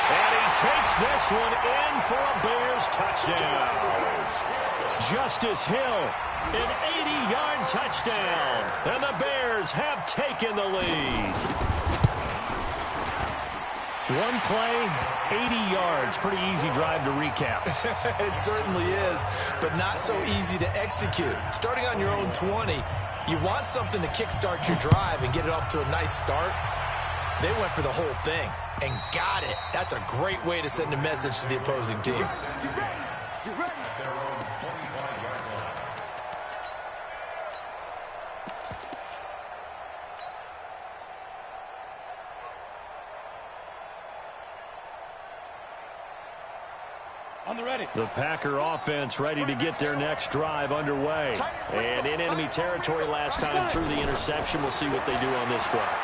And he takes this one in for a Bears touchdown. Justice Hill, an 80-yard touchdown. And the Bears have taken the lead. One play, 80 yards. Pretty easy drive to recap. It certainly is, but not so easy to execute. Starting on your own 20, you want something to kickstart your drive and get it off to a nice start. They went for the whole thing and got it. That's a great way to send a message to the opposing team. The Packer offense ready to get their next drive underway. And in enemy territory last time through the interception. We'll see what they do on this drive.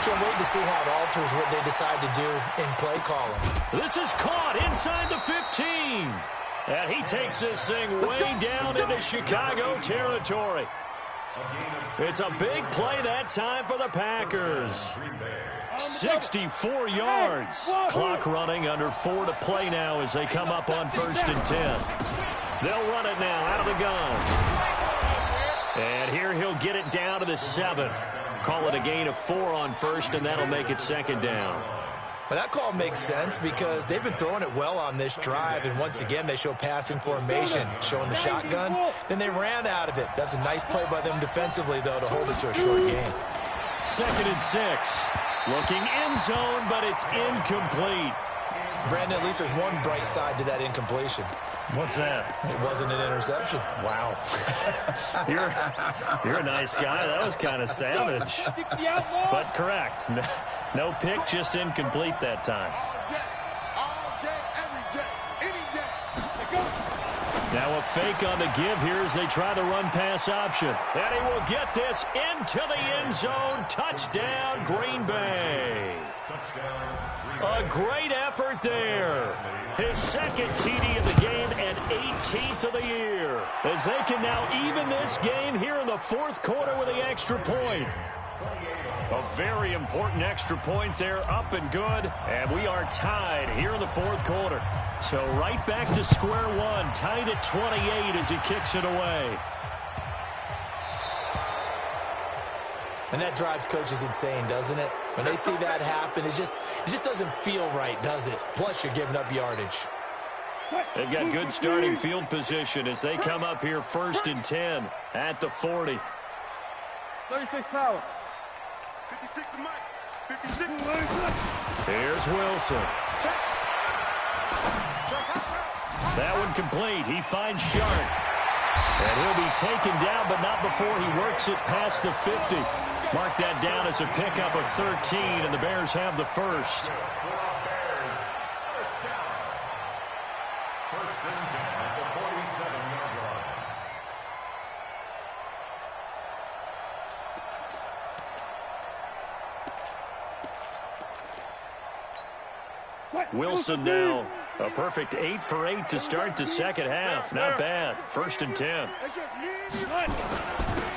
Can't wait to see how it alters what they decide to do in play calling. This is caught inside the 15. And he takes this thing way down into Chicago territory. It's a big play that time for the Packers. 64 yards. Clock running, under 4 to play now as they come up on 1st and 10. They'll run it now out of the gun. And here he'll get it down to the 7. Call it a gain of 4 on 1st, and that'll make it 2nd down. Well, that call makes sense because they've been throwing it well on this drive, and once again they show passing formation, showing the shotgun. Then they ran out of it. That's a nice play by them defensively, though, to hold it to a short game. 2nd and 6. Looking in zone, but it's incomplete. Brandon, at least there's one bright side to that incompletion. What's that? It wasn't an interception. Wow. You're a nice guy. That was kind of savage. But correct. No pick, just incomplete that time. All day, every day, any day. Now a fake on the give here as they try the run-pass option. And he will get this into the end zone. Touchdown, Green Bay. A great effort there. His 2nd TD of the game and 18th of the year. As they can now even this game here in the 4th quarter with the extra point. A very important extra point there, up and good. And we are tied here in the 4th quarter. So right back to square one, tied at 28 as he kicks it away. And that drives coaches insane, doesn't it? When they see that happen, it just doesn't feel right, does it? Plus, you're giving up yardage. They've got good starting field position as they come up here 1st and 10 at the 40. 36 power. 56 to Mike. 56. Here's Wilson. That one complete. He finds Sharp. And he'll be taken down, but not before he works it past the 50. Mark that down as a pickup of 13, and the Bears have the first. Wilson now a perfect 8 for 8 to start the second half. Not bad. 1st and 10.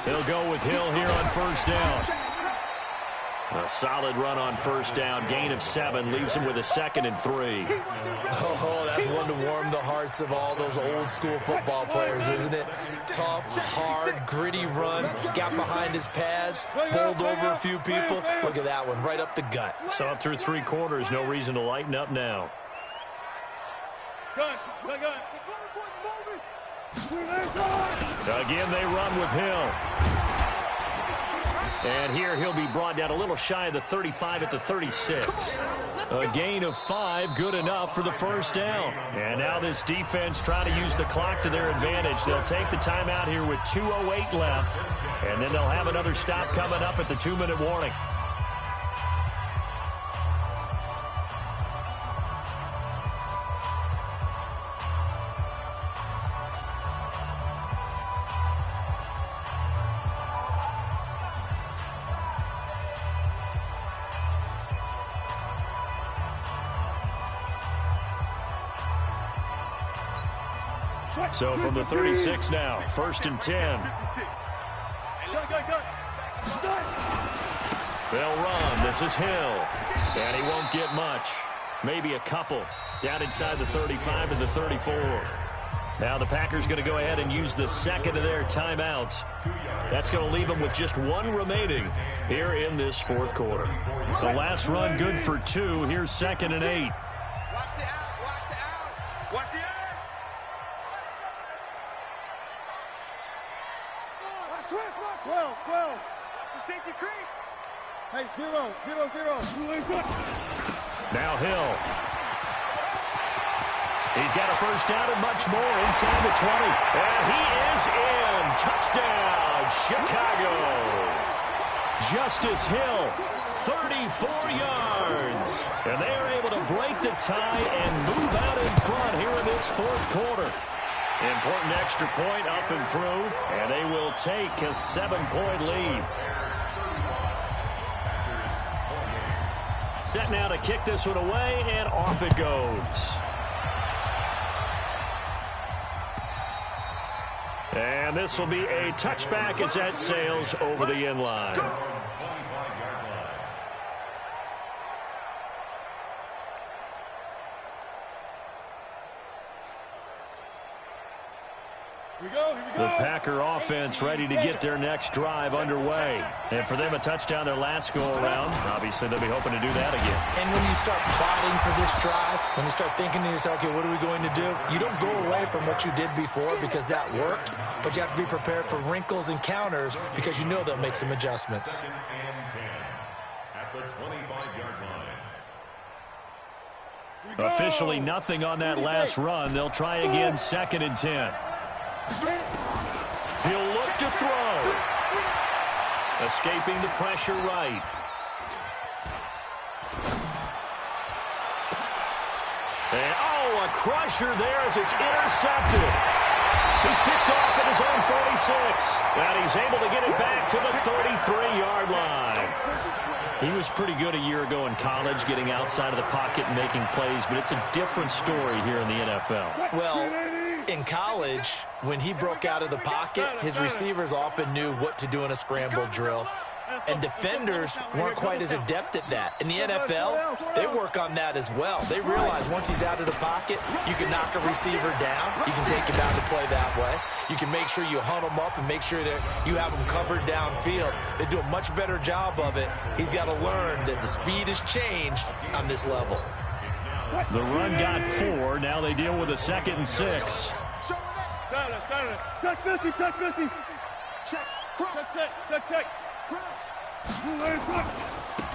He'll go with Hill here on 1st down. A solid run on first down. Gain of 7 leaves him with a 2nd and 3. Oh, that's one to warm the hearts of all those old school football players, isn't it? Tough, hard, gritty run. Got behind his pads, bowled over a few people. Look at that one, right up the gut. So through 3 quarters, no reason to lighten up now. Again, they run with Hill. And here he'll be brought down a little shy of the 35 at the 36. A gain of 5, good enough for the first down. And now this defense trying to use the clock to their advantage. They'll take the timeout here with 2:08 left. And then they'll have another stop coming up at the 2-minute warning. So from the 36 now, 1st and 10. They'll run. This is Hill. And he won't get much. Maybe a couple. Down inside the 35 to the 34. Now the Packers going to go ahead and use the 2nd of their timeouts. That's going to leave them with just 1 remaining here in this 4th quarter. The last run good for 2. Here's 2nd and 8. Watch the out. Watch the out. Watch the out. Well. It's a safety creep. Hey, 0. Now Hill. He's got a first down and much more inside the 20. And he is in. Touchdown, Chicago. Justice Hill, 34 yards. And they are able to break the tie and move out in front here in this 4th quarter. Important extra point up and through, and they will take a 7-point lead. Set now to kick this one away, and off it goes. And this will be a touchback as that sails over the end line. The Packer offense ready to get their next drive underway. And for them, a touchdown their last go-around. Obviously, they'll be hoping to do that again. And when you start plotting for this drive, when you start thinking to yourself, okay, what are we going to do? You don't go away from what you did before because that worked, but you have to be prepared for wrinkles and counters because you know they'll make some adjustments. 2nd and 10 at the 25-yard line. Officially nothing on that last run. They'll try again 2nd and 10. He'll look to throw. Escaping the pressure right. And, a crusher there as it's intercepted. He's picked off at his own 46. And he's able to get it back to the 33-yard line. He was pretty good a year ago in college, getting outside of the pocket and making plays, but it's a different story here in the NFL. Well, in college, when he broke out of the pocket, his receivers often knew what to do in a scramble drill. And defenders weren't quite as adept at that. In the NFL, they work on that as well. They realize once he's out of the pocket, you can knock a receiver down. You can take him out to play that way. You can make sure you hunt him up and make sure that you have him covered downfield. They do a much better job of it. He's got to learn that the speed has changed on this level. The run got 4. Now they deal with a 2nd and 6. Check 50. Check.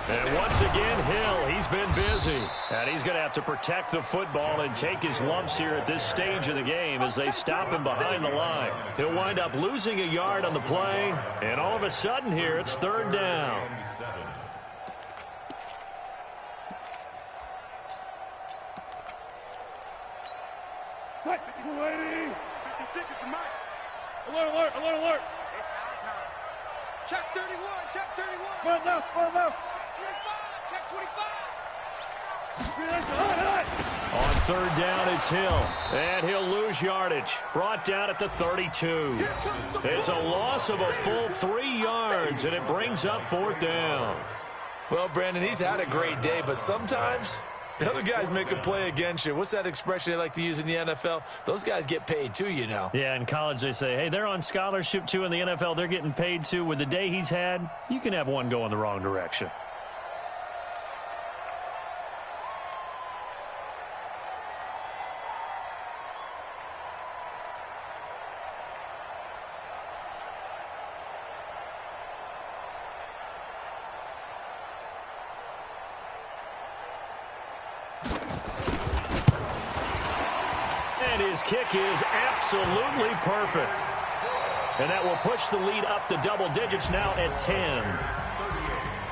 And once again, Hill, he's been busy. And he's going to have to protect the football and take his lumps here at this stage of the game as they stop him behind the line. He'll wind up losing a yard on the play. And all of a sudden here, it's 3rd down. Alert. It's our time. Check 31. Run left. 25. Check 25. On 3rd down, it's Hill. And he'll lose yardage. Brought down at the 32. It's a loss of a full 3 yards, and it brings up 4th down. Well, Brandon, he's had a great day, but sometimes the other guys make a play against you. What's that expression they like to use in the NFL? Those guys get paid too, you know. Yeah, in college they say, hey, they're on scholarship too. In the NFL, they're getting paid too. With the day he's had, you can have one go in the wrong direction. His kick is absolutely perfect. And that will push the lead up to double digits now at 10.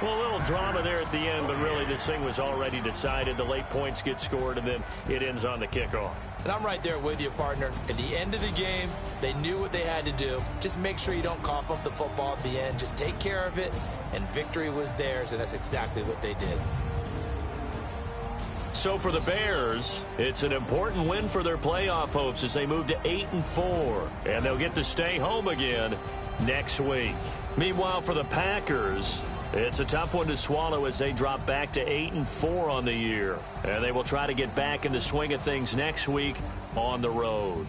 Well, a little drama there at the end, but really this thing was already decided. The late points get scored, and then it ends on the kickoff. And I'm right there with you, partner. At the end of the game, they knew what they had to do. Just make sure you don't cough up the football at the end. Just take care of it, and victory was theirs, and that's exactly what they did. So for the Bears, it's an important win for their playoff hopes as they move to 8-4, and they'll get to stay home again next week. Meanwhile, for the Packers, it's a tough one to swallow as they drop back to 8-4 on the year, and they will try to get back in the swing of things next week on the road.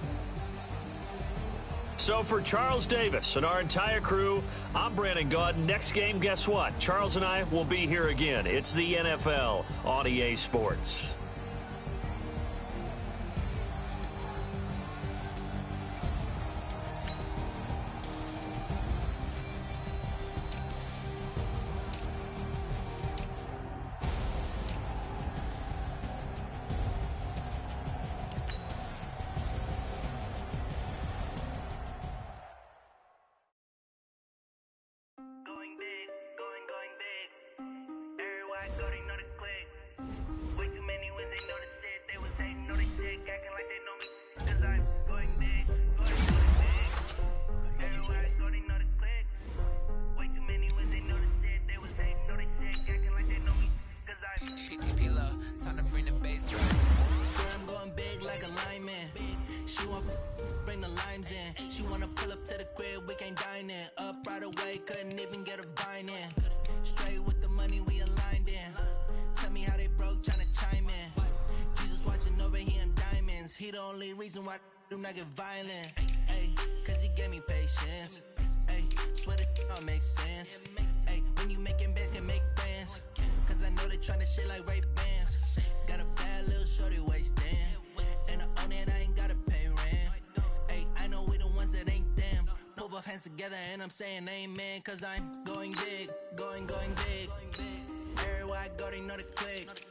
So for Charles Davis and our entire crew, I'm Brandon Gaudin. Next game, guess what? Charles and I will be here again. It's the NFL on EA Sports. Reason why do not get violent, ayy, cause he gave me patience, ayy, swear that don't make sense, ayy, when you making bands can make friends, cause I know they tryna shit like Ray-Bans, got a bad little shorty wasting, and I own it, I ain't gotta pay rent, ayy, I know we the ones that ain't them, pull both hands together and I'm saying amen, cause I'm going big, going big, everywhere I go they know the click.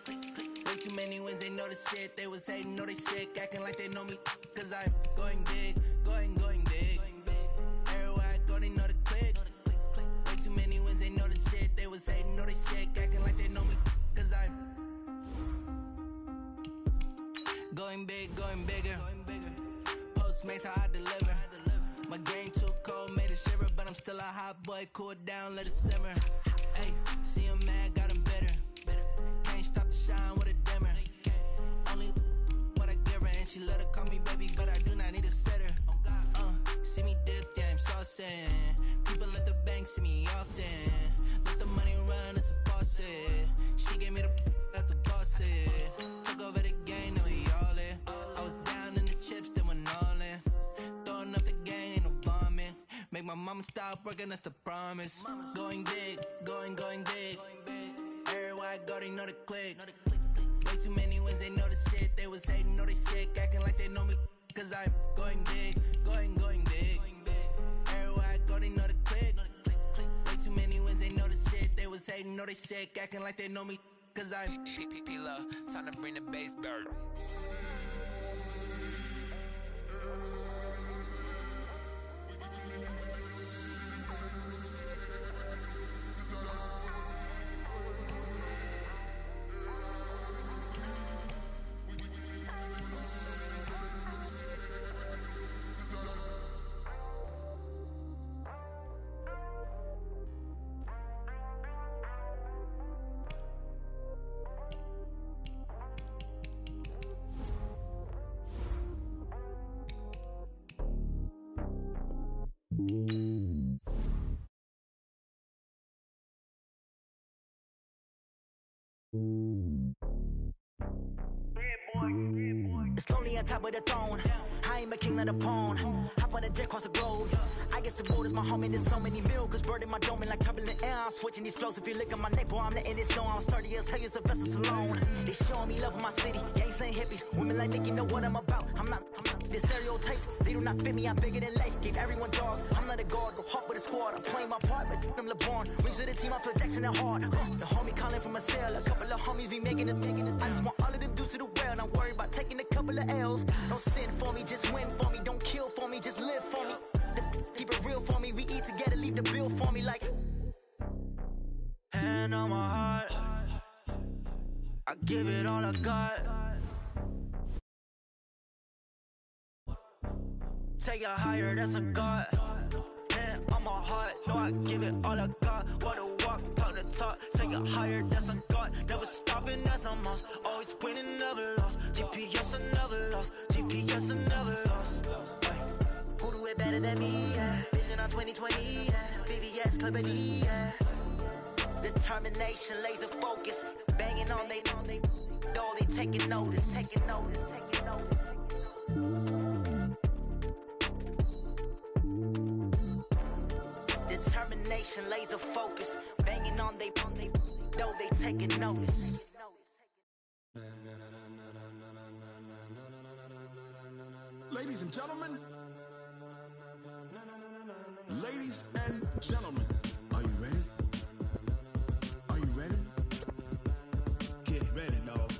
Way too many wins, they know the shit. They was hating, know they sick, acting like they know me. Cause I'm going big, going big. Everywhere I go, they know the click. Way too many wins, they know the shit. They was hating, know they sick, acting like they know me. Cause I'm going big, going bigger. Postmates, how I deliver. My game too cold, made it shiver. But I'm still a hot boy, cool it down, let it simmer. Hey, see him mad, got him bitter. Can't stop the shine with a dimmer. Only what I give her, and she let her call me baby, but I do not need a sitter. See me dip, yeah, I'm saucing. People at the bank see me often. Let the money run, it's a faucet. She gave me the at the bosses. Took over the game, now we all in. I was down in the chips, then went all in. Throwing up the game, ain't no bombing. Make my mama stop working, that's the promise. Going big, going big. Everywhere I go, they know the click. Way too many wins, they know the shit. They was hating, know they sick, acting like they know me. Cause I'm going big, going big. Everywhere I go, they know the click. Way too many wins, they know the shit. They was hating, know they sick, acting like they know me. Cause I'm P-P-P-Love, time to bring the bass back. on top of the throne. I ain't a king of the pawn. Hop on a jet across the globe. I guess the road is my home and there's so many mil. Cause bird in my dome and like turbulent air. I'm switching these flows. If you look at my neck, boy, I'm letting it snow. I'm sturdy as hell, it's a vessel alone. They showing me love in my city. Gangs ain't hippies. Women like Nicky know what I'm about. I'm not the stereotypes. They do not fit me. I'm bigger than life. Gave everyone dogs. I'm not a guard. Go hawk with a squad. I'm playing my part, but them LeBron. Rings to the team. I feel Jackson and hard. The homie calling from a cell. A couple of homies be making it. I just want all of them dudes to the well. Not worry about taking a couple of L's. Don't sin for me, just win for me. Don't kill for me, just live for me. Keep it real for me. We eat together, leave the bill for me like. Hand on my heart, I give it all I got. Take it higher, that's a God. Hand on my heart, no, I give it all I got. Wanna walk, talk the talk, take it higher, that's a God. Never stopping, that's a must. Always winning, never lost. GPS, I never lost. GPS, I never lost. Who do it better than me? Yeah. Vision on 2020, yeah. VVS, Clippity, yeah. Determination, laser focus. Banging on they taking notice, taking notice, taking notice. Determination, laser focus. Banging on they taking notice. Ladies and gentlemen, ladies and gentlemen, are you ready? Are you ready? Get ready, dog.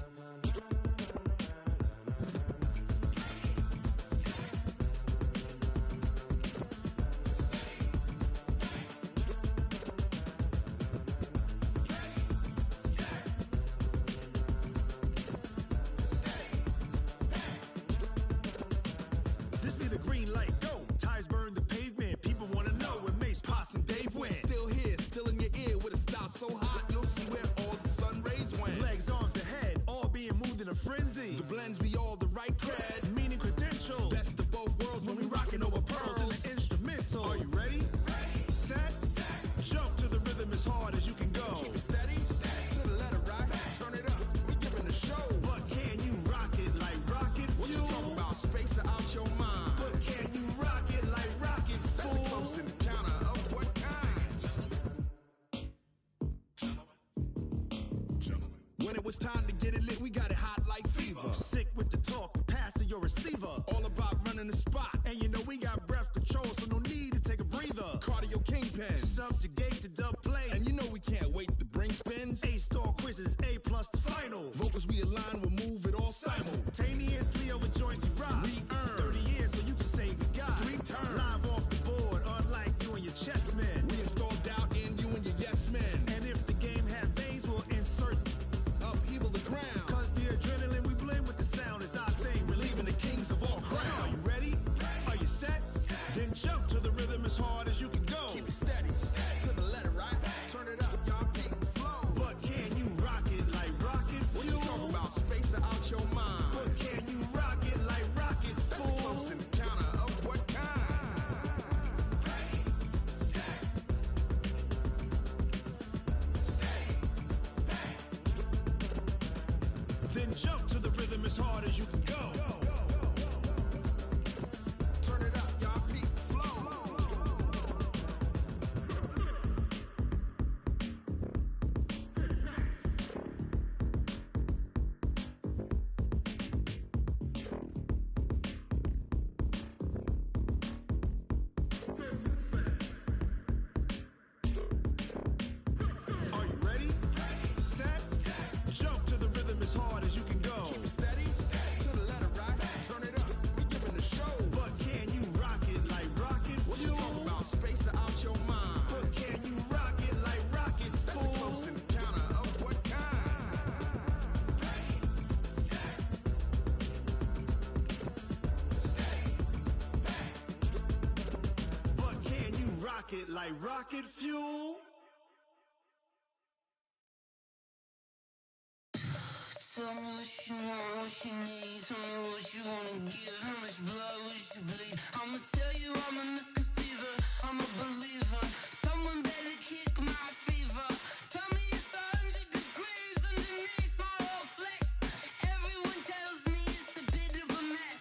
This be the green light, go. Tires burn the pavement. People want to know where Mace, Potts, and Dave went. Still here, still in your ear with a style so hot, you'll see where all the sun rays went. Legs, arms, and head, all being moved in a frenzy. The blends be all the right cred, meaning credentials. Best of both worlds when we rocking over pearls in the instrumental. Are you ready? Set, jump to the rhythm as hard as you can go. Keep it steady, to the letter right. Turn it up, we giving the show. But can you rock it like rocket fuel? What you talking about? Space out your mind. But can you rock it like rockets, fool? That's a close encounter of what kind? Gentlemen. When it was time to get it lit, we got it hot like fever. Sick with the talk, pass to your receiver. All about running the spot. And you know we got breath control, so no need to take a breather. Cardio kingpin, subjugate the dub play. And you know we can't wait to bring spins. A-star quizzes, A+ the final. Vocals we align, we'll move it all simultaneously over joints we rock. We earn 30 years, so you can say we got 3 turns. Live off the board, unlike you and your chess men. We install doubt in you and your yes men. And if the game had veins, we'll insert upheaval the ground. Cause the adrenaline we blend with the sound is our thing, relieving the kings of all crowns. So are you ready? Are you set? Then jump to the rhythm as hard as you can go. Keep it steady, to the letter right. Turn it up, y'all keep the flow. But can you rock it like rocket fuel? What you talking about? Space out your mind. But can you rock it like rockets, fool? That's a close encounter of what kind? Then jump to the rhythm as hard as you can go. Turn it up, y'all peak flow. Are you ready? Set, jump to the rhythm as hard as you can go. Keep it steady, to the letter right. Turn it up, we giving the show. But can you rock it like rocket fuel? What you talking about? Space out your mind. But can you rock it like rockets, fool? That's a close encounter of what kind? But can you rock it like rocket fuel? Tell me what you want, what you need. Tell me what you wanna give. How much blood would you bleed? I'ma tell you I'm a misconceiver. I'm a believer. Someone better kick my fever. Tell me it's 100 degrees underneath my whole flesh. Everyone tells me it's a bit of a mess.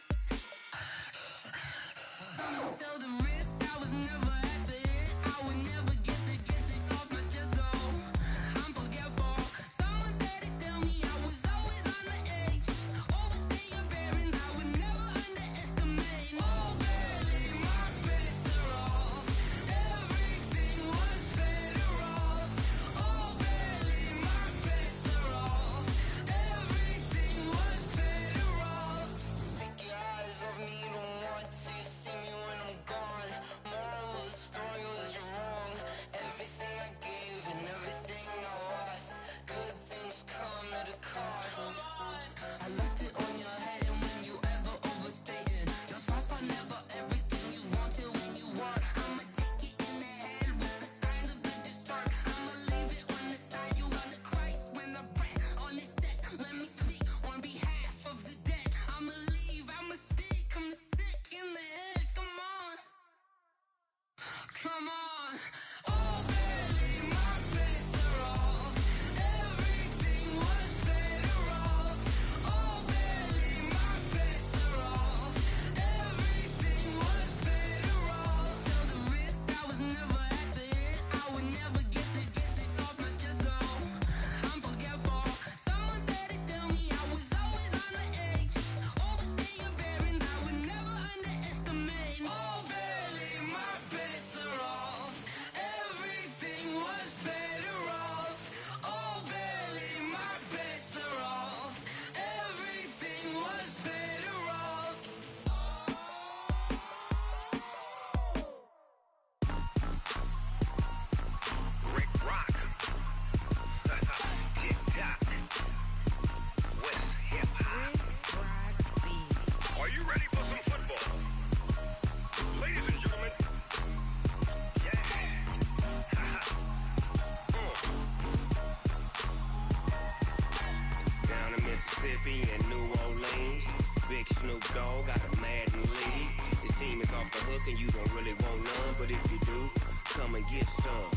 and you don't really want none, but if you do, come and get some.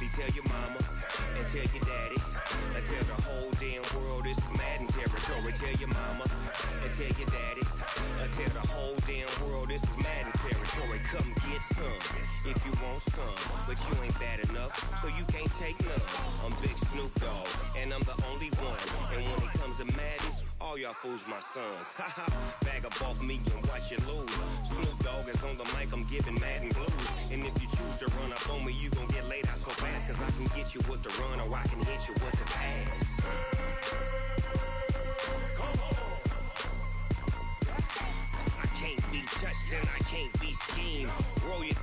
See, tell your mama and tell your daddy and tell the whole damn world this is Madden territory. Tell your mama and tell your daddy and tell the whole damn world this is Madden territory. Come get some if you want some, but you ain't bad enough, so you can't take none. I'm Big Snoop Dogg, and I'm the only one. And when it comes to Madden, all y'all fools my sons. Haha, bag up off me and watch you lose. Snoop Dogg is on the mic, I'm giving Madden blues. And if you choose to run up on me, you gon' get laid out so fast, cause I can get you with the run or I can hit you with the pass. I can't be touched and I can't be schemed. Roll you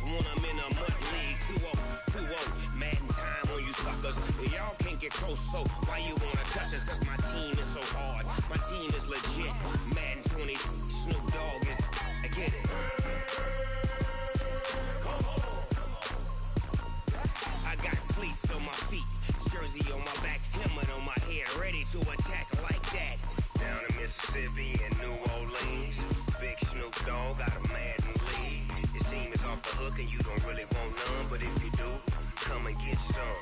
when I'm in a mud league. 2-0, Madden time on you suckers. Y'all can't get close, so why you wanna touch us? Cause my team is so hard, my team is legit. Madden 20, Snoop Dogg is, I get it. I got cleats on my feet, jersey on my back, helmet on my head, ready to attack like that. Down in Mississippi and New Orleans, Big Snoop Dogg got a Madden league. His team is off the hook and you don't really want none, but if you do, come and get some.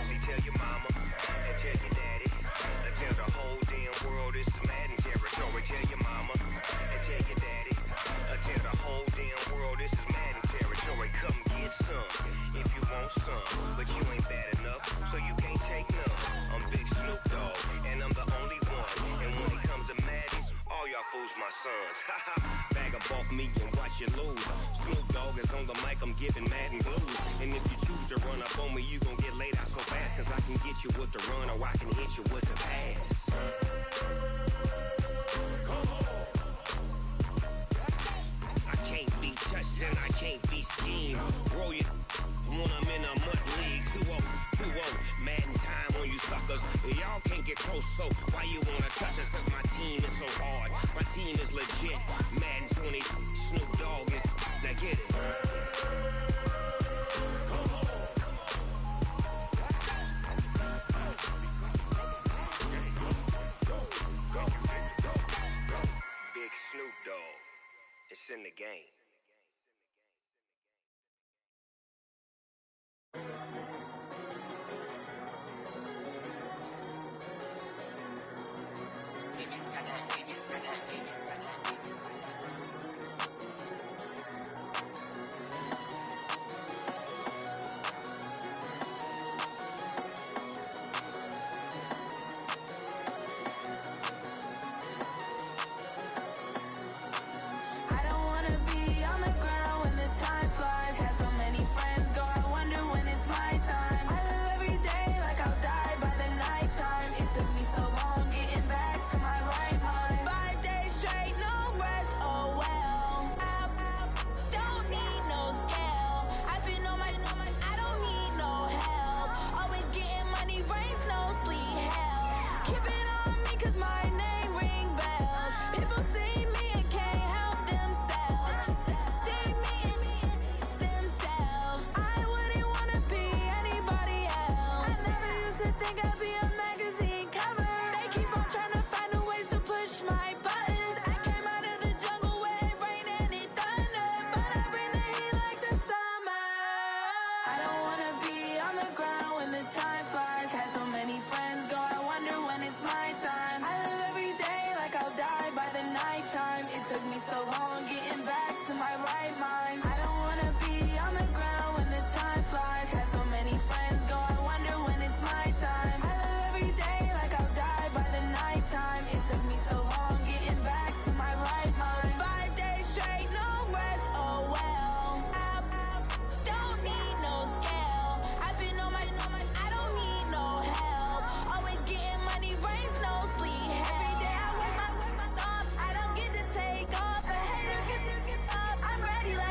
See, tell your mama and tell your daddy and tell the whole damn world this is Madden territory. Tell your mama and tell your daddy and tell the whole damn world this is Madden territory. Come get some if you want some, but you ain't bad enough, so you can't take none. I'm Big Snoop Dogg, and I'm the only one. And when it comes to Madden, all y'all fools my sons. Haha, bag up off me and watch you lose. Snoop Dogg is on the mic, I'm giving Madden blues. And if you choose to run up on me, you gon' get laid out so fast, cause I can get you with the run or I can hit you with the pass. I can't be touched and I can't be schemed. Roll you when I'm in a mud league. 2-0, Madden time on you suckers. Y'all can't get close, so why you wanna touch us? Cause my team is so hard, my team is legit. Madden 20, Snoop Dogg is, now get it. Big Snoop Dogg, it's in the game.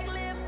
Live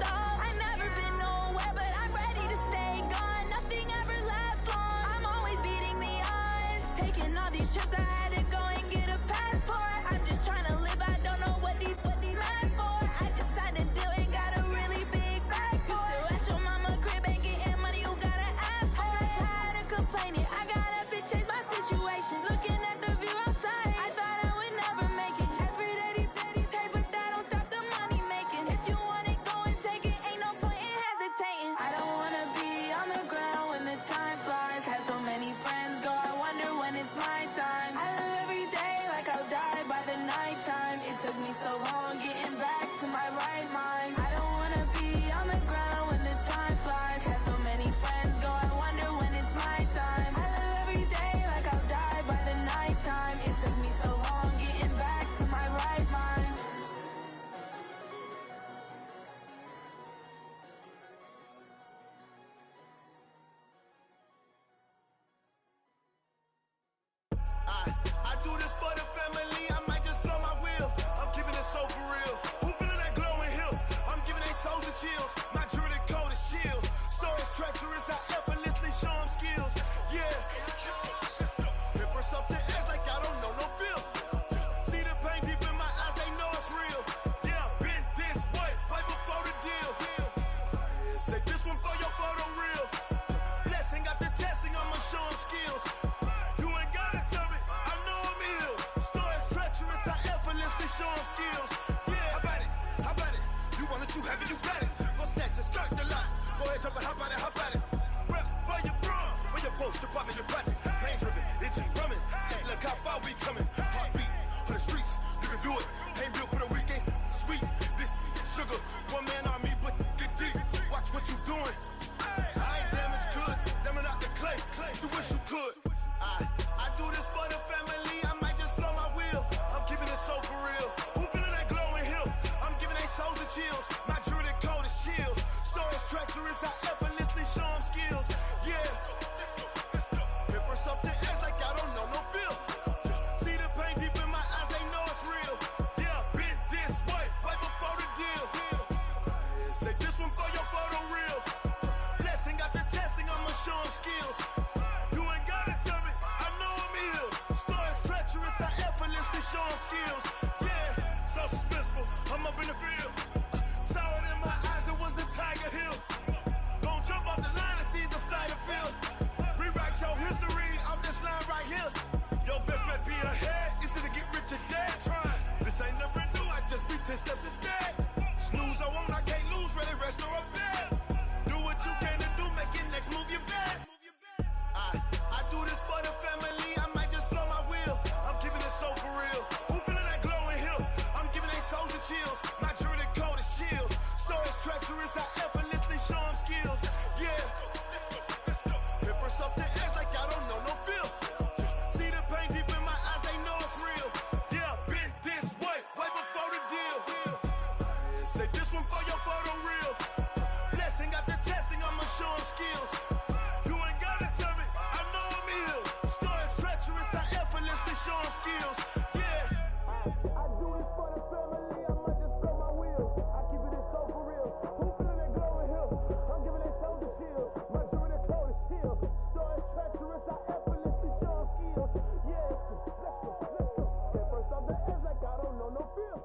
I do this for the family, I might just blow my wheel. I'm keeping it so for real. Who feeling that glowing hill? I'm giving they souls the chills. My jewelry code is chill. Stories treacherous, I effortlessly show them skills. Yeah. Hit first off the edge like I don't know no feel. See the pain deep in my eyes, they know it's real. Yeah, been this way, way before the deal. Yeah, say this one for your photo real. Blessing after testing, I'ma show them skills. You ain't gotta tell me, I know I'm ill. Stories treacherous, I effortlessly show them skills. Yeah, how about it? How about it? You want it, you have it, you got it. Go snatch it, start the lot. Go ahead, jump it, how about it? How about it? Rep where you from, where you post, you're popping your projects. Pain driven, itching, drumming. Look how far we coming. Heartbeat on the streets, you can do it. Ain't built for the weekend, sweet. This sugar, one man army, but get deep. Watch what you doing. I ain't damaged goods, damn it out the clay. You wish you could. I do this for the family, I might just blow my wheel. I'm keeping it so for real. Who feeling that glowing hill? I'm giving they souls the chills. My jewelry code is chill. Stories treacherous, I effortlessly show them skills. Yeah. Hit first off the edge like I don't know no feel. See the pain deep in my eyes, they know it's real. Yeah, been this way, way before the deal. Yeah, say this one for your photo real. Blessing after testing, I'ma show them skills. You ain't gotta tell me, I know I'm ill. Stories treacherous, I effortlessly show them skills. Yeah, so suspenseful, I'm up in the field. Saw it in my eyes, it was the Tiger Hill. Gon' jump off the line and see the flight of field. Rewrite your history off this line right here. Your best bet be ahead, easy to get rich or dead trying. This ain't never new, I just be 10 steps instead. Snooze I won't, I can't lose, ready, rest or up bed. Do what you can to do, make your next move your best. I do this for the family, I might just blow my wheel. I'm keeping it so for real. Who feeling that glowing hill? I'm giving they souls the chills. My jewelry code is chill. Stories treacherous, I effortlessly show them skills. Yeah. Hit first off the edge like I don't know no feel. See the pain deep in my eyes, they know it's real. Yeah, been this way, way before the deal. Yeah, say this one for your photo real. Blessing after testing, I'ma show them skills. You ain't gotta tell me, I know I'm ill. Stories treacherous, I effortlessly show them skills. Yeah. I do this for the family, I might just blow my wheel. I keep it so for real. Who feeling that glowing hill? I'm giving they souls the chills. My jewelry code is chill. Stories treacherous, I effortlessly show them skills. Yeah, let's go. Get first off the edge like I don't know no feel.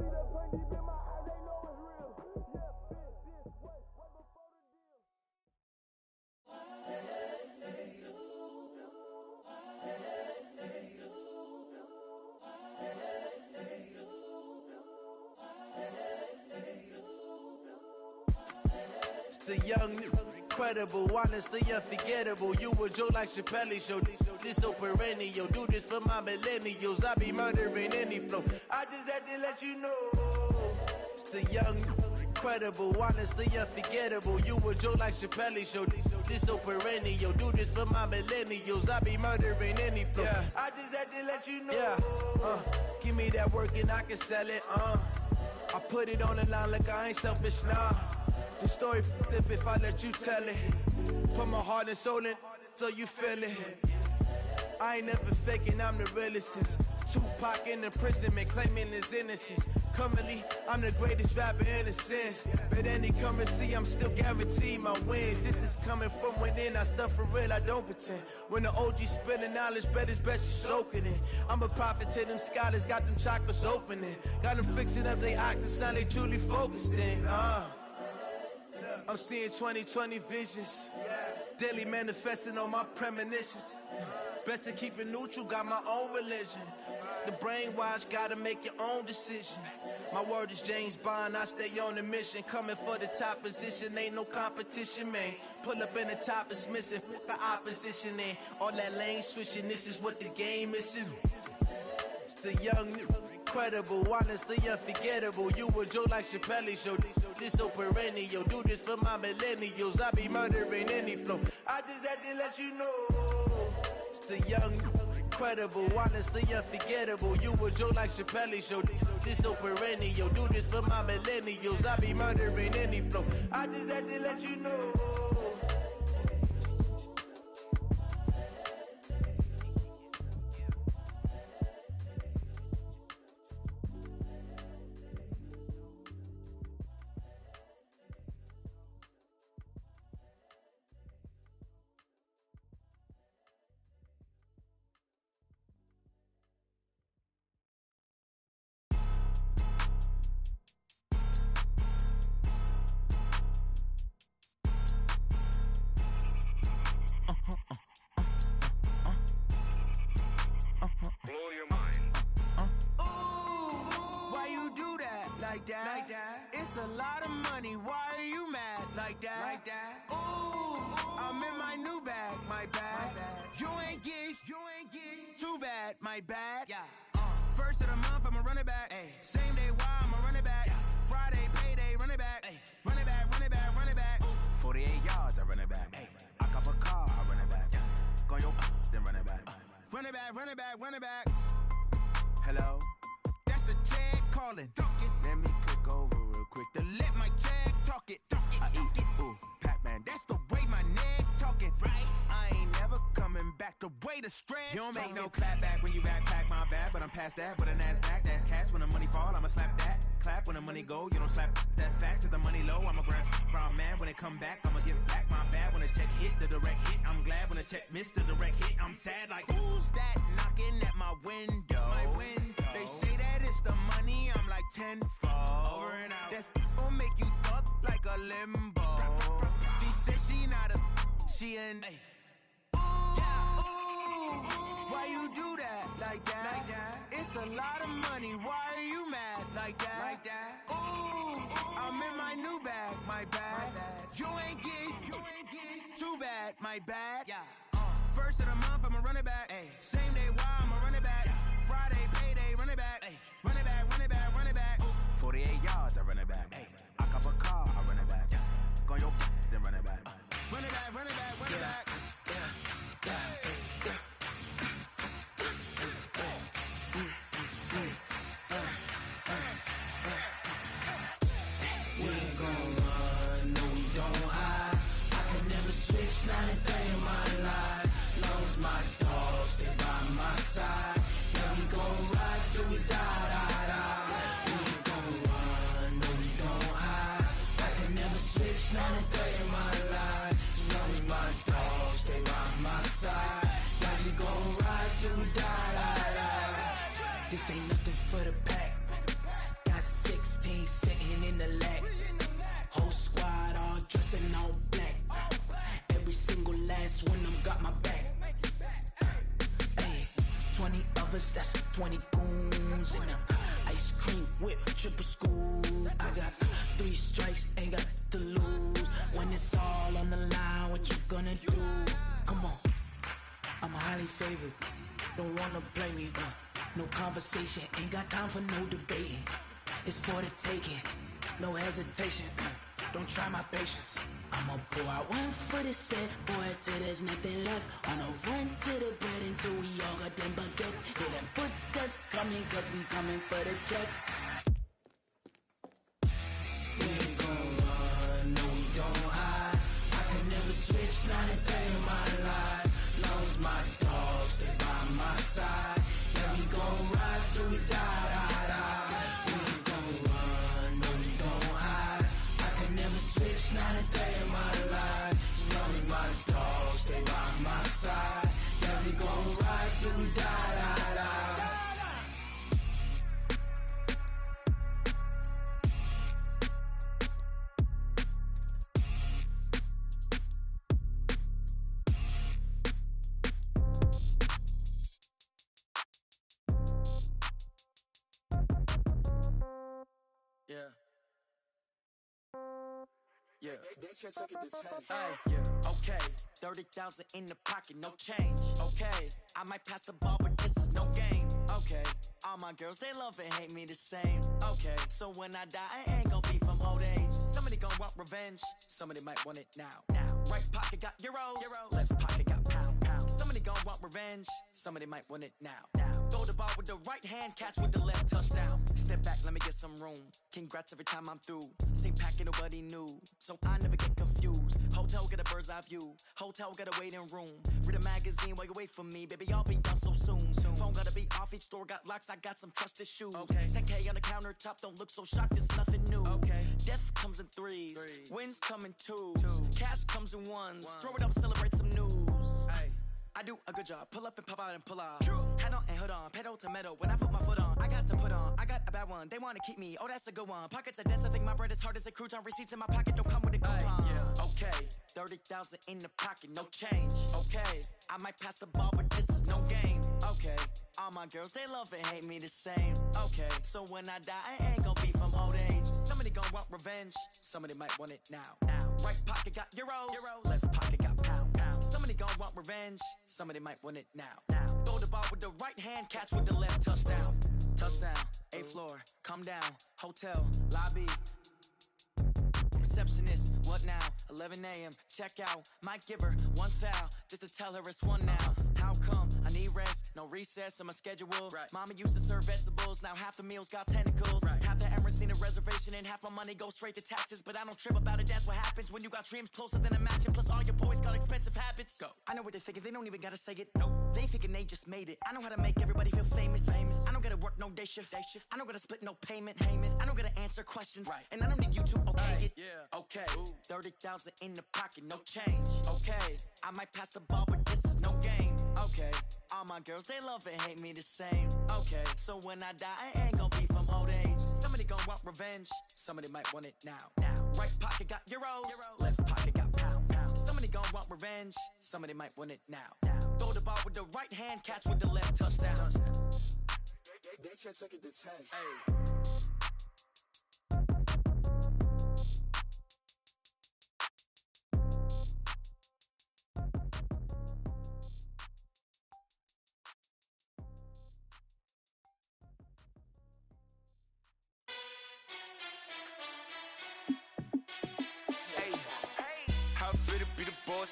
See that pain deep in my eyes, they know it's real. Yeah, been this way, way before the deal. It's the young, incredible, honestly unforgettable. You a Joe like Chappelle show. This so perennial. Do this for my millennials. I be murdering any flow. I just had to let you know. It's the young, incredible, honestly unforgettable. You a Joe like Chappelle show. This so perennial. Do this for my millennials. I be murdering any flow. Yeah. I just had to let you know. Yeah. Give me that work and I can sell it. I put it on the line like I ain't selfish, nah. The story flip if I let you tell it. Put my heart and soul in so you feel it. I ain't never faking, I'm the realest since Tupac in imprisonment, claiming his innocence. Currently, I'm the greatest rapper in a sense. But any currency, I'm still guaranteed my wins. This is coming from within, I stuff for real, I don't pretend. When the OG spilling knowledge, bet it's best you soak it in. I'm a prophet to them scholars, got them chakras opening. Got them fixing up they octaves, now they truly focused in. I'm seeing 2020 visions. Daily manifesting on my premonitions. Best to keep it neutral, got my own religion. The brainwash, gotta make your own decision. My word is James Bond, I stay on a mission. Coming for the top position, ain't no competition, man. Pull up in the top is missing, the opposition in. All that lane switching, this is what the game is. It's the young, incredible, honestly unforgettable. You a Joe like Chappelle show. This so perennial. Do this for my millennials. I be murdering any flow. I just had to let you know. It's the young, incredible, honestly unforgettable. You a Joe like Chappelle show. This so perennial. Do this for my millennials. I be murdering any flow. I just had to let you know. like that. It's a lot of money, why are you mad like that? Ooh, I'm in my new bag, my bad. You ain't get too bad, my bad. First of the month, I'ma run it back. Same day, why I'ma run it back. Friday, payday, run it back. Run it back, run it back, run it back. 48 yards, I run it back. I cop a car, I run it back. Go yo, then run it back. Run it back, run it back, run it back. Hello? That's the jag calling. Let me click over real quick to let my jag talk it. I eat it, ooh, Pac-Man. That's the way my neck talking. Right? I ain't never coming back the way the stress. You don't make no clap back when you backpack, my bad. But I'm past that with a NASDAQ. That's cash when the money fall, I'ma slap that. Clap when the money go, you don't slap. That's facts. If the money low, I'ma grab brown man. When it come back, I'ma give back my bad. When the check hit, the direct hit. I'm glad when the check missed the direct hit. I'm sad like, who's that knocking at my window? My window. They say that it's the money, I'm like tenfold. Over and out. That's gon' make you fuck like a limbo. She said she not a, she an. Why you do that like that? It's a lot of money, why are you mad like that? Ooh, I'm in my new bag, my bad. You ain't get too bad, my bad. First of the month, I'ma run it back. Same day, why I'ma run it back. Friday, payday, run it back. Run it back, run it back, run it back. 48 yards, I run it back. I cop a car, I run it back. Go yo, then run it back. Run it back, run it back, run it back. We ain't gon' run, no we don't hide. I can never switch, not a day in my life. Long as my dogs stay by my side. Yeah, we gon' ride till we die. We ain't gon' run, no we don't hide. I can never switch, not a day in my life. As long as my dogs stay by my side. Yeah, we gon' ride till we die. This ain't nothing for the pack. Got 16 sitting in the lag. Whole squad all dressing all black. Every single last one of them got my back. 20 of us, that's 20 goons in the ice cream whip, triple school. I got 3 strikes, ain't got to lose. When it's all on the line, what you gonna do? Come on, I'm highly favored. Don't wanna blame me. No conversation, ain't got time for no debating. It's for the taking, no hesitation. Don't try my patience. I'ma pour out one for the set, boy, till there's nothing left. On a run to the bread until we all got them baguettes. Hear them footsteps coming, cause we coming for the check. We ain't gon' run, no we don't hide. I can never switch, not a day in my life. Long as my dogs stay by my side. Yeah, we gon' ride till we die. We ain't gon' run, no we don't hide. I can never switch, not a day in my life. As long as my dogs stay by my side. Yeah, we gon' ride till we die. Yeah. Yeah. Hey, yeah. Okay. 30,000 in the pocket, no change. Okay. I might pass the ball, but this is no game. Okay. All my girls, they love and hate me the same. Okay. So when I die, I ain't gon' be from old age. Somebody gon' want revenge. Somebody might want it now. Right pocket got euros. Left pocket got pounds. Somebody gon' want revenge. Somebody might want it now. Throw the ball with the right hand, catch with the left, touchdown. Step back, let me get some room. Congrats every time I'm through. Same packet, nobody knew, so I never get confused. Hotel get a bird's eye view. Hotel got a waiting room. Read a magazine while you wait for me, baby. I'll be done so soon. Phone gotta be off. Each store got locks. I got some trusted shoes. Okay. 10K on the countertop. Don't look so shocked. It's nothing new. Okay. Death comes in threes. Wins come in twos. Cash comes in ones. Throw it up, celebrate some news. Ay. I do a good job. Pull up and pop out and pull out. Head on and hood on. Pedal to metal. When I put my foot on, I got to put on. I got a bad one. They want to keep me. Oh, that's a good one. Pockets are dense. I think my bread is hard as a crouton. Receipts in my pocket don't come with a coupon. Yeah. Okay. 30,000 in the pocket. No change. Okay. I might pass the ball, but this is no game. Okay. All my girls, they love and hate me the same. Okay. So when I die, I ain't gonna be from old age. Somebody gon' want revenge, somebody might want it now. Right pocket got euros, left pocket got pounds. Somebody gon' want revenge, somebody might want it now. Throw the ball with the right hand, catch with the left, touchdown. Touchdown, 8th floor, come down, hotel, lobby. Receptionist, what now? 11 a.m., check out. Might give her one foul, just to tell her it's one now. How come? I need rest, no recess on my schedule. Mama used to serve vegetables, now half the meals got tentacles. Half the Emirates need a reservation and half my money goes straight to taxes. But I don't trip about it, that's what happens when you got dreams closer than a match. And plus all your boys got expensive habits. Go. I know what they're thinking, they don't even gotta say it. Nope. They thinking they just made it. I know how to make everybody feel famous. I don't gotta work no day shift. I don't gotta split no payment. I don't gotta answer questions. And I don't need you to okay it. Okay, 30,000 in the pocket, no change. Okay, I might pass the ball, but this is no game. Okay, all my girls, they love and hate me the same. Okay, so when I die, I ain't gon' be from old age. Somebody gon' want revenge, somebody might want it now. Right pocket got euros, left pocket got pounds. Somebody gon' want revenge, somebody might want it now. Throw the ball with the right hand, catch with the left, touchdown. They can't take it to 10. Hey.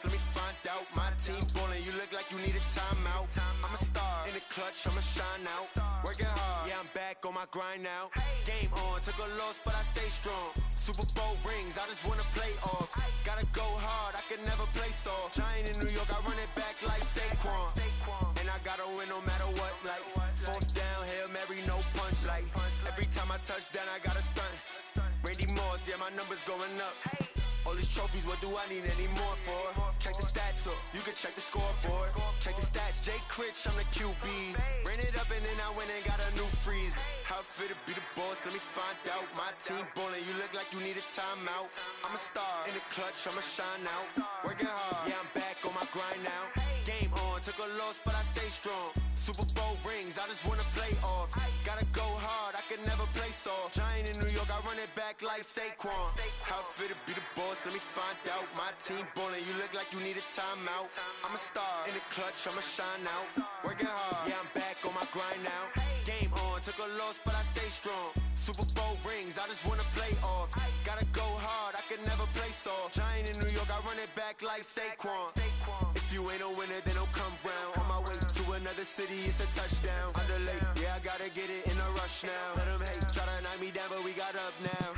Let me find out. My team ballin', you look like you need a timeout. I'm a star in the clutch, I'ma shine out. Working hard, yeah, I'm back on my grind now. Game on, took a loss, but I stay strong. Super Bowl rings, I just wanna play off. Gotta go hard, I can never play soft. Giant in New York, I run it back like Saquon. And I gotta win no matter what, like 4th down, Hail Mary, no punch. Like every time I touch down, I gotta stunt. Randy Moss, yeah, my numbers going up. All these trophies, what do I need any more for? Check the stats up, you can check the scoreboard. Check the stats, Jake Critch, I'm the QB. Ran it up and then I went and got a new freeze. How it fit to be the boss, let me find out. My team ballin', you look like you need a timeout. I'm a star in the clutch, I'ma shine out. Working hard, yeah, I'm back on my grind now. Game on, took a loss, but I stay strong. Super Bowl rings, I just wanna play off. Gotta go hard, I can never play soft. Giant in New York, I run it back like Saquon. How it fit to be the boss, let me find out. My team ballin', you look like you need a timeout. I'm a star in the clutch, I'ma shine out. Working hard, yeah, I'm back on my grind now. Game on, took a loss, but I stay strong. Super Bowl rings, I just wanna play off. Gotta go hard, I can never play soft. Giant in New York, I run it back like Saquon. If you ain't a winner, then don't come round. On my way to another city, it's a touchdown. Underlay, yeah, I gotta get it in a rush now. Let them hate, try to knock me down, but we got up now.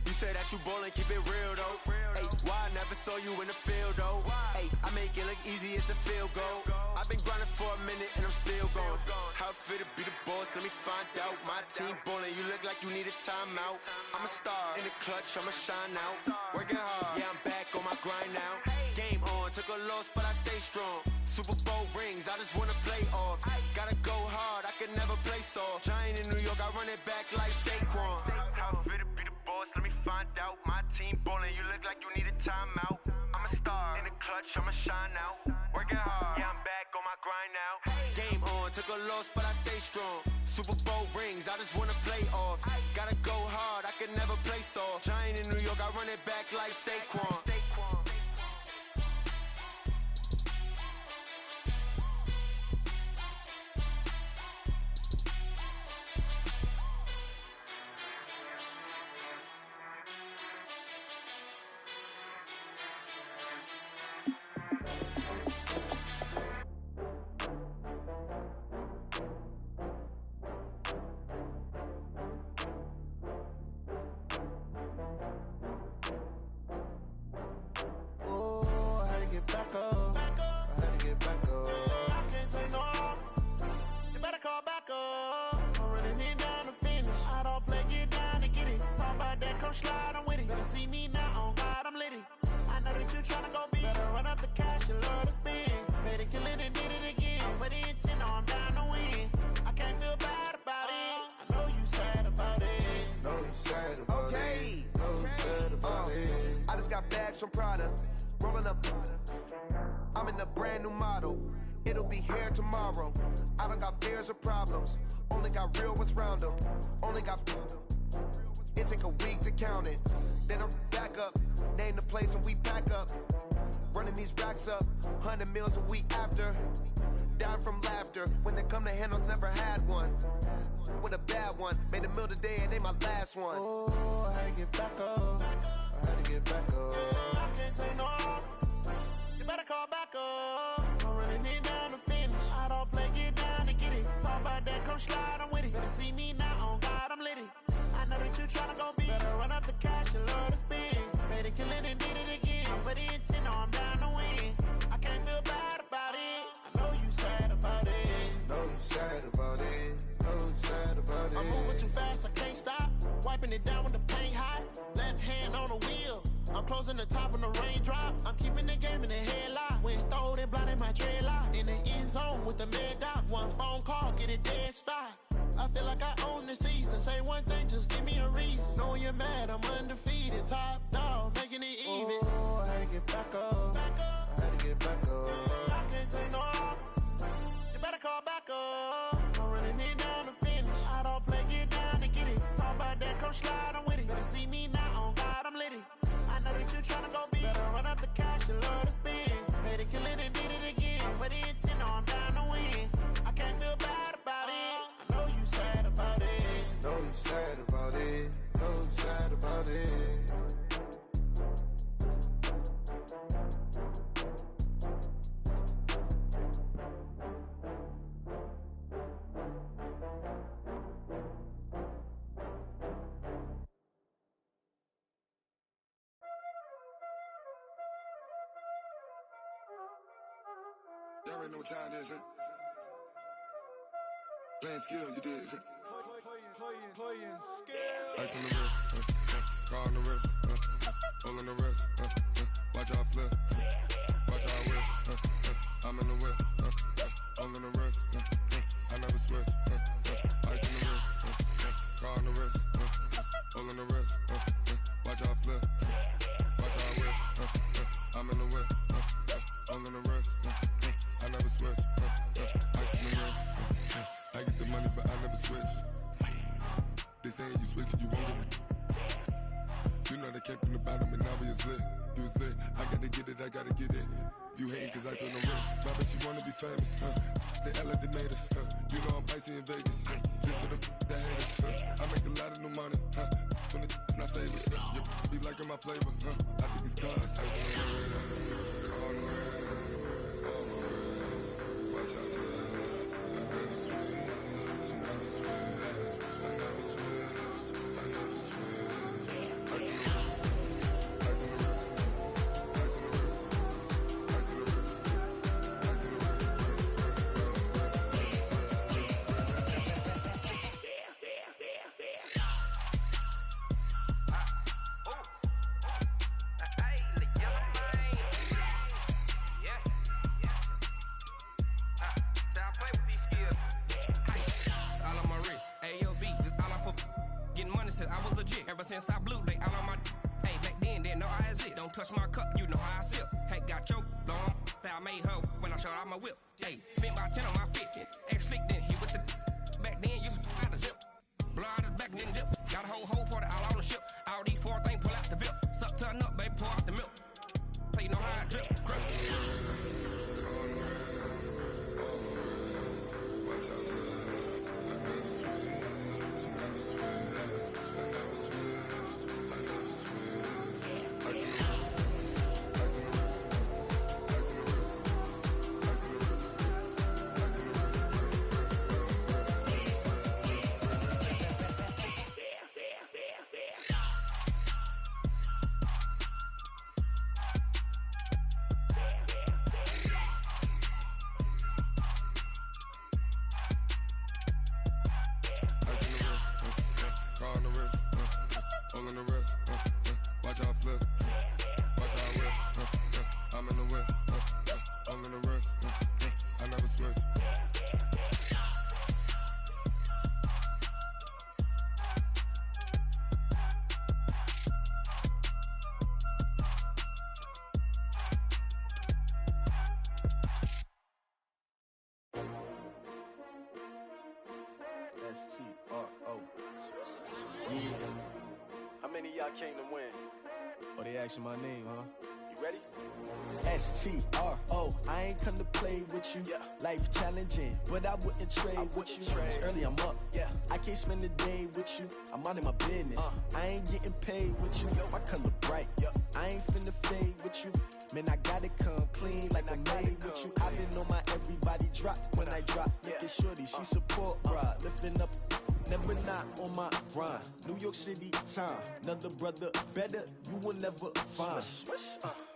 You say that you ballin', keep it real though. Hey, why I never saw you in the field though? Hey, I make it look easy, it's a field goal. I've been grinding for a minute and I'm still going. How it fit to be the boss, let me find out. My team ballin', you look like you need a timeout. I'm a star in the clutch, I'ma shine out. Working hard, yeah, I'm back on my grind now. Game on, took a loss, but I stay strong. Super Bowl rings, I just wanna play off. Gotta go hard, I can never play soft. Giant in New York, I run it back like Saquon. How it fit to be the boss, let me find out. My team ballin', you look like you need a timeout. I'm a star in the clutch, I'ma shine out. Working hard, yeah, I'm back on my grind now. Game on, took a loss, but I stay strong. Super Bowl rings, I just wanna play off. Gotta go hard, I can never play soft. Giant in New York, I run it back like Saquon. Get back up. I had to get back up. I can't take no loss. You better call back up. I'm running it down to finish. I don't play, get down to get it. Talk about that, come slide, I'm with it. Better see me now, on God, I'm litty. I know that you tryna go big. Better run up the cash, you love to spend. Better kill it and did it again. I'm with the intent, no, I'm down to win. I can't feel bad about it. I know you sad about it. Know you sad about it. Know you sad about it. I just got bags from Prada. Rolling up, I'm in a brand new model. It'll be here tomorrow. I don't got fears or problems. Only got real ones round them. Only got It take a week to count it. Then I'm back up, name the place and we pack up. Running these racks up, 100 meals a week after. Dying from laughter, when they come to handles, never had one. With a bad one, made a meal today and they my last one. Oh, I had to get back up. I had to get back up. I can't take no off. You better call back up. I'm running it down to finish. I don't play, get down to get it. Talk about that, come slide, I'm with it. Better see me now, on God, I'm lit it. I know that you tryna go big. Better run up the cash and love to spend. Made it, kill it, and did it again. But the intent, no, I'm down to win. I can't feel bad about it. I know you sad about it. Know you sad about it. Know you sad about it. I'm moving too fast, I can't stop. Wiping it down with the paint hot. Left hand on the wheel. I'm closing the top when the raindrop. I'm keeping the game in the headlock. When throwed and blinded my dreadlock. In the end zone with the mad dot. One phone call, get it dead stop. I feel like I own the season. Say one thing, just give me a reason. Knowing you're mad, I'm undefeated. Top dog, making it even. Oh, I had to get back up. I had to get back up. I can't take no off. You better call back up. I'm running it down to finish. I don't play, get down to get it. Talk about that, come slide, I'm with it. Better see me now, on God, I'm lit it. I know that you tryna go big. Better run up the cash and love to spend. Made it, kill it, and did it again. But the intent, no, I'm down to win. I can't feel bad about it. I know you sad about it. Know you sad about it. Know you sad about it. Y'all already know what time it is, huh? Playing skills, you did. Playing skills. Ice on the wrist, car on the wrist, hole in the wrist, watch out flip, watch out whip, I'm in the whip, hole in the wrist, I never switch, ice on the wrist, car on the wrist, hole in the wrist, watch out flip, watch out whip, I'm in the whip, hole in the wrist, I never switch, ice on the wrist, I get the money but I never switch. They saying you switch, you won't get it. You know they came from the bottom and now we is lit. You was lit, I gotta get it, I gotta get it. You hating cause I on the wrist. My bitch, you wanna be famous, They act like they made us, You know I'm icy in Vegas, This for the that hate us, I make a lot of new money, When the not savers, You be liking my flavor, I think it's cause ice on the wrist, on the wrist, on the wrist. Watch out, cuz I never switch, I never switch. I never switch, I never switch. Ice in the wrist, ice in the wrist, ice in the wrist, ice in the wrist, ice in the wrist, I was legit ever since I blew they all on my hey back then didn't know I exist. Don't touch my cup, you know how I sip. Hey, got your long I made her when I showed out my whip. Hey, spent about 10 on my fit. Ex slick then hit with the back then used to out the zip. Blow out his back then dip. Got a whole party all on the ship. All these four things pull out the VIP. Suck turn up, baby, pour out the milk. So you know how I drip. Grip. S-T-R-O. Yeah. I came to win. Oh, they asking my name, huh? You ready? S-T-R-O, I ain't come to play with you. Life challenging, but I wouldn't trade with you. It's early, I'm up. I can't spend the day with you. I'm minding my business. I ain't getting paid with you. My color bright. I ain't finna fade with you. Man, I gotta come clean like I made with you. I been on my everybody drop when I drop. Look at shorty, she support ride. Lifting up, never not on my grind. New York City time, another brother better, you will never find.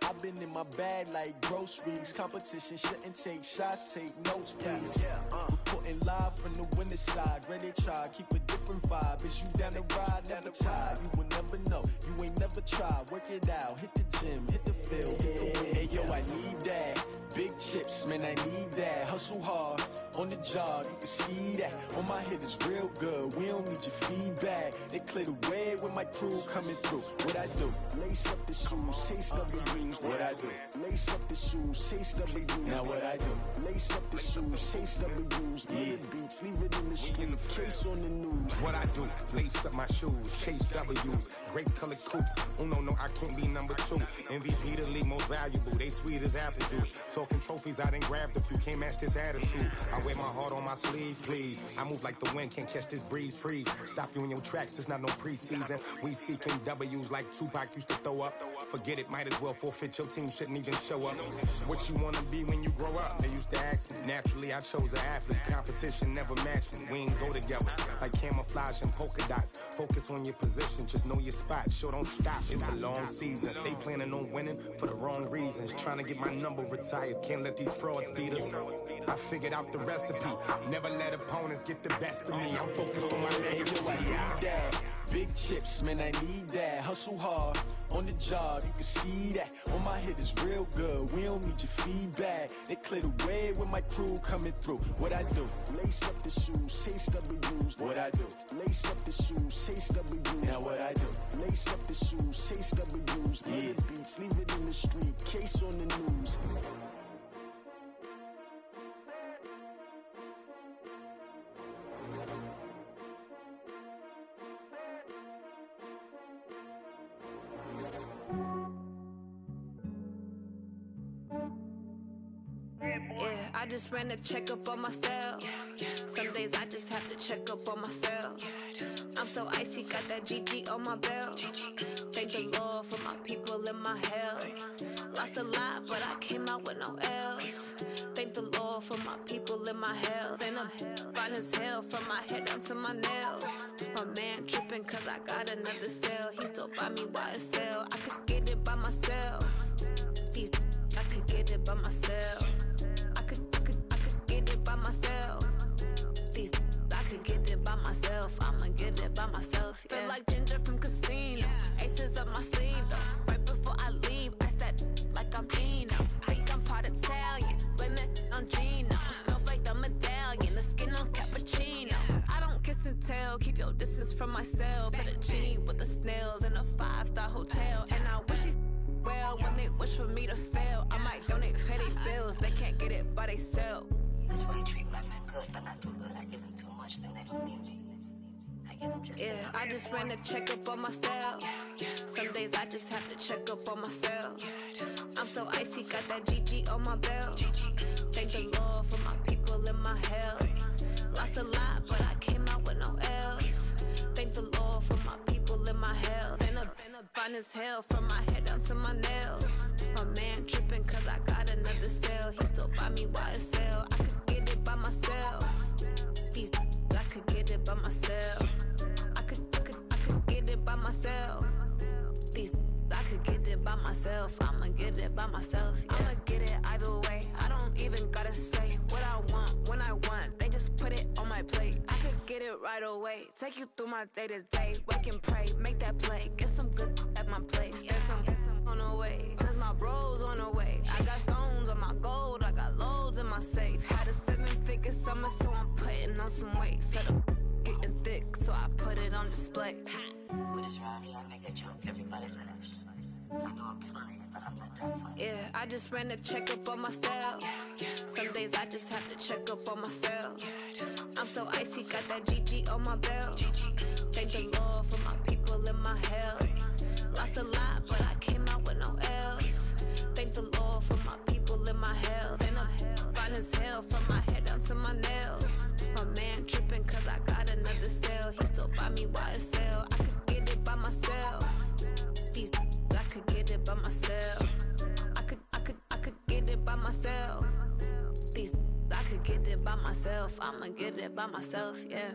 I've been in my bag like groceries. Competition shouldn't take shots, take notes, please. Reporting live from the winter side. Ready to try, keep a different vibe. Is you down the ride, never tired. You will never know, you ain't never tried. Work it out, hit the gym, hit the field, hit the win. Hey yo, I need that. Big chips, man, I need that. Hustle hard, on the job, you can see that. On my hit is real good, we don't need your feedback. They clear the way with my crew coming through. What I do? Lace up the shoes, chase double dreams. What I do? Lace up the shoes, chase double dreams. Now what I do? Lace up the shoes, chase double dreams. Yeah, beats, leave it in the street, case on the news. What I do? Lace up my shoes, chase W's. Great colored coops. Oh no, I can't be number 2. MVP the league most valuable. They sweet as apple juice. Talking trophies, I done grabbed a few. Can't match this attitude. I wear my heart on my sleeve, please. I move like the wind, can't catch this breeze. Freeze. Stop you in your tracks. There's not no preseason. We seeking W's like Tupac used to throw up. Forget it, might as well forfeit. Your team shouldn't even show up. What you wanna be when you grow up? They used to ask me. Naturally, I chose an athlete. Competition never matched me. We ain't go together like camouflage and polka dots. Focus on your position, just know your spot. Sure, don't stop. It's a long season. They planning on winning for the wrong reasons. Trying to get my number retired. Can't let these frauds beat us. I figured out the recipe. Never let opponents get the best of me. I'm focused on my legacy. I need that. Big chips, man, I need that. Hustle hard, on the job, you can see that. On my hit is real good, we don't need your feedback. They clear the way with my crew coming through. What I do? Lace up the shoes, chase W's. What I do? Lace up the shoes, chase W's. Now what I do? Lace up the shoes, chase W's. Yeah, beats, leave it in the street, case on the news. I just ran a checkup on myself. Some days I just have to check up on myself. I'm so icy, got that GG on my belt. Thank the Lord for my people in my health. Lost a lot, but I came out with no else. Thank the Lord for my people in my health. And I'm fine as hell from my head down to my nails. My man tripping cause I got another cell. He still buy me YSL. I could get it by myself. I could get it by myself. I could get it by myself. I could get it by myself. I'ma get it by myself. Yeah. Feel like Ginger from Casino. Aces up my sleeve though. Right before I leave, I said like I'm Dino. Think I'm part Italian. Blame it on Gino. Snowflake the medallion. The skin on cappuccino. I don't kiss and tell. Keep your distance from myself. For the genie with the snails in a 5-star hotel. And I wish he's well when they wish for me to fail. I might donate petty bills. They can't get it by they sell. That's why you treat my friend good, but not too good. I give them too much, then they don't need me. I give them just enough. I just ran a checkup on myself. Some days I just have to check up on myself. I'm so icy, got that GG on my belt. Thank the Lord for my people in my health. Lost a lot, but I came out with no else. Thank the Lord for my people in my health. And I'm fine as hell from my head down to my nails. My man tripping cause I got another cell. He still buy me YSL. I could get it by myself. I could get it by myself. I could get it by myself. I could get it by myself. I'ma get it by myself. Yeah. I'ma get it either way. I don't even gotta say what I want when I want. They just put it on my plate. I could get it right away. Take you through my day to day. Work and pray, make that play. Get some good at my place. There's some on the way. Cause my bros on the way. I got stones on my gold. I got loads in my safe. Had a 7-figure summer, so I'm putting on some weight. Set up getting thick, so I put it on display. With this rhyme, I make a joke everybody laughs. I know I'm funny, but I'm not that funny. Yeah, I just ran a checkup on myself. Some days I just have to check up on myself. I'm so icy, got that GG on my belt. Thank the Lord for my people in my health. by myself. I'ma get it by myself, yeah.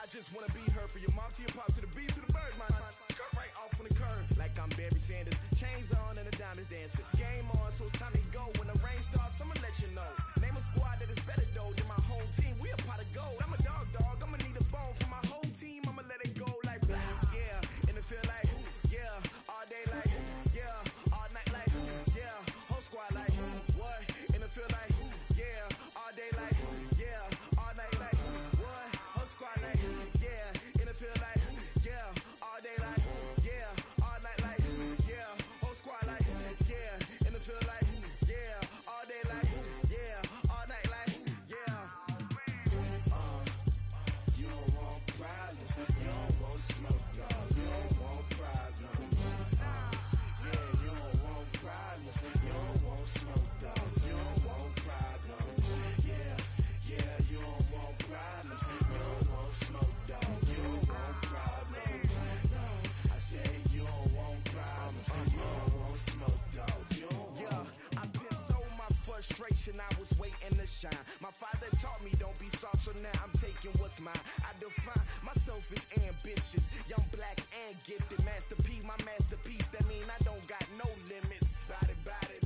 Just wanna be her for your mom to your pop to the beat to the birds, man. Cut right off on the curb like I'm Barry Sanders. Chains on and the diamonds dancing. Game on, so it's time to go. When the rain starts, I'ma let you know. Name a squad that is better though than my home team. We a pot of gold. I'm a dog. I'ma need a bone for my whole team. I'ma let it go like blah. Yeah, and it feel like yeah, all day like yeah, all night like yeah, whole squad like what? And it feel like yeah, all day like yeah, all night like what? Whole squad like yeah, and it feel like yeah, all day like yeah, all night like yeah, whole squad like yeah, and it feel like yeah, all day like yeah, all night like yeah. You don't want problems, you don't want smoke, dog. You don't want problems. Yeah, you don't want problems, you don't want smoke, dog. You don't want problems. Yeah, you don't want problems, you don't want smoke, dog. You don't want problems. No, I say you don't want problems, you don't want smoke, dog. You don't want. Yeah, I been so my frustration, I was waiting to shine. My father taught me don't be soft, so now I'm taking what's mine. I define myself as ambitious, young, black, and gifted. Master P, my masterpiece. That mean I don't got no limits. Bout it,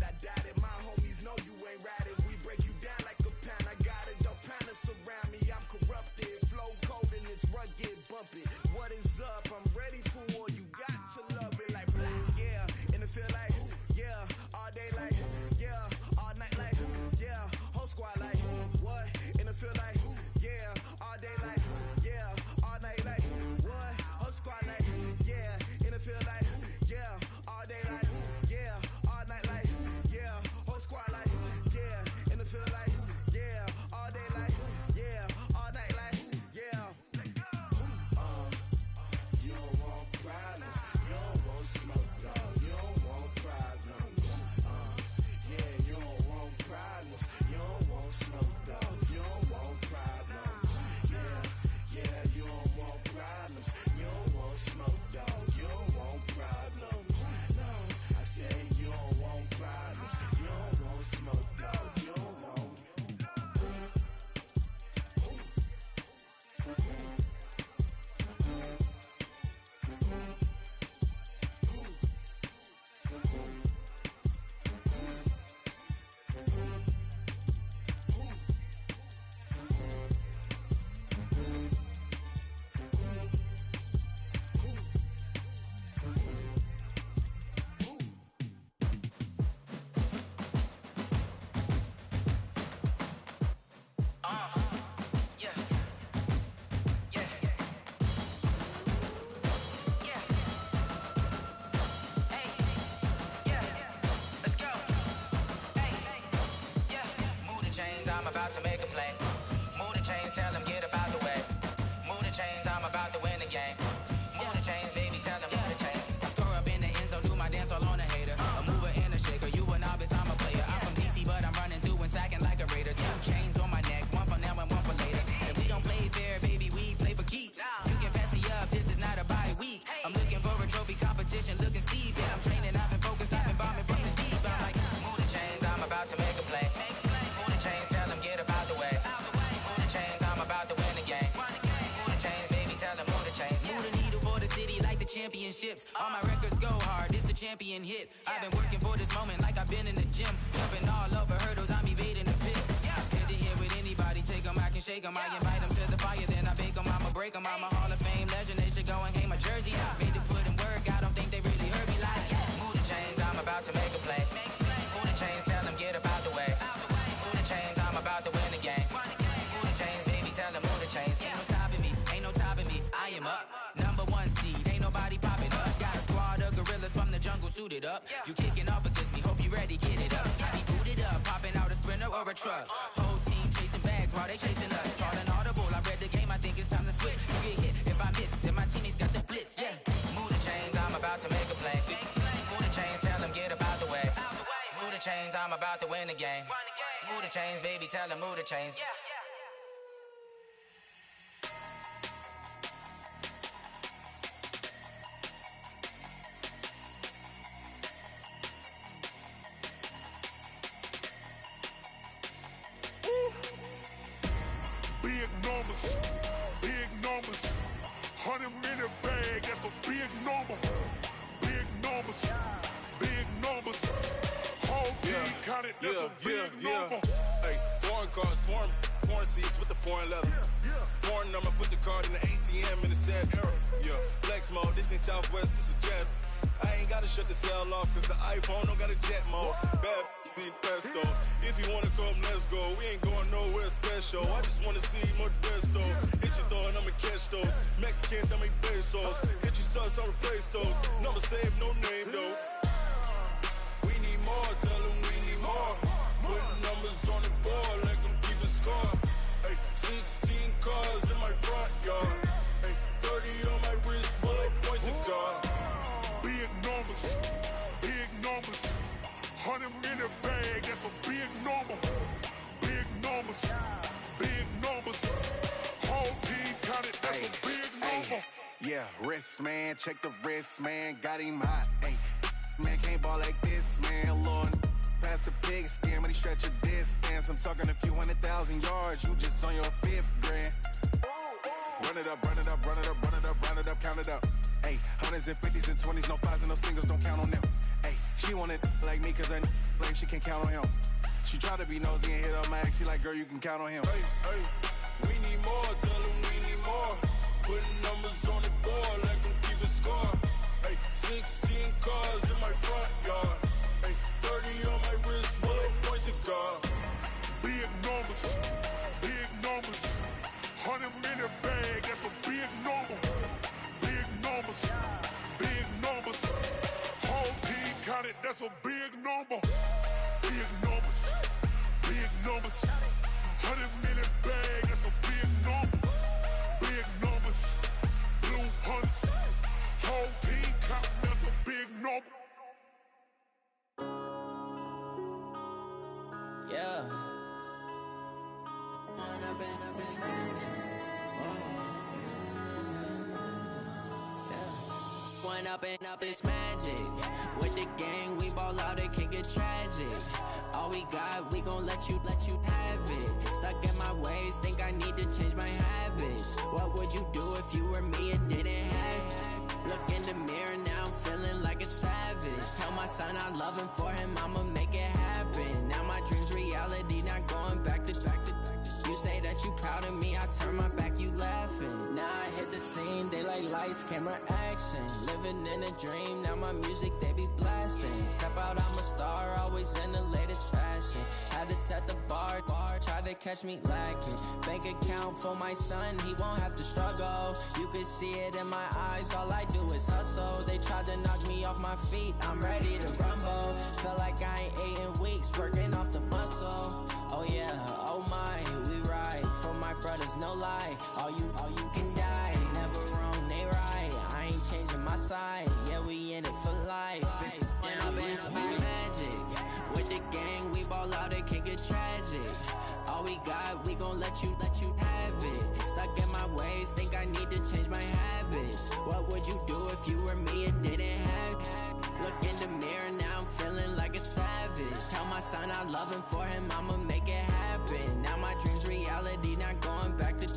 I doubt it. My homies know you ain't ride it. We break you down like a pound. I got it, don't pound to surround me. I'm corrupted, flow cold and it's rugged, bumpy. What is up? I'm ready for war. You got to love it like blah. Yeah, and it feel like yeah, all day like yeah, all night like yeah, whole squad like what? And it feel like yeah, all day like yeah, all night like what? Whole squad like yeah, and it feel like yeah, all day like yeah, all night like yeah, whole squad like yeah, and it feel like yeah, all day like yeah, all night like yeah. You don't want problems, you don't want smoke, dog. You don't want problems. Yeah, you don't want problems, you don't want smoke, dog. You don't want problems. Yeah, you don't want problems, you don't want smoke, dog. You don't want problems. No, I say you don't want problems, you don't want smoke, dog. You don't want. I'm about to make a play. Move the chains, tell them get up out the way. Move the chains, I'm about to win the game. Move the chains, baby, tell them move the chains. I score up in the end zone, do my dance all on a hater. A mover and a shaker, you a novice, I'm a player. I'm from DC, but I'm running through and sacking like a raider. 2 chains on my neck, one for now and one for later. And we don't play fair, baby, we play for keeps. You can pass me up, this is not a bye week. I'm looking for a trophy competition, looking steep. Yeah, I'm training, I've been focused championships. All my records go hard, this a champion hit. I've been working for this moment like I've been in the gym. Jumping all over hurdles, I'm evading the pit. Head to head with anybody, take them, I can shake them. I invite them to the fire, then I bake them, I'ma break them. I'm a Hall of Fame legend, they should go and hang my jersey. Made to put in work, I don't think they really heard me like, move the chains, I'm about to make a play. Move the chains, tell them get up out the way. Move the chains, I'm about to win the game. Move the chains, baby, tell them move the chains. Ain't no stopping me, ain't no topping me, I am up. Number one seed, ain't nobody popping up. Got a squad of gorillas from the jungle suited up. You kicking off against me, hope you ready, get it up. I be booted up, popping out a Sprinter or a truck. Whole team chasing bags while they chasing us. Calling audible, I read the game, I think it's time to switch. You get hit if I miss, then my teammates got the blitz, yeah. Move the chains, I'm about to make a play. Move the chains, tell them get up out the way. Move the chains, I'm about to win the game. Move the chains, baby, tell them move the chains. Big numbers, big numbers. 100 minute bag, that's a big number. Big numbers, big numbers. Whole team counted, that's a big number. Hey, foreign cars, foreign seats with the foreign leather. Foreign number, put the card in the ATM in the sad era. Yeah, flex mode, this ain't Southwest, this is jet. I ain't gotta shut the cell off, cause the iPhone don't got a jet mode. Bad need pesto. If you wanna come, let's go. We ain't going nowhere special. I just wanna see more Modesto. Hit your throw and I'ma catch those. Mexican, I make pesos. Hit your sauce, I'll replace those. Number save, no name though. We need more, tell them we need more. Putting numbers on the board, let them keep a score. Hey, 16 cars in my front yard. Hey, 30 on my wrist, bullet point to God. Big numbers, big numbers. 100 minute bag, that's a big number. Big numbers, big numbers. Whole team counted, that's a big number. Yeah, wrist man, check the wrist man, got him hot. Ay, man can't ball like this, man. Lord, past the pig skin when he stretch a distance. I'm talking a few 100,000 yards, you just on your 5th grand. Run it up, run it up, run it up, run it up, run it up, count it up. Ay, hundreds and 50s and 20s, no 5s and no singles, don't count on them. Ay, she wanted like me cause I blame she can't count on him. She tried to be nosy and hit up my ex, she like, girl, you can count on him. Hey, we need more, tell them we need more. Putting numbers on the board, let them keep a score. Hey, 16 cars in my front yard. Hey, 30 on my wrist, bullet point to God. Big numbers, big numbers. 100 minute bag, that's a big number. Big numbers, big numbers. Whole team counted, that's a big number. Big numbers, big numbers. 100 minute bag, that's a big number. Big numbers, blue hunts. Whole team counting, that's a big number. Yeah. One up and up, it's magic. With the gang, we ball out, it can get tragic. All we got, we gon' let you have it. Stuck in my ways, think I need to change my habits. What would you do if you were me and didn't have it? Look in the mirror, now I'm feeling like a savage. Tell my son I love him, for him I'ma make it happen. Now my dream's reality, not going back to. You say that you proud of me, I turn my back, you laughing. Now I hit the scene, they like lights, camera, action. Living in a dream, now my music, they be blasting. Step out, I'm a star, always in the latest fashion. Had to set the bar, try to catch me lacking. Bank account for my son, he won't have to struggle. You can see it in my eyes, all I do is hustle. They tried to knock me off my feet, I'm ready to rumble. Feel like I ain't ate in weeks, working off the muscle. Oh yeah, oh my, we ride for my brothers, no lie. All you can die, never wrong, they right. I ain't changing my side, yeah, we in it for life. When I've been up, it's magic. With the gang, we ball out, it can get tragic. All we got, we gon' let you have it. Stuck in my ways, think I need to change my habits. What would you do if you were me and didn't have it? Look in the mirror, now I'm feeling like a savage. Tell my son I love him, for him I'ma make it happen. Now my dream's reality, not going back to.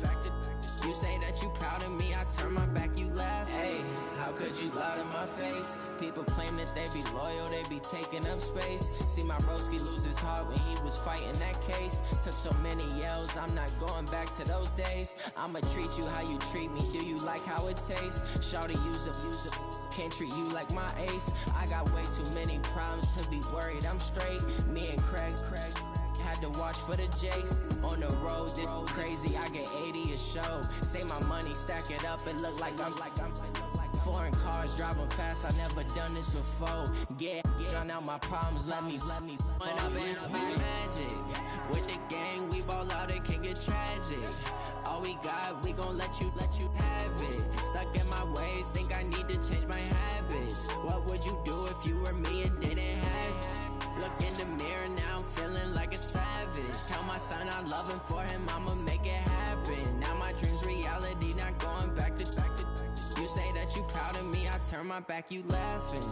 You say that you proud of me, I turn my back, you laugh. Hey, how could could you lie to my face? People claim that they be loyal, they be taking up space. See my broski lose his heart when he was fighting that case. Took so many yells, I'm not going back to those days. I'ma treat you how you treat me, do you like how it tastes? Shawty use up, can't treat you like my ace. I got way too many problems to be worried, I'm straight. Me and Craig had to watch for the Jakes. On the road, this crazy, I get 80 a show. Say my money, stack it up, it look like I'm foreign cars, driving fast, I never done this before. Get out my problems, let me when I've been up is magic. With the gang, we ball out, it can get tragic. All we got, we gon' let you have it. Stuck in my ways, think I need to change my habits. What would you do if you were me and didn't have it? Look in the mirror, now I'm feeling like a savage. Tell my son I love him, for him I'ma make it happen. Now my dream's reality, not going back to. You say that you proud of me, I turn my back, you laughing.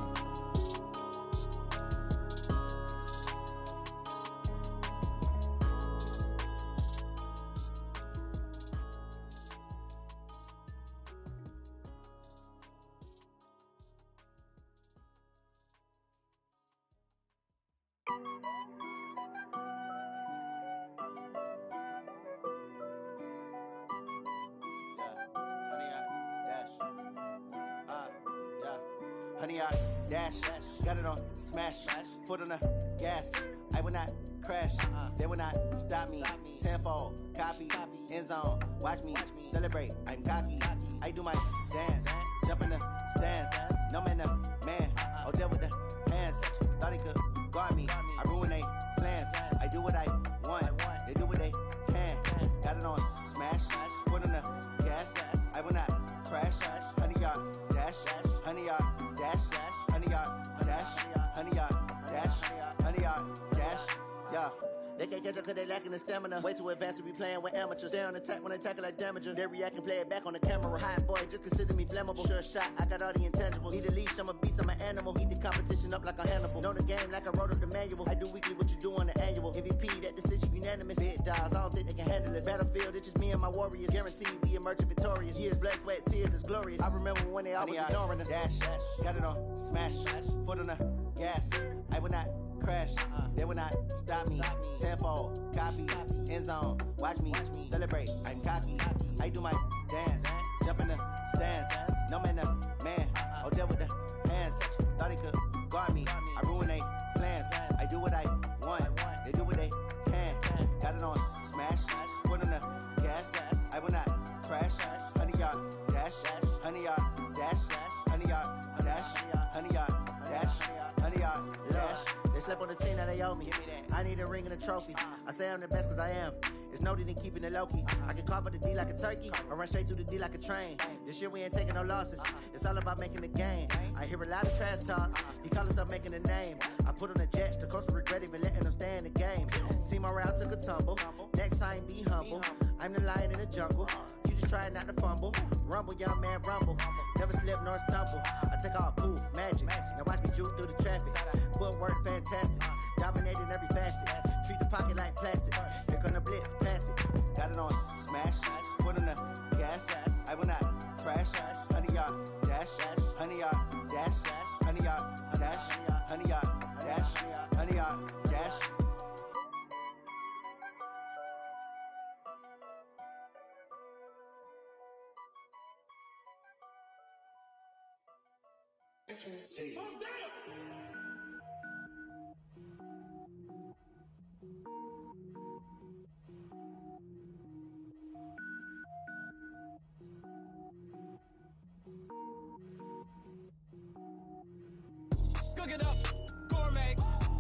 Honey, I dash, got it on smash, foot on the gas. I will not crash, they will not stop me. Tenfold, copy, end zone, watch me celebrate. I'm cocky, I do my dance, jump in the stands. No man, the man, oh, deal with the hands. Thought he could guard me, I ruin they plans. I do what I want, they do what they can. Got it on smash, foot on the gas. I will not crash, honey, y'all dash, honey, y'all dash, honey, y'all dash, honey, y'all dash, honey, y'all dash, yeah. They can't catch up cause they lacking the stamina. Way too advanced to be playing with amateurs. They on attack when they tackle like damager. They react and play it back on the camera. Hot boy, just consider me flammable. Sure shot, I got all the intangibles. Need a leash, I'm a beast, I'm an animal. Heat the competition up like a Hannibal. Know the game like I wrote up the manual. I do weekly what you do on the annual. MVP, that decision unanimous. Big dogs, I don't think they can handle it. Battlefield, it's just me and my warriors. Guaranteed we emerge victorious. Years, blood, sweat, tears, it's glorious. I remember when they always ignoring us. Dash, got it on smash, foot on the gas. I will not crash, they will not stop me. Tenfold, copy, end zone, watch me celebrate. I'm cocky, I do my dance, jump in the stands. No man, the man, oh, deal with the hands. Thought he could guard me, I ruin they plans. I do what I want, they do what they can. Got it on smash, foot on the gas. I will not crash, honey, y'all dash, honey, y'all dash, honey, y'all dash, honey, y'all dash, honey, y'all dash. They slept on the team, now they owe me. I need a ring and a trophy. I say I'm the best cause I am. It's no need in keeping it low-key. I can carve up the D like a turkey, or run straight through the D like a train. This year we ain't taking no losses. It's all about making the game. I hear a lot of trash talk. He call himself making a name. I put on the Jets, the coach will regret even letting them stay in the game. Team around took a tumble. Next time be humble. I'm the lion in the jungle. You just try not to fumble. Rumble, young man, rumble. Never slip nor stumble. I take off, poof, magic. Now watch me juke through the traffic. Footwork fantastic. Dominating every facet. Treat the pocket like plastic. Here come the blitz, pass it. Got it on smash, foot on the gas. I will not crash. Honey, y'all dash, honey, y'all dash, honey, y'all dash, honey, y'all dash, honey, y'all dash. Cook it up, gourmet.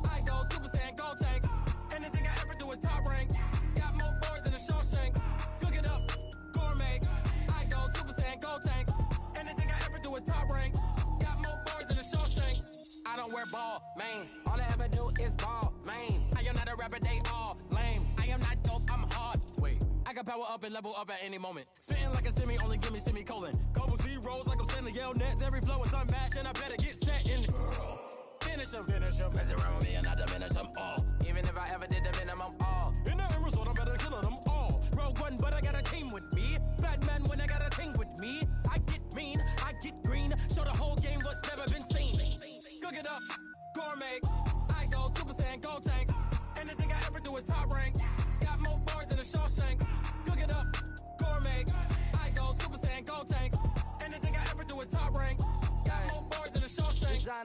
I go Super Saiyan, gold tank. Anything I ever do is top rank. Got more boys than a Shawshank. Cook it up, gourmet. I go Super Saiyan, gold tank. Anything I ever do is top rank. Got more boys than a Shawshank. I don't wear ball mains. All I ever do is ball main. I am not a rapper, they all lame. I am not dope, I'm hard. Wait, I can power up and level up at any moment. Spitting like a semi, only give me semicolon. Couple zeros like I'm sending yell nets. Every flow is unmatched and I better get set in. Finish them. Mess around with me and I diminish them all. Even if I ever did the minimum all. In the end result, I better kill them all. Rogue One, but I got a team with me. Batman when I got a team with me. I get mean, I get green. Show the whole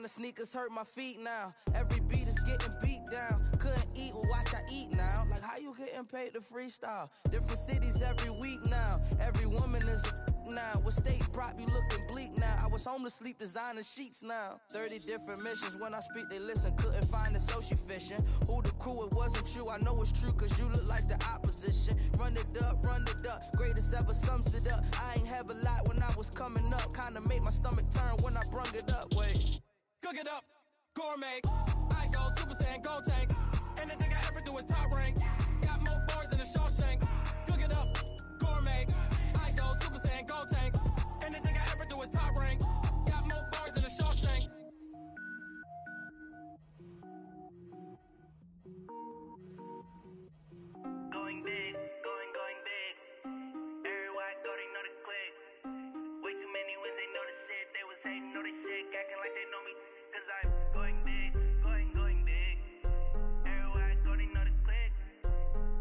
designer sneakers hurt my feet now. Every beat is getting beat down. Couldn't eat, well watch I eat now. Like how you getting paid to freestyle? Different cities every week now. Every woman is a now. With state prop, you looking bleak now. I was home to sleep, designer sheets now. 30 different missions. When I speak, they listen. Couldn't find it, so she fishing. Who the crew? It wasn't you. I know it's true, cause you look like the opposition. Run it up, greatest ever sums it up. I ain't have a lot when I was coming up. Kinda made my stomach turn when I brung it up. Wait. Cook it up, gourmet. I go Super Saiyan, gold tank. Anything I ever do is top rank. Got more bars than a Shawshank. Cook it up, gourmet. I go Super Saiyan, gold tank. Anything I ever do is top rank. Got more bars than a Shawshank. Going big, going big. Everywhere I go, they know the click. Way too many wins, they know the shit. They was hating, know they sick, acting like they know me. Cause I'm going big, going big. Everywhere I go, they know the click.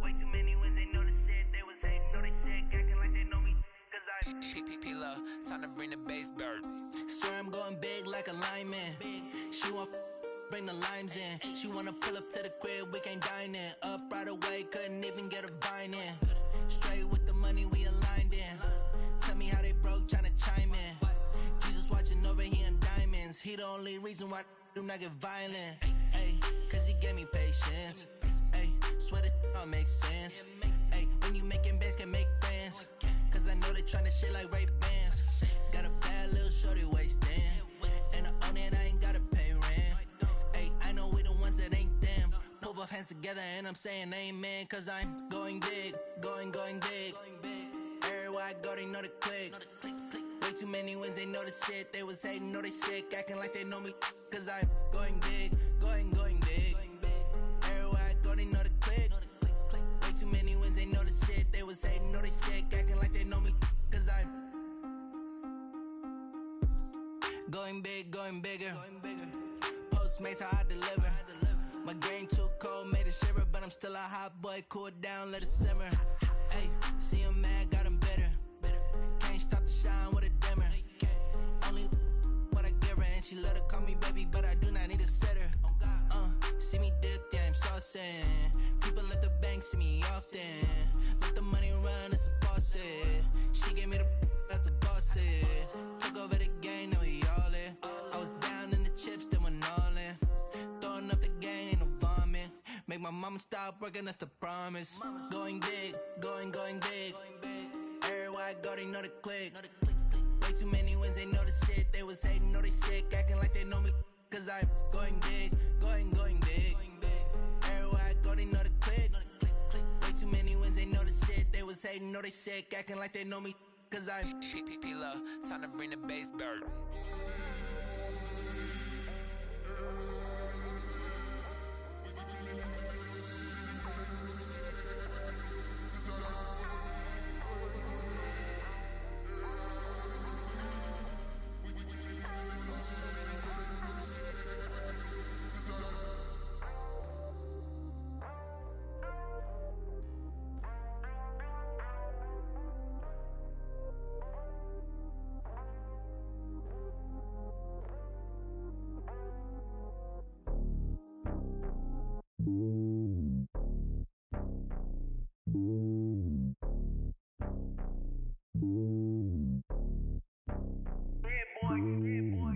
Way too many wins, they know the shit. They was hating, know they sick, acting like they know me. Cause I'm P-P-P-Love, time to bring the bass bird. Swear I'm going big like a lineman. She want bring the limes in. She wanna pull up to the crib, we can't dine in. Up right away, couldn't even get a vine in. Straight with the money we aligned in. Tell me how they broke, tryna chime in. Jesus watching over here in diamonds. He the only reason why I do not get violent. Ay, cause he gave me patience. Ay, swear that all makes sense. Ay, when you making bands, can make friends. Cause I know they tryna shit like Ray-Bans. Got a bad little shorty wasting. And I own it, I ain't gotta pay rent. Ay, I know we the ones that ain't them. Pull both hands together and I'm saying amen. Cause I'm going big, going big. Everywhere I go, they know the click. Way too many wins, they know the shit. They was hating, know they sick, acting like they know me. Cause I'm going big, going big. Everywhere I go, they know the click. Way too many wins, they know the shit. They was hating, know they sick, acting like they know me. Cause I'm going big, going bigger. Postmates, how I deliver. My game too cold, made it shiver. But I'm still a hot boy, cool it down, let it simmer. Hey, see him mad, got him bitter. Can't stop the shine with a dimmer. Only what I give her, and she let her call me baby, but I do not need a sitter. See me dip, yeah, I'm saucing. People at the bank see me often. Let the money run, it's a faucet. She gave me the that's a bosses. Took over the game, now we all in. I was down in the chips, then went all in. Throwing up the gang, ain't no vomit. Make my mama stop working, that's the promise. Going big, going big. Everywhere I go, they know the click. Way too many wins, they know the shit. They was hating, know they sick, acting like they know me. Cause I'm going big, going big. Everywhere I go, they know the click. Way too many wins, they know the shit. They was hating, know they sick, acting like they know me. Cause I'm P-P-P-Love, time to bring the bass bird.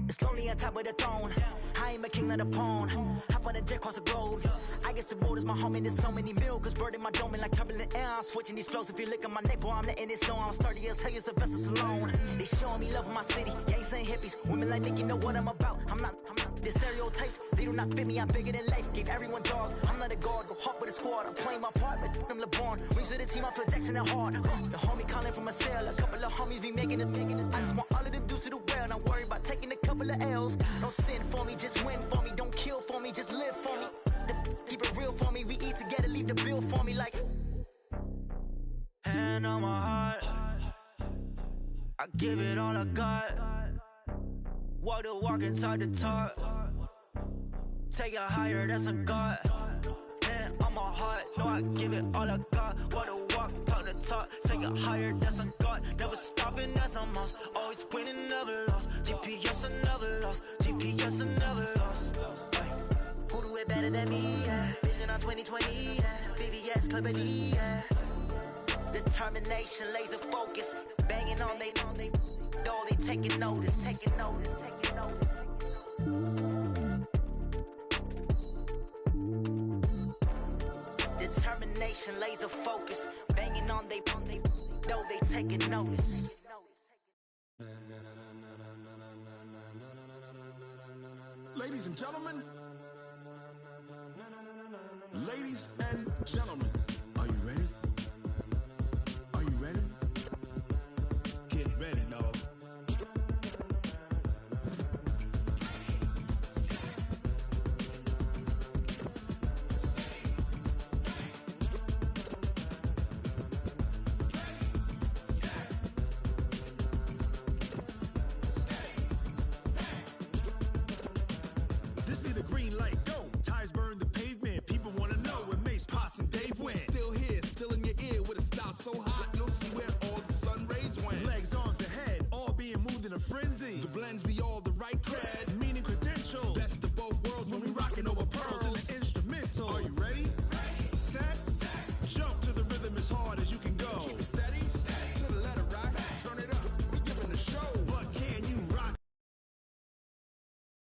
It's lonely on top of the throne. I ain't a king of the pawn. Hop on a jet across the globe. I guess the road is my home and there's so many milk. Cause bird in my dome and like turbulent air. I'm switching these flows. If you look at my neck, boy, I'm letting it snow. I'm sturdy as hell as a vessel alone. They showing me love in my city. Gangs and hippies. Women like Nick, you know what I'm about. I'm not the stereotypes. They do not fit me. I'm bigger than life. Gave everyone dogs. I'm not a guard. Go hard with a squad. I'm playing my part, but I'm LeBron. Rings of the team, I feel Jackson and hard. The homie calling from a cell. A couple of homies be making it. I just want all of them dudes to do well. Not worry about taking a couple of L's. Don't sin for me, just win for me. Don't kill for me, just live for me. Keep it real for me. We eat together, leave the bill for me like. Hand on my heart, I give it all I got. Walk the walk and talk the talk. Take it higher, that's a God. Hand on my heart, no, I give it all I got. Walk the walk, talk the talk. Take it higher, that's a God. Never stopping, that's a must. Always winning, never lost. GPS, I never lost. GPS, I never 2020, yeah. VVS, Clippity, yeah. Determination, laser focus, banging on they door, they taking notice. Determination, laser focus, banging on they door, they taking notice. Ladies and gentlemen,